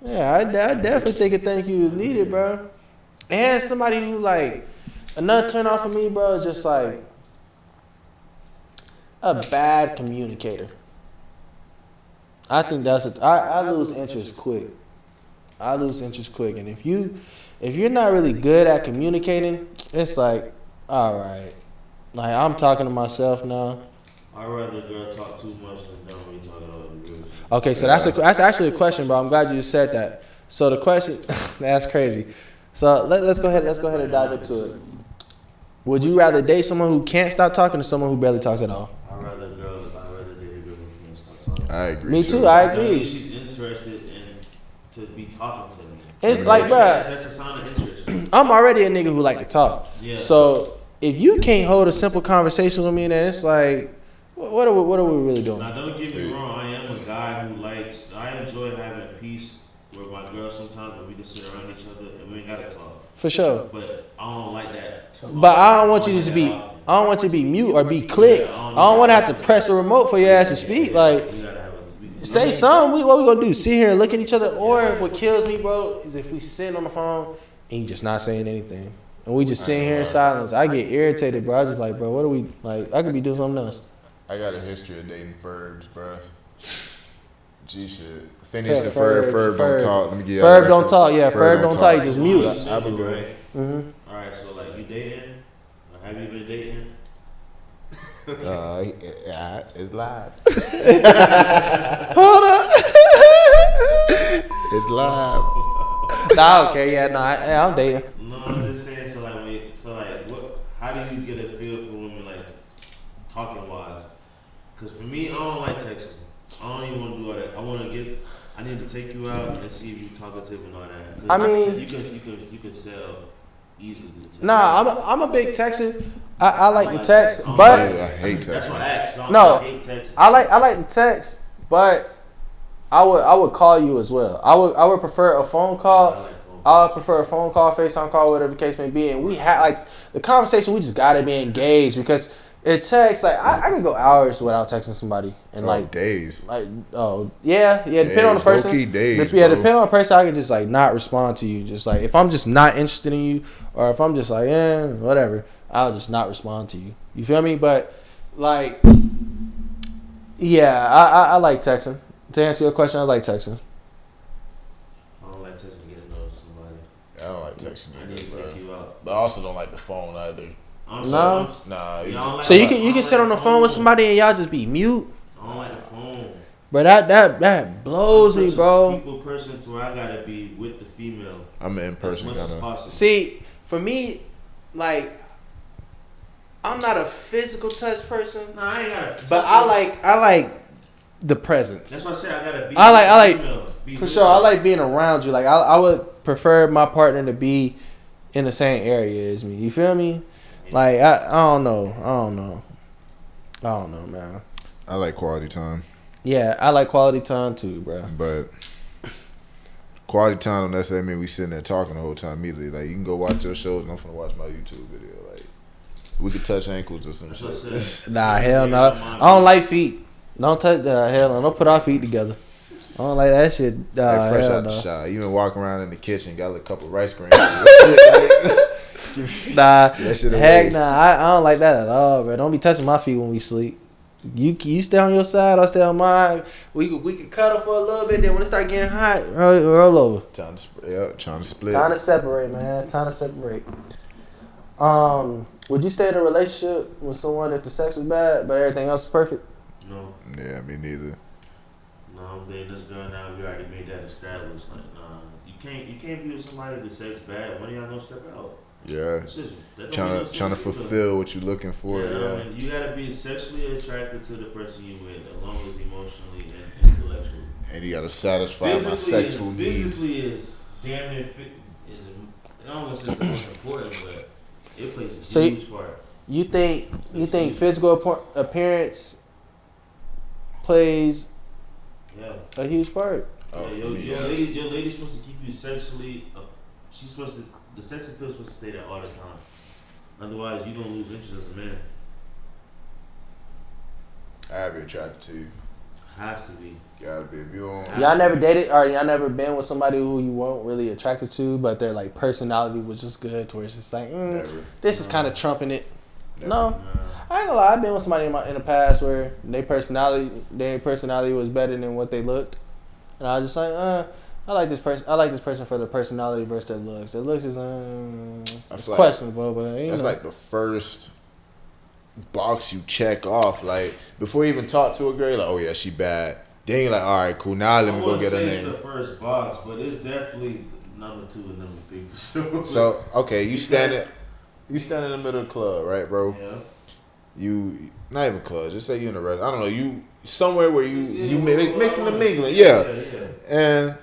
Yeah, I definitely think a thank you is needed, bro. And somebody who like another turn off for me, bro, is just like a bad communicator. I think I lose interest quick. And if you're not really good at communicating, it's like, all right, like I'm talking to myself now. I'd rather a girl talk too much than don't really talk at all. Okay, so that's actually a question, bro. I'm glad you said that. So the question, that's crazy. So let's go ahead and dive into it. Would you rather date someone who can't stop talking or someone who barely talks at all? I'd rather date a girl who can't stop talking. I agree. Me too. I That means agree. she's interested in to be talking to me. It's like, bruh, That's a sign of interest. I'm already a nigga who like to talk. Yeah. So if you can't hold a simple conversation with me, then it's like, what are we really doing? Now, don't get me wrong. I am a guy who likes. I enjoy having peace with my girl sometimes, but we can sit around each other and we ain't gotta talk. For sure. But I don't like that too much. But I don't want you to be. I don't want you to be mute or be click. I don't want to have to press a remote for your ass to speak. Like, We gotta have a. say something. What we gonna do? Sit here and look at each other? Or what kills me, bro, is if we sit on the phone and you just not saying anything, and we just sitting here in silence. I get irritated, bro. I just like, bro, what are we like? I could be doing something else. I got a history of dating Ferbs, bro. G shit. Phineas and Ferb don't talk. Let me get Ferb don't talk. Yeah, Ferb don't talk. You just mute. I believe. Right? Mhm. All right. So like, you dating? Or have you been dating? Yeah, it's live. Hold up. It's live. Nah, okay, yeah, nah, I'm dating. No, I'm just saying. So like, what? How do you get a feel for women like talking wise? Because for me, I don't like texting. I don't even want to do all that. I need to take you out and see if you talkative and all that. 'Cause I mean, you can sell easily. Nah, I'm a big texter. I like the text, I but hate That's texting. what I asked. No. I hate texting. I like the text, but I would call you as well. I would prefer a phone call I prefer a phone call, FaceTime call, whatever the case may be, and we had like the conversation. We just gotta be engaged because it text like I can go hours without texting somebody and like days. Like depending on the person. Low-key days, depending on the person, I can just like not respond to you. Just like if I'm just not interested in you, or if I'm just like whatever, I'll just not respond to you. You feel me? But like, yeah, I like texting. To answer your question, I like texting. I don't like texting to get to know somebody. I don't like texting I need to either, check bro. you out. But I also don't like the phone either. No? Nah. Y'all like- So you I can don't sit like on the phone with somebody and y'all just be mute. I don't like the phone. But that blows me, I'm such a bro. people person to where I gotta be with the female. I'm an in-person as much as kind of. possible. See, for me, like, I'm not a physical touch person, Nah, I ain't gotta. but touch I her. like the presence. That's why I said I gotta be. I like with the female. Be for with sure. her. I like being around you. Like I would prefer my partner to be in the same area as me. You feel me? Like I don't know, man. I like quality time, Yeah, I like quality time too, bro. but quality time don't necessarily mean we sitting there talking the whole time either. Like you can go watch your shows and I'm finna watch my YouTube video. Like we could touch ankles or some That's what I shit. said. Nah, hell no. I don't like feet. Don't touch the hell no. Don't put our feet together. I don't like that shit. Like fresh hell out the no. shot. You been walking around in the kitchen, got a couple rice grains. Nah, That shit heck away. nah. I don't like that at all, bro. Don't be touching my feet when we sleep. You stay on your side, I'll stay on mine. We could cuddle for a little bit. Then when it start getting hot, roll over. Trying to split. Time to separate, man. Time to separate. Would you stay in a relationship with someone if the sex was bad, but everything else is perfect? No, Yeah, me neither. no, I'm dating this girl now. We already made that established. Like, nah, you can't be with somebody that's sex bad. When y'all gonna step out? Yeah. It's just that don't Trying make no to sense either. fulfill what you're looking for. Yeah, Yeah. I mean, you gotta be sexually attracted to the person you with, as long as emotionally and intellectually. And you gotta satisfy my sexual needs. Physically is damn near I don't want to say the most important, but it plays a So huge part. You think physical appearance plays Yeah. a huge part? Oh, Yeah, for me, your yeah. lady's supposed to keep you sexually. She's supposed to. The sex appeal is supposed to stay there all the time. Otherwise, you don't lose interest as a man. I'd be attracted to you. Have to be. Gotta be. If you don't, Y'all never dated, or y'all never been with somebody who you weren't really attracted to, but their like personality was just good, to where it's just like, never. this is kind of trumping it. Never. No, Nah. I ain't gonna lie. I've been with somebody in the past where their personality was better than what they looked, and I was just like, I like this person. I like this person for the personality versus their looks. Their looks is I it's feel like questionable, but you that's know. like the first box you check off. Like before you even talk to a girl, you're like, oh yeah, she bad. Then you're like, all right, cool. Now let me go get her It's the name. first box, but it's definitely number 2 and number 3 for sure. So okay, you Because- stand in the middle of the club, right, bro? Yeah. You not even club. Just say you in a restaurant. I don't know. You somewhere where you well, mixing and mingling. Yeah. And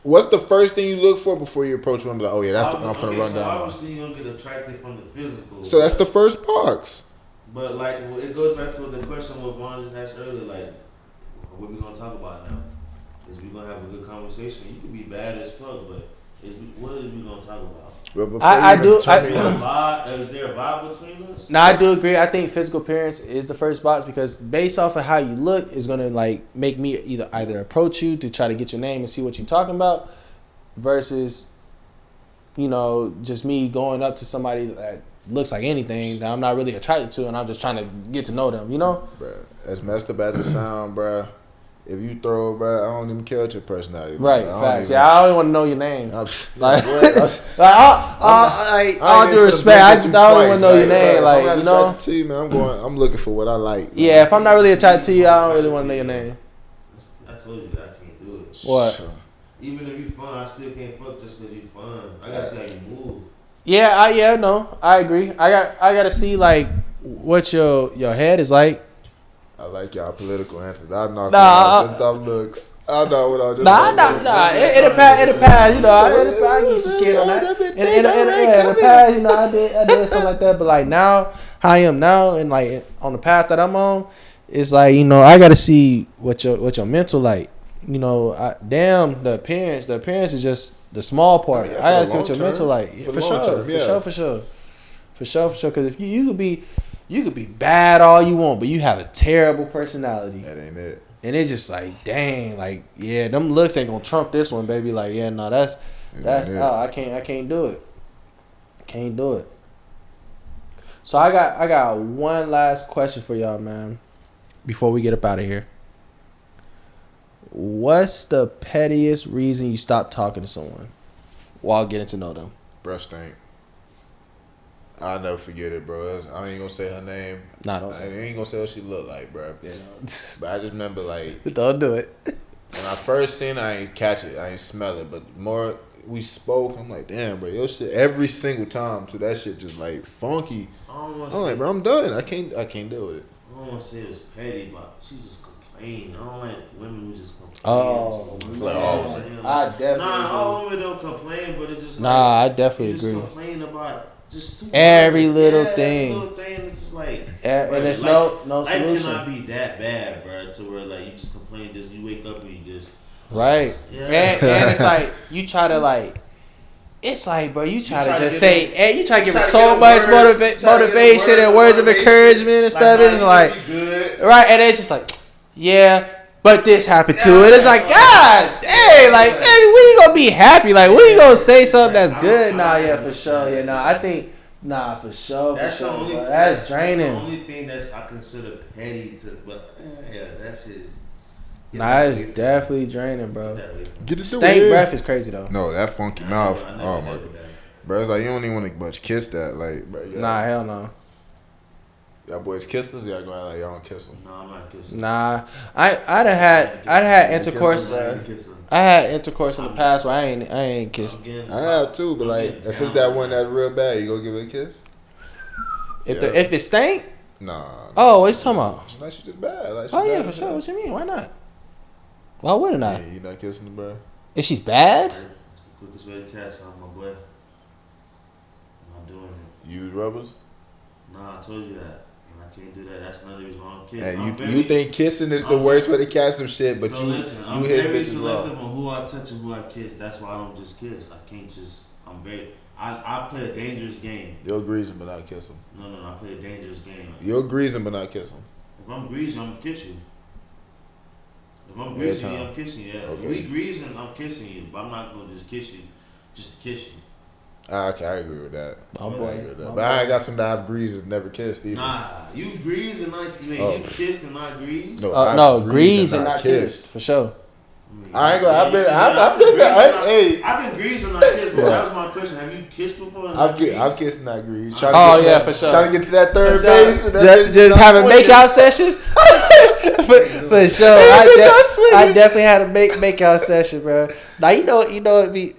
what's the first thing you look for before you approach one? Like, oh yeah, that's the one I'm finna Okay, run so down. obviously you're gonna get attracted from the physical. So that's the first box. But like, it goes back to the question what Vaughn just asked earlier. Like, what we gonna talk about now? Is we gonna have a good conversation? You can be bad as fuck, but what are we gonna talk about? But before I you even do- tell I- me Is there a vibe between us? Now I do agree. I think physical appearance is the first box because based off of how you look is gonna like make me either approach you to try to get your name and see what you're talking about, versus, just me going up to somebody that looks like anything that I'm not really attracted to and I'm just trying to get to know them. bruh, as messed up as it sound, bruh, if you throw, bruh, I don't even care what your personality. Right? bruh. I don't Facts. even- Yeah, I don't want to know your name. I'm- Like, what? all ain't due even respect, finna I look at don't you want twice, to know your bruh, name. if Like, I'm you not know. attracted to you, man, I'm looking for what I like. man. Yeah, if I'm not really attracted to you, I don't really want to know your name. I told you that I can't do it. What? Even if you fun, I still can't fuck just because you fun. I gotta see how you move. Yeah, no, I agree. I gotta see like what your head is like. I like y'all political answers. I knock Nah, out just off looks. I know what I just. Nah. It'll pass. I get some kid on that. It'll pass. I did something like that. But like now, how I am now, and like on the path that I'm on, it's like I gotta see what your mental like. you know, damn, the appearance is just the small part. Oh, yeah, I for gotta the see what your long mental term. like. For For the long sure, term, yeah. for sure. Because if you could be bad all you want, but you have a terrible personality, That ain't it. and it's just like, dang, like, yeah, them looks ain't gonna trump this one, baby. Like, yeah, no, that's That ain't it. I can't do it. Can't do it. So I got one last question for y'all, man. Before we get up out of here, what's the pettiest reason you stopped talking to someone while getting to know them? Breath stink. I'll never forget it, bro. I ain't gonna say her name. Nah, don't I say ain't gonna say what she looked like, bro. But I just remember, like, Don't do it. when I first seen her, I ain't catch it. I ain't smell it. But more we spoke, I'm like, damn, bro, your shit every single time, too. That shit just like funky. I'm like, bro, I'm done. I can't deal with it. I don't want to say it was petty, but she just complained. I don't like women who just complain. Oh, It's like always. I definitely Nah, agree. all women don't complain, but it's just Nah, like, I definitely you just agree. complain about just super Every little yeah, thing. Every little thing. It's just like, And bro, there's life- no life solution. cannot be that bad, bro. To where like you just complain, just you wake up and you just Right. Yeah. And it's like you try to like. It's like, bro, you try to try to just give say, them- hey, you try to give try her to so give them much words, try to give them motivation and words of motivation. encouragement and stuff. nah, It's you like, gonna be good. right, and it's just like, yeah, but this happened too. And it's like, God dang, like, baby, when you gonna be happy? Like, when you gonna say something that's good? Nah, yeah, for sure. Yeah, nah, I think, nah, for sure. That's for the sure, only. bro. That's That's draining. the only thing that's I consider petty to, but yeah, that shit is. Nah, it's definitely draining, bro. Get it to Stank it. breath is crazy though. No, that funky mouth. Oh my god. Bro, it's like you don't even want to much kiss that. Like, bro, Nah, hell no. y'all boys kiss us. Y'all going like y'all don't kiss them. No, I'm not kissing. Nah, I'd had intercourse. Kiss I had intercourse in the past where I ain't kissed. I have too, but like if it's that one that's real bad, you gonna give it a kiss? If Yeah. if it stank, Nah. oh, what you talking about? Like she just bad. Like she Oh yeah, bad for as sure. hell. What you mean? Why not? Why wouldn't I? Yeah, you not kissing the bro? If she's bad, It's the quickest way to catch something, my boy. I'm not doing it. Use rubbers. Nah, I told you that. And I can't do that. That's another reason why I'm kissing. And you think kissing is the worst way to catch some shit, but so you listen, I'm hit very bitches selective raw. on who I touch and who I kiss. That's why I don't just kiss. I can't just. I'm very. I play a dangerous game. You're greasing but not kiss them. No, I play a dangerous game. You're greasing but not kiss them. If I'm greasing, I'm gonna kiss you. If I'm Every greasing you, time. I'm kissing you. Yeah. Okay. If we greasing, I'm kissing you. But I'm not gonna just kiss you, just to kiss you. Okay, I agree with that. my I boy. agree with that. my But I boy. ain't got some that I've greased and never kissed either. Nah, you grease and not. You mean Oh. you kissed and not grease? I've No, grease and not kissed for sure. I ain't gonna. I've been I've been greased and not kissed, but Yeah. that was my question. Have you kissed before? and I've not greased? I've kissed and not greased. Oh, yeah, for sure. Trying to get to that third For sure. base. And that bitch Just not having swinging. make out sessions. for sure. I definitely had a make out session, bro. Now you know it'd be.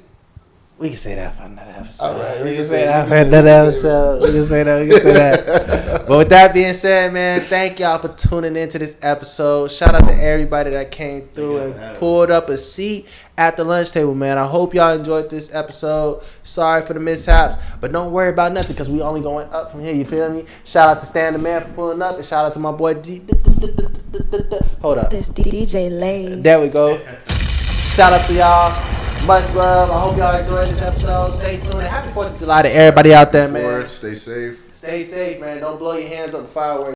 We can say that for another episode. All right, we can say that for another episode. We can say that. But with that being said, man, thank y'all for tuning into this episode. Shout out to everybody that came through and pulled up a seat at the lunch table, man. I hope y'all enjoyed this episode. Sorry for the mishaps, but don't worry about nothing because we only going up from here. You feel me? Shout out to Stan the Man for pulling up, and shout out to my boy Hold up. It's DJ Lay. There we go. Shout out to y'all. Much love. I hope y'all enjoyed this episode. Stay tuned. And happy 4th of July to everybody out there, man. Stay safe. Stay safe, man. Don't blow your hands on the fireworks.